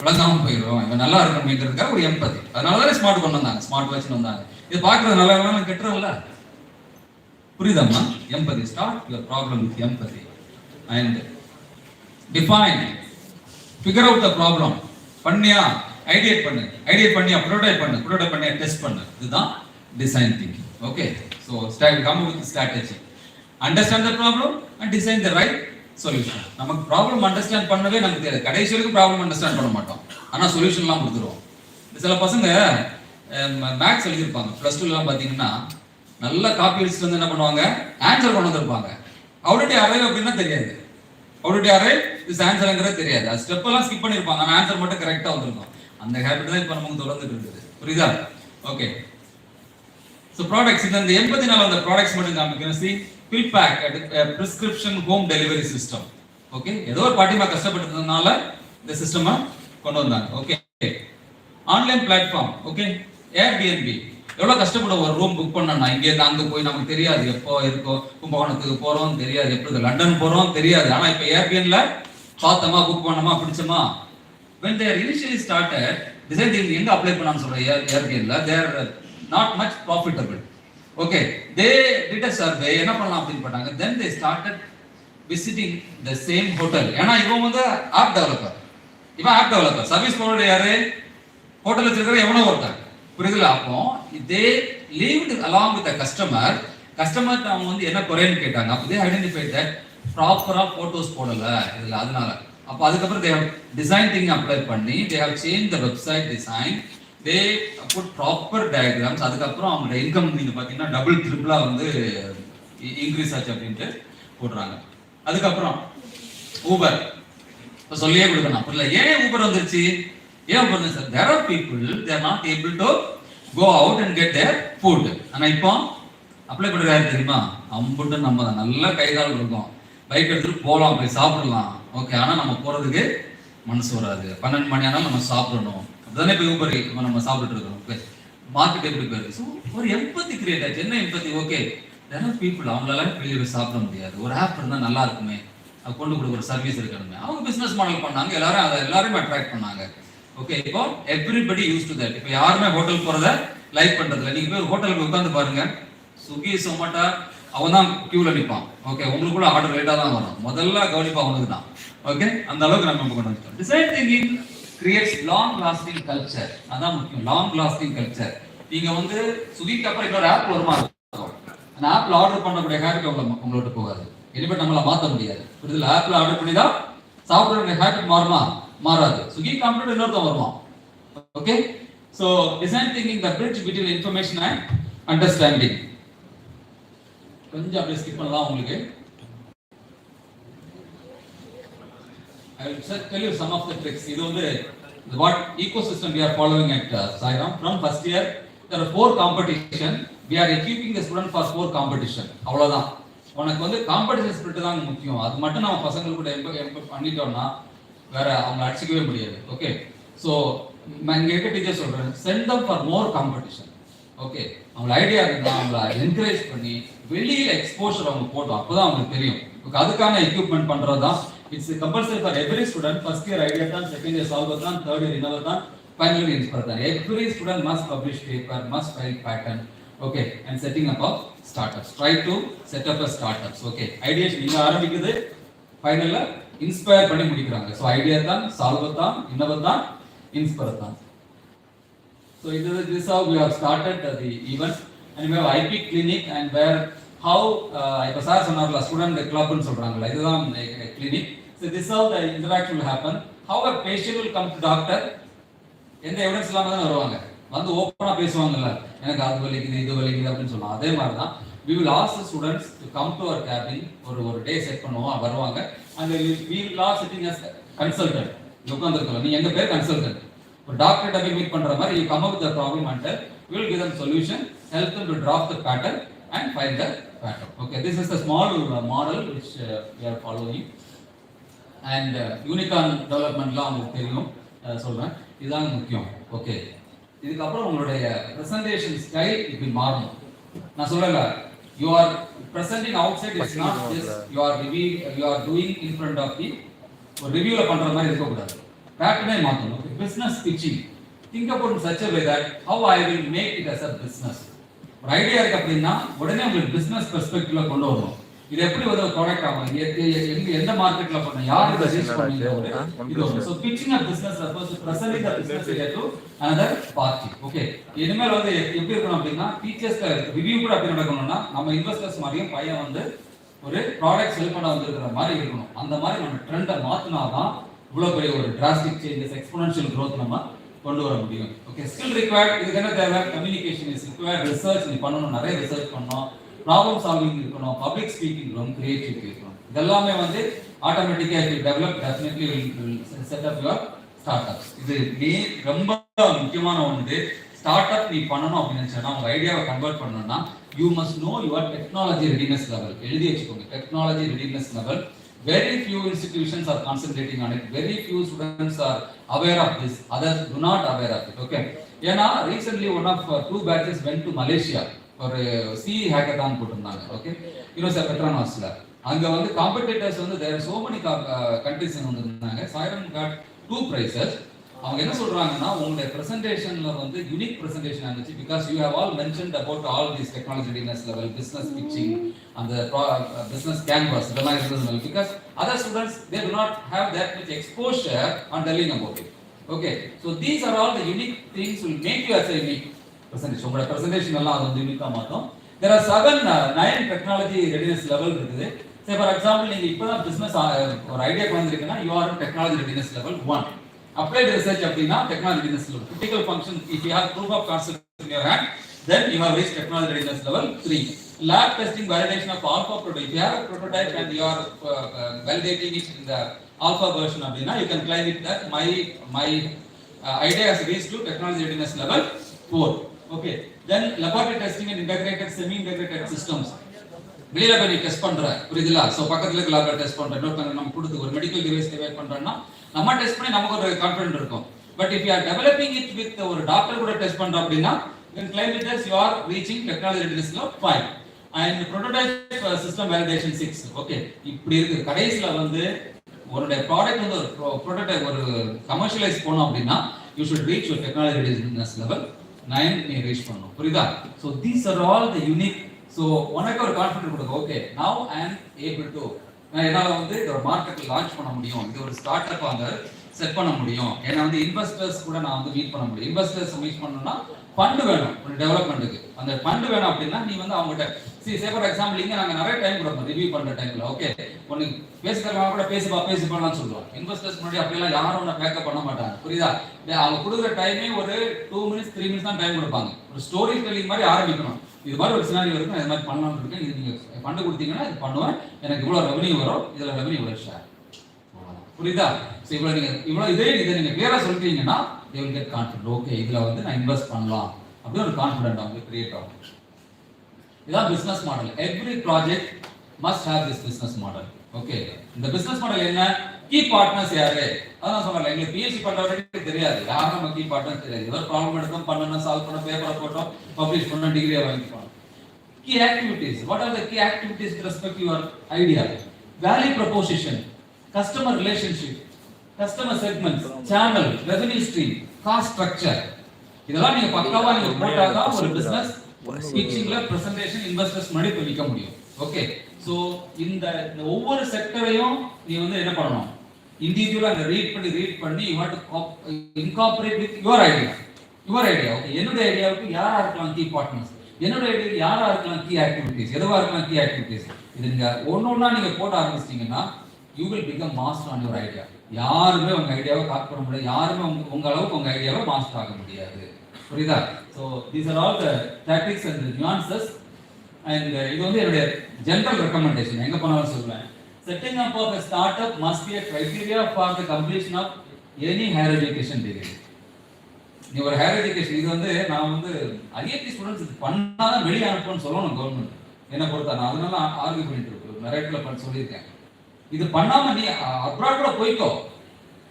விளங்காம போயிடும், இவன் நல்லா இருக்கணுங்கிறதுக்காக ஒரு எம்பத்தி. அதனாலதான் ஸ்மார்ட் கொண்டு வந்தாங்க, ஸ்மார்ட் வாட்ச் வந்தாங்க. இது பார்க்கறது நல்லா இல்லைன்னா கெட்டுறோம்ல, புரியுதம்மா? Empathy. Start your problem with empathy and define, figure out the problem. பண்ணியா ஐடியேட் பண்ணியா ப்ரோடோடைப் பண்ணியா டெஸ்ட் பண்ணு. இதுதான் design thinking. Okay, so come with strategy, understand the problem and design the right solution. நமக்கு ப்ராப்ளம் அண்டர்ஸ்டாண்ட் பண்ணவே நமக்கு தெரியாது, கடைசி வரைக்கும் ப்ராப்ளம் அண்டர்ஸ்டாண்ட் பண்ண மாட்டோம், ஆனால் சொல்யூஷன்லாம் கொடுத்துருவோம். சில பசங்க மேக்ஸ் எழுதியிருப்பாங்க +2லாம் பார்த்தீங்கன்னா, நல்லா காப்பி அடிச்சுட்டு வந்து என்ன பண்ணுவாங்க, ஆன்சர் கொண்டு வந்திருப்பாங்க. அவுட் அரைவ் அப்படின்னா தெரியாது, அவுட் அரைவ் திஸ் ஆன்சர்ங்கிறது தெரியாது, அது ஸ்டெப் எல்லாம் ஸ்கிப் பண்ணியிருப்பாங்க, ஆனால் ஆன்சர் மட்டும் கரெக்டாக வந்திருக்கும். அந்த ஹேபிட் தான் இப்போ நமக்கு தொடர்ந்துட்டு இருக்குது, புரியுதா? ஓகே, ஸோ ப்ராடக்ட்ஸ், இந்த 84 அந்த ப்ராடக்ட்ஸ் மட்டும் காமிக்கிறேன். See pill pack prescription home delivery system. Okay, ஏதோ ஒரு பாட்டிமா கஷ்டப்பட்டதுனால இந்த சிஸ்டமை கொண்டு வந்தாங்க. Okay, online platform. Okay, Airbnb எவ்வளவு கஷ்டப்படும் ஒரு ரூம் புக் பண்ணா, இங்க இருந்து அங்க போய் நமக்கு தெரியாது எப்போ இருக்கோம், கும்பகோணத்துக்கு போறோம் தெரியாது, எப்படி லண்டன் போறோம் தெரியாது. ஆனா இப்ப ஏர்பிஎன்ல பார்த்தோமா, புக் பண்ணோமா, பிடிச்சோமா. when they are initially started design thinking எங்க அப்ளை பண்ணான்னு சொல்ற ஏர்பிஎன்ல, they are not much profitable. Okay, they did a survey, என்ன பண்ணலாம் அப்படின்னு பண்ணாங்க. then they started visiting the same hotel. ஏன்னா இவன் வந்து ஆப் டெவலப்பர், இவன் ஆப் டெவலப்பர், சர்வீஸ் ப்ரொவைடர் யாரு, ஹோட்டல் வச்சிருக்கிற எவனோ ஒருத்தன், புரியுதுல? அப்போ they lived along with the customer அவங்க வந்து என்ன குறைன்னு கேட்டாங்க. அப்போ they identified that ப்ராப்பரா போட்டோஸ் போடல இதுல, அதனால அப்போ அதுக்கப்புறம் they have design thinking apply பண்ணி they have changed the website design, they put proper diagrams. அதுக்கப்புறம் அவங்களோட இன்கம் நீங்க பாத்தீங்கன்னா டபுள் ட்ரிபிளா வந்து இன்க்ரீஸ் ஆச்சு அப்படின்ட்டு போடுறாங்க. அதுக்கப்புறம் ஊபர் சொல்லியே கொடுக்கணும், புரியல? ஏன் ஊபர் வந்துருச்சு, ஏன் பண்ணுங்க sir, there are people they are not able to go out and get their food. ஆனா இப்போ அப்ளை பண்றது யாரு தெரியுமா, அம்புட்டு நம்ம தான், நல்ல கை கால் இருக்கும், பைக் எடுத்துட்டு போகலாம், போய் சாப்பிடலாம். ஓகே, ஆனா நம்ம போறதுக்கு மனசு வராது, 12 மணி ஆனாலும் நம்ம சாப்பிடணும், அப்படிதானே போய் ஊபர் நம்ம சாப்பிட்டு இருக்கோம். மார்க்கெட் எப்படி போயிருக்கு. ஸோ ஒரு எம்பத்தி கிரியேட் ஆச்சு. என்ன empathy? Okay, there are people அவங்களால வெளியே சாப்பிட முடியாது, ஒரு ஆப் இருந்தால் நல்லா இருக்குமே, அது கொண்டு கொடுக்குற சர்வீஸ் இருக்கணுமே, அவங்க பிசினஸ் மாடல் பண்ணாங்க, எல்லாரும் அட்ராக்ட் பண்ணாங்க. ஓகே, இப்போ எவ்ரிபடி யூஸ் டு தட். இப்போ யாருமே ஹோட்டல் போறத லைக் பண்றதில்ல. நீங்க போய் ஹோட்டலுக்கு உட்காந்து பாருங்க, ஸ்விக்கி சொமாட்டோ அவன் தான் கியூல நிற்பான். ஓகே, உங்களுக்குள்ள ஆர்டர் லேட்டா தான் வரும், முதல்ல கவனிப்பா அவனுக்கு தான். ஓகே, அந்த அளவுக்கு நம்ம கொண்டு வந்துட்டோம். Design thinking creates long lasting culture. அதான் முக்கியம், லாங் லாஸ்டிங் கல்ச்சர். நீங்க வந்து ஸ்விக்கிக்கு அப்புறம் இன்னொரு ஆப் வருமா, அந்த ஆப்ல ஆர்டர் பண்ணக்கூடிய ஹேபிட் உங்களோட போகாது, இனிமேல் நம்மள மாற்ற முடியாது. புரியுதுல? ஆப்ல ஆர்டர் பண்ணி தான் சாப்பிடுற ஹேபிட் மாறுமா, மாறாது. ஸ்விக்கி கம்ப்யூட்டர் இன்னொருத்தன் வருவான். Okay, so design thinking the bridge between information and understanding. கொஞ்சம் அப்படியே ஸ்கிப் பண்ணலாம் உங்களுக்கு. I will just tell you some of the tricks. இது வந்து what ecosystem we are following at Sairam. From first year, there are 4 competition. We are equipping the student for 4 competition. அவ்வளவுதான். உனக்கு வந்து competition spirit தான் முக்கியம். அது மட்டும் நம்ம பசங்க கூட பண்ணிட்டோம்னா வேற அவங்க அடிச்சுக்கவே முடியாது. ஓகே, ஸோ நான் இங்கே இருக்க டீச்சர் சொல்றேன், send them for more competition. Okay, அவங்க ஐடியா இருந்தால் அவங்கள என்கரேஜ் பண்ணி வெளியில் எக்ஸ்போஷர் அவங்க போட்டோம், அப்போதான் அவங்களுக்கு தெரியும். அதுக்கான எக்யூப்மெண்ட் பண்றது தான். It's compulsory for every student. First year idea தான், செகண்ட் இயர் சால்வர் தான், தேர்ட் இயர் இன்னவர் தான், ஃபைனல் இயர் இன்ஸ்பயர் தான். Every student must publish paper, must file patent. Okay, and setting up of startups. Try to set up a startups. Okay, ideas நீங்க ஆரம்பிக்குது, ஃபைனல்ல inspire பண்ணி முடிக்கிறாங்க. So idea தான், solver தான், இன்னவர் தான், inspire தான். So this is how we have started the event, and we have IP clinic, and where how இப்போ sir சொன்னார்ல ஸ்டூடெண்ட் கிளப்னு சொல்றாங்கல்ல, இதுதான் clinic. So this is how the interaction will happen. How a patient will come to doctor, எந்த evidence இல்லாம தான் வருவாங்க, வந்து ஓப்பனா பேசுவாங்கல்ல, எனக்கு அது வலிக்குது இது வலிக்குது அப்படின்னு சொல்லலாம். அதே மாதிரி தான் we will ask the students to come to our cabin. ஒரு டே செட் பண்ணுவோம், வருவாங்க, and we will all sitting as consultant. உட்கார்ந்திருக்கோம், நீ எங்க பேர் கன்சல்டன்ட். ஒரு டாக்டர்கிட்ட போய் மீட் பண்ற மாதிரி, you come up with the problem and we will give them solution, help them to drop the pattern and find the pattern. Okay, this is the small model which we are following, and unicorn developmentலாம் உங்களுக்கு தெரியும், சொல்றேன், இதுதான் முக்கியம். Okay, இதுக்கு அப்புறம் உங்களுடைய presentation style இப்படி மாறணும். நான் சொல்லல, you are presenting outside, is not this you are doing in front of the ஒரு ரிவ்யூல பண்ற மாதிரி இருக்க கூடாது. பேட்டர்னே மாத்தணும். Business pitching, think about in such a way that how I will make it as a business. ஒரு idea இருக்கு அப்படின்னா உடனே உங்களுக்கு பிசினஸ் பெர்ஸ்பெக்டிவ்ல கொண்டு வரணும். இது எப்படி ஒரு ப்ராடக்ட் ஆகும், எந்த மார்க்கெட்ல பண்ண, யாரு ரெஜிஸ்டர் பண்ணீங்க, இது. So pitching a business refers to presenting the business idea to another party. Okay, இனிமேல் வந்து எப்படி இருக்கணும் அப்படின்னா, டீச்சர்ஸ்க்கு ரிவ்யூ கூட அப்படி நடக்கணும்னா நம்ம இன்வெஸ்டர்ஸ் மாதிரியும் பையன் வந்து ஒரு ப்ராடக்ட் செல் பண்ண வந்திருக்கிற மாதிரி இருக்கணும். அந்த மாதிரி நம்ம ட்ரெண்டை மாத்தினாதான் இவ்வளவு பெரிய ஒரு டிராஸ்டிக் சேஞ்சஸ், எக்ஸ்போனன்ஷியல் growth நம்ம கொண்டு வர முடியும். Okay, skill required. இதுக்கு என்ன தேவை? கம்யூனிகேஷன் இஸ் ரிக்வயர்ட், ரிசர்ச் நீ பண்ணணும், நிறைய ரிசர்ச் பண்ணணும், ப்ராப்ளம் சால்விங் இருக்கணும், பப்ளிக் ஸ்பீக்கிங் இருக்கணும், கிரியேட்டிவிட்டி இருக்கணும். இதெல்லாமே வந்து ஆட்டோமேட்டிக்கா it develop, definitely will set up your startups. இது நீ ரொம்ப முக்கியமான ஒன்று. ஸ்டார்ட் அப் நீ பண்ணணும் அப்படின்னு நினைச்சா, உங்க ஐடியாவை கன்வெர்ட் பண்ணணும்னா you must know your technology readiness level. எழுதி வச்சுக்கோங்க, technology readiness level. Very few institutions are concentrating on it. Very few students are aware of this. Others do not aware of it. Okay. ஏன்னா recently one of 2 batches went to Malaysia ஒரு CE hackathon போட்டிருந்தாங்க. Okay, university பெட்ரானாஸ்ல. அங்க வந்து competitors வந்து there are so many countries வந்திருந்தாங்க. Sairam got 2 prizes. அவங்க என்ன சொல்றாங்கன்னா, உங்களுடைய பிரசன்டேஷன்ல வந்து யூனிக் பிரசன்டேஷன் இருந்துச்சு, because you have all mentioned about all these technology readiness level, business pitching, and the business canvas, இதெல்லாம் இருந்தது. Because other students, they do not have that much exposure on telling about it. Okay, so these are all the unique things will make you as a unique presentation. உங்களோட presentation எல்லாம் அது வந்து யூனிக்கா மாத்தும். There are 9 technology readiness level இருக்குது. Say for example, நீங்க இப்பதான் business ஒரு idea வந்திருக்குன்னா, you are in technology readiness level 1. Applied research அப்படின்னா technology readiness level. Critical function, if you have proof of concept in your hand, then you have reached technology readiness level 3. Lab testing, validation of alpha prototype. If you have a prototype and you are validating it in the alpha version அப்படின்னா, you can claim it that my idea has reached to technology readiness level 4. Okay, then laboratory testing and integrated semi integrated systems. வெளியில போய் நீ test பண்ற, புரியுதுல? So பக்கத்துல இருக்க லேப்ல test பண்ற, இன்னொருத்தங்க நம்ம கொடுத்து ஒரு மெடிக்கல் டிவைஸ் டிவைட் பண்றோம்னா நம்ம டெஸ்ட் பண்ணி நமக்கு ஒரு கான்ஃபிடன்ட் இருக்கும். But if you are developing it with ஒரு டாக்டர் கூட டெஸ்ட் பண்ற அப்படின்னா, then claim it as you are reaching technology readiness level 5 and prototype system validation 6. Okay, இப்படி இருக்கு. கடைசில வந்து உங்களுடைய ப்ராடக்ட் வந்து ஒரு prototype ஒரு கமர்ஷியலைஸ் பண்ணனும் அப்படின்னா, you should reach your technology readiness level 9 நீ ரீச் பண்ணனும், புரியுதா? So these are all the unique. So உனக்கு ஒரு கான்ஃபிடன்ட் கொடுங்க. Okay, now I am able to, நான் என்னால வந்து ஒரு மார்க்கெட்ல லான்ச் பண்ண முடியும், இது ஒரு ஸ்டார்ட் அப் அங்க செட் பண்ண முடியும், ஏன்னா வந்து இன்வெஸ்டர்ஸ் கூட நான் வந்து மீட் பண்ண முடியும். இன்வெஸ்டர்ஸ் மீட் பண்ணணும்னா ஃபண்ட் வேணும் ஒரு டெவலப்மெண்ட்டுக்கு. அந்த ஃபண்ட் வேணும் அப்படின்னா நீ வந்து அவங்ககிட்ட சே ஃபார் எக்ஸாம்பிள் இங்க நாங்க நிறைய டைம் கொடுப்போம் ரிவ்யூ பண்ற டைம்ல. ஓகே, ஒன்னு பேசிக்கலாம் கூட பேசி பண்ணலாம்னு சொல்லுவோம். இன்வெஸ்டர்ஸ் முன்னாடி அப்படியெல்லாம் யாரும் ஒன்றும் பேக்கப் பண்ண மாட்டாங்க, புரியுதா? அவங்க கொடுக்குற டைமே ஒரு 2 மினிட்ஸ் 3 மினிட்ஸ் தான் டைம் கொடுப்பாங்க. ஒரு ஸ்டோரி டெல்லிங் மாதிரி ஆரம்பிக்கணும். இது மாதிரி ஒரு சினாரியோ இருக்கும், இது மாதிரி பண்ணலாம்னு இருக்கேன், இது நீங்க ஃபண்ட் கொடுத்தீங்கன்னா இது பண்ணுவேன், எனக்கு இவ்வளவு ரெவன்யூ வரும், இதுல ரெவன்யூ இவ்வளவு ஷேர். புரியுதா? ஸோ இதை நீங்க கிளியரா சொல்லிட்டீங்கன்னா they will get confident. Okay, இதுல வந்து நான் இன்வெஸ்ட் பண்ணலாம் அப்படின்னு ஒரு கான்ஃபிடென்ட் அவங்களுக்கு கிரியேட் ஆகும். இதான் business model. Every project must have this business model. Okay, இந்த பிசினஸ் மாடல் என்ன? கீ பார்ட்னர்ஸ் யாரு? அதான் சொன்னல, எங்களுக்கு பிஎஸ்சி பண்றவங்களுக்கு தெரியாது யாரும் நம்ம கீ பார்ட்னர்ஸ் தெரியாது. ஏதோ ப்ராப்ளம் எடுத்தோம், பண்ணணும், சால்வ் பண்ண, பேப்பரை போட்டோம், பப்ளிஷ் பண்ண, டிகிரியை வாங்கிப்போம். Key activities. What are the key activities with respect to your idea? Value proposition, customer relationship, customer segments, channel, revenue stream, cost structure. இதெல்லாம் நீங்க பக்காவா நீங்க போட்டாதான் ஒரு பிசினஸ் ஸ்பீச்சிங்ல பிரசன்டேஷன் இன்வெஸ்டர்ஸ் முன்னாடி போய் நிக்க முடியும். ஓகே, சோ இந்த ஒவ்வொரு செக்டரையும் நீ வந்து என்ன பண்ணணும்? இண்டிவிஜுவலா அங்க ரீட் பண்ணி you have to incorporate with your idea. Okay, என்னோட ஐடியாவுக்கு யாரா இருக்கலாம் கீ பார்ட்னர்ஸ், என்னோட ஐடியாவுக்கு யாரா இருக்கலாம் கீ ஆக்டிவிட்டிஸ், எதுவா இருக்கலாம் கீ ஆக்டிவிட்டிஸ். இது நீங்க ஒன்னொன்னா நீங்க போட ஆரம்பிச்சிட்டீங்கன்னா you will become master on your idea. யாருமே உங்க ஐடியாவை காப்பி பண்ண முடியாது, யாருமே உங்க அளவுக்கு உங்க ஐடியாவை மாஸ்டர் ஆக முடியாது. புரியுதா? So these are all the tactics and the nuances. And இது வந்து என்னுடைய ஜெனரல் ரெக்கமெண்டேஷன். எங்க போனாலும் சொல்றேன், setting up of a startup must be a criteria for the completion of any higher education degree. நீ ஒரு ஹையர் எஜுகேஷன், இது வந்து நான் வந்து ஐஐடி ஸ்டூடெண்ட்ஸ் இது பண்ணாதான் வெளியே அனுப்பணும்னு சொல்லணும் கவர்மெண்ட் என்ன பொறுத்தா. நான் அதனால ஆர்கியூ பண்ணிட்டு இருக்கேன், நிறைய இடத்துல பண்ண சொல்லியிருக்கேன். இது பண்ணாம நீ அப்ராட் கூட போய்க்கோ,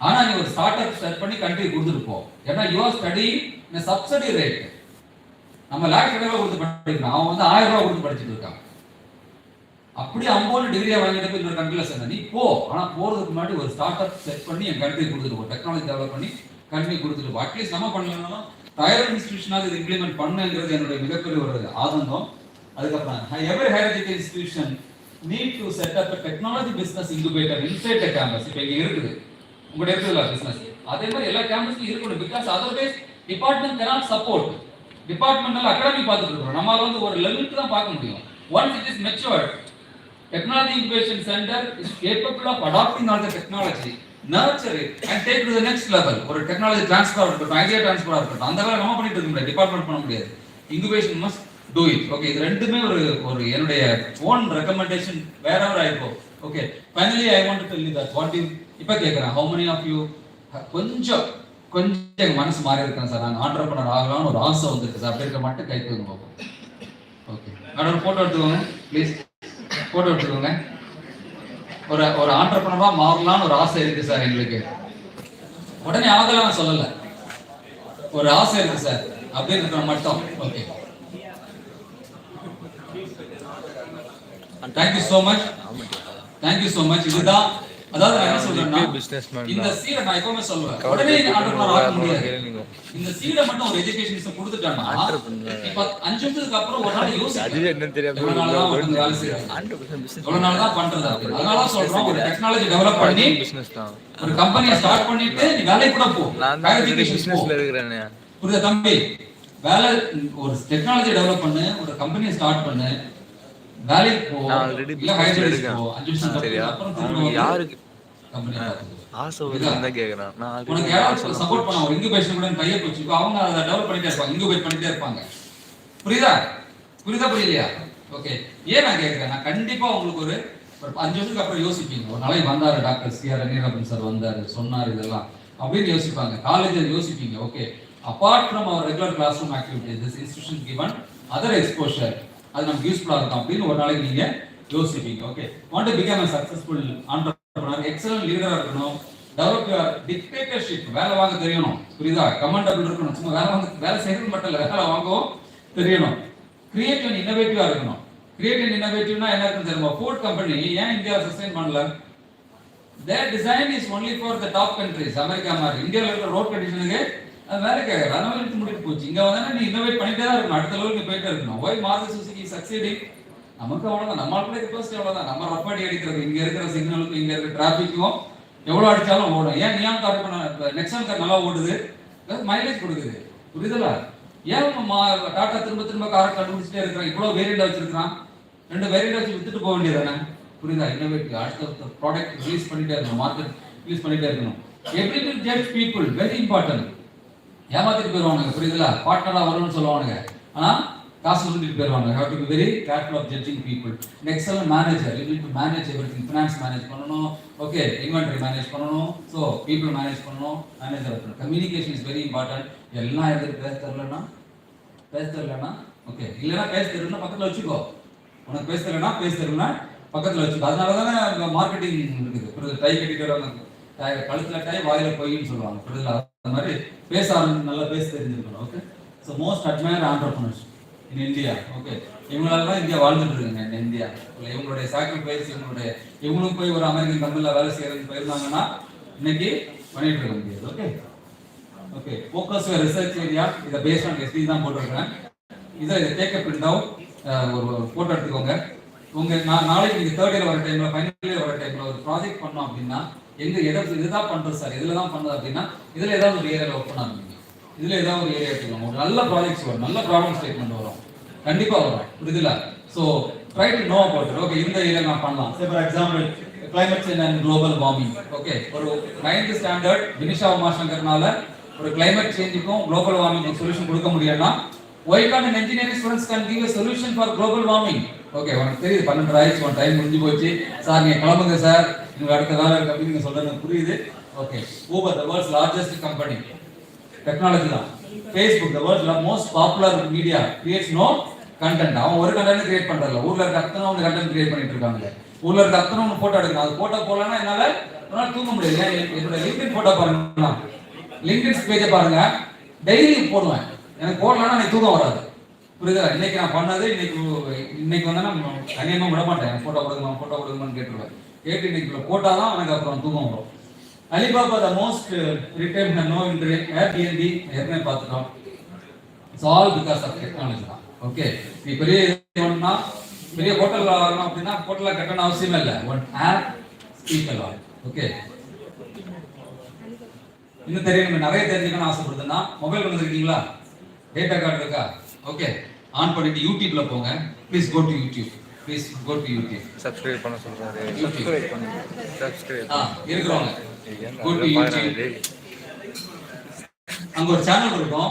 ஆனா நீ ஒரு ஸ்டார்ட் அப் ஸ்டார்ட் பண்ணி கண்ட்ரி கொடுத்துட்டு போ. ஏன்னா you are studying in subsidy rate. நம்ம லேக் கணக்கில் கொடுத்து படிக்கணும், அவன் வந்து 1000 ரூபாய் கொடுத்து படிச்சுட்டு இருக்கான். அப்படி 50 டிகிரியா வாங்கிட்டு போய் இன்னொரு கண்ட்ரில சேர்ந்த நீ போ. ஆனா போறதுக்கு முன்னாடி ஒரு ஸ்டார்ட் அப் செட் பண்ணி என் கண்ட்ரி கொடுத்துட்டு போ, டெக்னாலஜி டெவலப் பண்ணி கண்ட்ரி கொடுத்துட்டு போ. அட்லீஸ்ட் நம்ம பண்ணலனாலும் டயர் இன்ஸ்டிடியூஷனாக இது இம்ப்ளிமெண்ட் பண்ணுங்கிறது என்னுடைய மிகப்பெரிய ஒரு ஆதங்கம். அதுக்கப்புறம் every higher education institution need to set up a technology business incubator inside the campus. இப்போ இங்க இருக்குது, உங்களுடைய இருக்குதுல பிசினஸ், அதே மாதிரி எல்லா கேம்பஸ்லயும் இருக்கணும். Because otherwise department cannot support. Departmental academy பார்த்துட்டு இருக்கோம், நம்மளால வந்து ஒரு லிமிட் தான் பார்க்க முடியும். once it is matured, technology incubation center is capable of adopting all the technology, nurture it and take to the next level. ஒரு டெக்னாலஜி ட்ரான்ஸ்ஃபர் இருக்கட்டும், ஐடியா ட்ரான்ஸ்ஃபர் இருக்கட்டும், அந்த வேலை நம்ம பண்ணிட்டு இருக்க முடியாது, டிபார்ட்மெண்ட் பண்ண முடியாது. Incubation must do it. Okay, இது ரெண்டுமே ஒரு என்னுடைய own recommendation wherever I go. Okay, finally I want to tell you that what you இப்ப கேக்குறேன், how many of you கொஞ்சம் மனசு மாறி இருக்கேன் சார், நான் ஆண்டர்பிரனர் ஆகலாம்னு ஒரு ஆசை வந்திருக்கு சார், அப்படி இருக்க மட்டும் கை தூங்க பார்ப்போம். ஓகே, ஒரு போட்டோ எடுத்துக்கோங்க ப்ளீஸ், போட்டோ எடுத்துக்கோங்க. ஒரு ஆண்டர்பிரனரா மாறலாம்னு ஒரு ஆசை இருக்கு சார் எங்களுக்கு. உடனே ஆகலாம் சொல்லல, ஒரு ஆசை இருக்கு சார் அப்படி இருக்கிற மட்டும். Okay, thank you so much. இதுதான், அதாவது நான் என்ன சொல்றேன்னா, இந்த சீடை நான் எப்பவுமே சொல்லுவேன், உடனே ஆண்டர்பிரனர் ஆக முடியாது. இந்த சீடை மட்டும் ஒரு எஜுகேஷன் கொடுத்துட்டானா இப்ப 5 நிமிஷத்துக்கு அப்புறம் ஒரு நாள் யோசிக்கிறேன், எவ்வளவு நாள் தான் வந்து வேலை செய்யறது, எவ்வளவு நாள் தான் பண்றது. அதனால சொல்றோம், ஒரு டெக்னாலஜி டெவலப் பண்ணி ஒரு கம்பெனியை ஸ்டார்ட் பண்ணிட்டு நீ வேலைக்கு கூட போ. புரியுதா தம்பி? வேலை, ஒரு டெக்னாலஜி டெவலப் பண்ணு, ஒரு கம்பெனியை ஸ்டார்ட் பண்ணு, வேலைக்கு போ, இல்ல ஹையர் எஜுகேஷன் போ. 5 நிமிஷம் அப்புறம் திரும்ப யாருக்கு கம்பெனி ஆசை வருதுன்னு கேக்குறான். நான் உனக்கு யாராவது சப்போர்ட் பண்ண ஒரு இன்குபேஷன் கூட கையை வச்சுக்கோ, அவங்க அதை டெவலப் பண்ணிட்டே இருப்பாங்க, இன்குபேட் பண்ணிட்டே இருப்பாங்க. புரியுதா புரியலையா? ஓகே, ஏன் நான் கேட்கிறேன், நான் கண்டிப்பா உங்களுக்கு ஒரு 5 நிமிஷத்துக்கு அப்புறம் யோசிப்பீங்க. ஒரு நாளைக்கு வந்தாரு டாக்டர் சிஆர் ரங்கராஜன் சார் வந்தாரு சொன்னார் இதெல்லாம் அப்படின்னு யோசிப்பாங்க. காலேஜில் யோசிப்பீங்க. Okay, apart from our regular classroom activities, this institution given other exposure, அது நமக்கு யூஸ்ஃபுல்லா இருக்கும் அப்படின்னு ஒரு நாளைக்கு நீங்க யோசிப்பீங்க. Okay, want to become a successful entrepreneur, excellent leader இருக்கணும், develop your dictatorship, வேலை வாங்க தெரியணும். புரியுதா? கமாண்டபிள் இருக்கணும், சும்மா வேலை செய்யறது மட்டும் இல்ல, வேலை வாங்கவும் தெரியணும். கிரியேட் அண்ட் இன்னோவேட்டிவா இருக்கணும். கிரியேட் அண்ட் இன்னோவேட்டிவ்னா என்ன இருக்குன்னு தெரியுமா? ஃபுட் கம்பெனி ஏன் இந்தியாவை சஸ்டைன் பண்ணல? their design is only for the top countries. America மாதிரி இந்தியாவில் இருக்கிற ரோட் கண்டிஷனுக்கு அது வேலை கேட்கறது, அதனால எடுத்து முடிட்டு போச்சு. இங்க வந்து நீ இன்னோவேட் பண்ணிட்டே தான் இருக்கணும், அடுத்த லெவலுக்கு போயிட்டே இருக்கணும். Why Maruti Suzuki succeeding? நமக்கு அவ்வளவுதான், நம்மளுடைய கெப்பாசிட்டி அவ்வளவுதான். நம்ம ரப்பாடி அடிக்கிறது, இங்க இருக்கிற சிக்னலுக்கும் இங்க இருக்கிற டிராபிக்கும் எவ்வளவு அடிச்சாலும் ஓடும். ஏன் நியான் கார் பண்ண நெக்ஸான் கார் நல்லா ஓடுது, மைலேஜ் கொடுக்குது. புரியுதுல? ஏன் டாடா திரும்ப காரை கண்டுபிடிச்சிட்டே இருக்கிறான், இவ்வளவு வேரியண்ட் வச்சிருக்கான், 2 வேரியண்ட் வச்சு வித்துட்டு போக வேண்டியதானே? புரியுதா? இன்னோவேட்டிவ் அடுத்த ப்ராடக்ட் ரிலீஸ் பண்ணிட்டே இருக்கணும், மார்க்கெட் ரிலீஸ் பண்ணிட்டே இருக்கணும். Ability to judge people very important. ஏமாத்திட்டு போயிடுவானுங்க. புரியுதுல? பார்ட்னரா வரணும்னு சொல்லுவானுங்க, ஆனா காசு வந்துட்டு போயிடுவாங்க. Have to be very careful of judging people. Next manager, you need to manage everything. Finance manage பண்ணணும், ஓகே, இன்வென்டரி மேனேஜ் பண்ணணும், ஸோ பீப்புள் மேனேஜ் பண்ணணும், மேனேஜர் இருக்கணும். Communication is very important. எல்லாம் எதுக்கு பேச தெரியலன்னா ஓகே, இல்லைன்னா பேச தெரியலன்னா பக்கத்தில் வச்சுக்கோ. உனக்கு பேச தெரியலன்னா பக்கத்தில் வச்சுக்கோ. அதனால தானே மார்க்கெட்டிங் இருக்குது. புரியுது? டை கட்டிட்டு வராங்க, கழுத்தில் டை வாயில போயின்னு சொல்லுவாங்க. புரியுதுல? அந்த மாதிரி பேச நல்லா பேச தெரிஞ்சிருக்கணும். Okay, so most admire entrepreneurs in India. Okay, இவங்களால இந்தியா வாழ்ந்துட்டு இருக்குங்க. இந்த இந்தியா இவங்களுடைய சாக்ரிஃபைஸ், இவங்களும் போய் ஒரு அமெரிக்கன் கம்பெனியில் வேலை செய்யறதுக்கு போயிருந்தாங்கன்னா இன்னைக்கு பண்ணிட்டு இருக்க முடியாது. Okay okay, focus research area. இதை பேஸ்ட் ஆன் எஸ்பி தான் போட்டிருக்கேன். இதை டேக்கப் பிரிண்ட் அவுட், ஒரு ஃபோட்டோ எடுத்துக்கோங்க. நாளைக்கு நீங்கள் தேர்ட் இயர் வர டைமில், ஃபைனல் இயர் வர டைமில் ஒரு ப்ராஜெக்ட் பண்ணோம் அப்படின்னா இதுதான் பண்ணுறது சார், இதில் தான் பண்ணுறது அப்படின்னா இதில் ஏதாவது ஒரு ஏரியாவில் ஒர்க் பண்ணாங்க. இதில் ஏதாவது ஒரு ஏரியா எடுத்துக்கலாம். ஒரு நல்ல ப்ராஜெக்ட்ஸ் வரும், நல்ல ப்ராப்ளம் ஸ்டேட்மெண்ட் வரும், கண்டிப்பாக வரும். புரியுதுல? So try to know about it. Okay, இந்த ஏரியா நான் பண்ணலாம். For example climate change and global warming. Okay, ஒரு 9th ஸ்டாண்டர்ட் வினிஷா உமாசங்கர்னால ஒரு கிளைமேட் சேஞ்சுக்கும் குளோபல் வார்மிங் சொல்யூஷன் கொடுக்க முடியும்னா, why can't an engineering students can give a solution for global warming? Okay, உனக்கு தெரியுது 12 ஆயிடுச்சு, உன் டைம் முடிஞ்சு போச்சு சார், நீங்க கிளம்புங்க சார், நீங்க அடுத்த வேலை இருக்கு அப்படின்னு நீங்க சொல்றது புரியுது. Okay, Uber, the world's largest company, technology தான். Facebook, the world's most popular media, creates no content. அவன் ஒரு கண்டென்ட் கிரியேட் பண்றல, ஊர்ல இருக்க அத்தனை ஒன்று கண்டென்ட் கிரியேட் பண்ணிட்டு இருக்காங்க. ஊர்ல இருக்க அத்தனை ஒன்று போட்டோ எடுக்கணும். அது போட்டோ போடலன்னா என்னால தூங்க முடியாது. என்னோட லிங்க்டின் போட்டோ பாருங்க, லிங்க்டின் பேஜை பாருங்க, டெய்லி போடுவேன். எனக்கு போடலன்னா எனக்கு தூக்கம் வராது. புரியுதா? இன்னைக்கு நான் பண்ணது இன்னைக்கு வந்து நான் தனியமாக விட மாட்டேன். ஃபோட்டோ கொடுங்கன்னு கேட்டுருவேன். கேட்டு இன்னைக்கு போட்டாதான் எனக்கு அப்புறம் தூக்கம் வரும். Alibaba the most return no entry Airbnb ஏற்கனவே பார்த்துட்டோம். It's all because of technology தான். ஓகே, நீ பெரிய ஹோட்டல் வரணும் அப்படின்னா ஹோட்டலில் கட்டணும் அவசியமே இல்லை. One app speak a lot. Okay, இன்னும் தெரியும், நிறைய தெரிஞ்சுக்கணும்னு ஆசைப்படுதுன்னா மொபைல் கொண்டு இருக்கீங்களா? டேட்டா கார்டு இருக்கா? ஓகே, ஆன் பண்ணிட்டு யூடியூப்ல போங்க. Please go to YouTube. Subscribe பண்ண சொல்றாரு. சப்ஸ்கிரைப் இருக்குறவங்க கோ டு யூடியூப். அங்க ஒரு சேனல் இருக்கும்.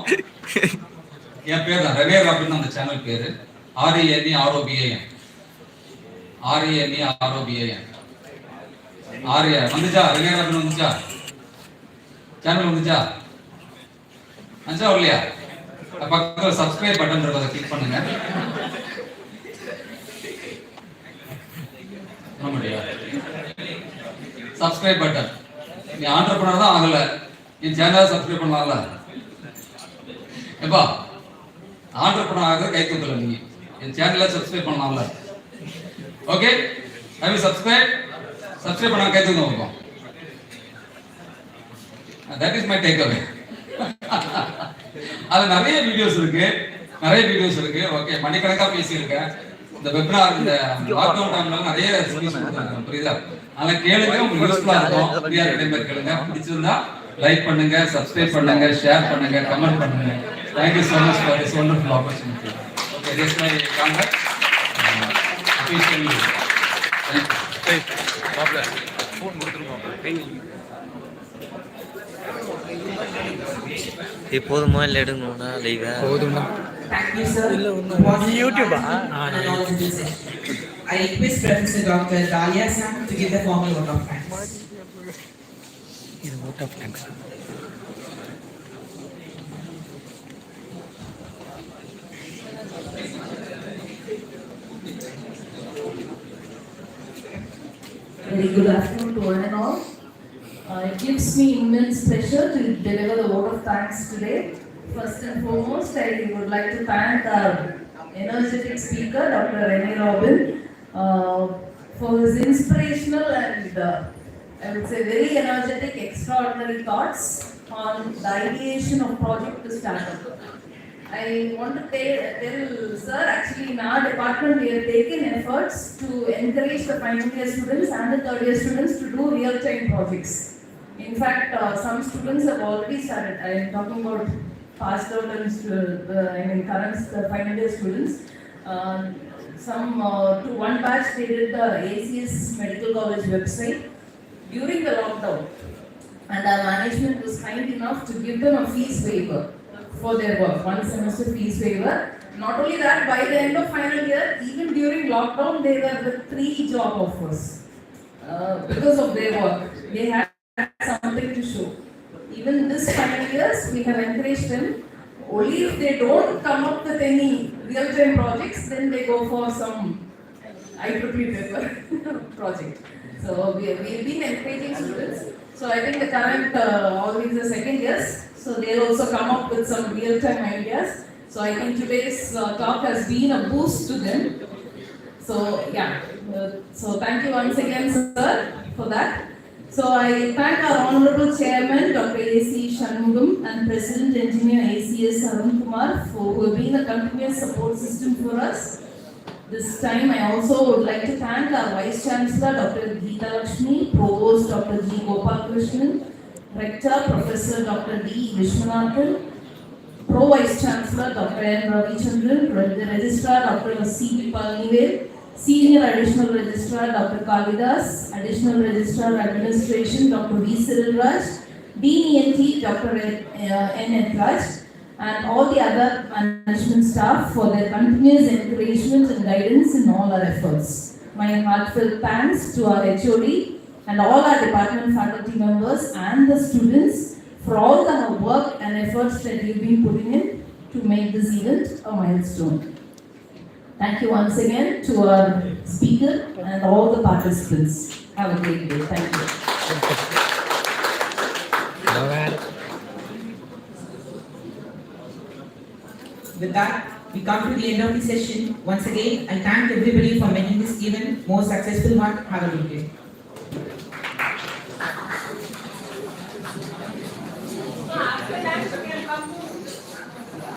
என் பேர் தான் ரவே ராபின், அந்த சேனல் பேரு RENEROBIN. ஆரியா வந்துச்சா? ரவே ராபின் வந்துச்சா? சேனல் வந்துச்சா? வரலையா? பக்கத்தில் சப்ஸ்கிரைப் பட்டன் இருக்கு, அதை கிளிக் பண்ணுங்க. Subscribe button. நீ ஆண்டர்பிரனர் தான் ஆகல, என் சேனலை சப்ஸ்கிரைப் பண்ணலாம்ல. எப்பா ஆண்டர்பிரனர் ஆக கை தூக்கல, நீங்க என் சேனலை சப்ஸ்கிரைப் பண்ணலாம்ல. ஓகே, ஐ வில் சப்ஸ்கிரைப் பண்ண கை தூக்க. That is my take away. அது நிறைய வீடியோஸ் இருக்கு. ஓகே, மணிக்கணக்காக பேசியிருக்கேன். இந்த வெபினார், இந்த லாக்டவுன் டைம்ல நிறைய ஸ்பீச் கொடுத்தாங்க. புரியுதா? அதெல்லாம் கேளுங்க, உங்களுக்கு யூஸ்ஃபுல்லா இருக்கும். கேளுங்க, பிடிச்சிருந்தா லைக் பண்ணுங்க, சப்ஸ்கிரைப் பண்ணுங்க, ஷேர் பண்ணுங்க, கமெண்ட் பண்ணுங்க. Thank you so much for this wonderful opportunity. Okay, this is my contact. Officially. Thank you. Phone கொடுத்துருங்க. போதுமா இல்லை எடுக்கணும்னா லைவா? போதும்னா. Thank you, sir. யூடியூபா? I request Professor Dr. Dalia Sam to give the formal vote of thanks. இது vote of thanks. Very good afternoon to one and all. It gives me immense pleasure to deliver the vote of thanks today. First and foremost, I would like to thank our energetic speaker, Dr. Rene Robin, for his inspirational and I would say very energetic, extraordinary thoughts on the ideation of project to start up. I want to tell sir, actually in our department we have taken efforts to encourage the final year students and the third year students to do real-time projects. In fact, some students have already started. I am talking about passed out and current final year students. To one batch they did the ACS Medical College website during the lockdown, and our management was kind enough to give them a fees waiver for their work, one semester fees waiver, Not only that, by the end of final year, even during lockdown, they were with 3 job offers because of their work. They had something to show. Even this final years, we have encouraged them. Only if they don't come up with any real-time projects, then they go for some IEEE paper project. So we've been encouraging students. So I think the current, all these are second years, so they'll also come up with some real-time ideas. So I think today's talk has been a boost to them. So yeah, so thank you once again, sir, for that. So I thank our Honorable Chairman, Dr. A.C. Shanmugam, and President Engineer ACS Arun Kumar, who have been a continuous support system for us. This time I also would like to thank our Vice Chancellor, Dr. Geeta Lakshmi, Provost, Dr. G. Gopalakrishnan, Rector, Professor Dr. D. Vishwanathan, Pro Vice Chancellor, Dr. N. Ravichandran, the Registrar, Dr. C. Palnivel, Senior Additional Registrar, Dr. Kalidas, Additional Registrar Administration, Dr. V. Cyril Raj, Dean ENT, Dr. N. Etraj, and all the other management staff for their continuous encouragement and guidance in all our efforts. My heartfelt thanks to our HOD and all our department faculty members and the students for all the work and efforts that you've been putting in to make this event a milestone. Thank you once again to our speaker and all the participants. Have a great day. Thank you. With that, we come to the end of the session. Once again, I thank everybody for making this event more successful one. Have a good day.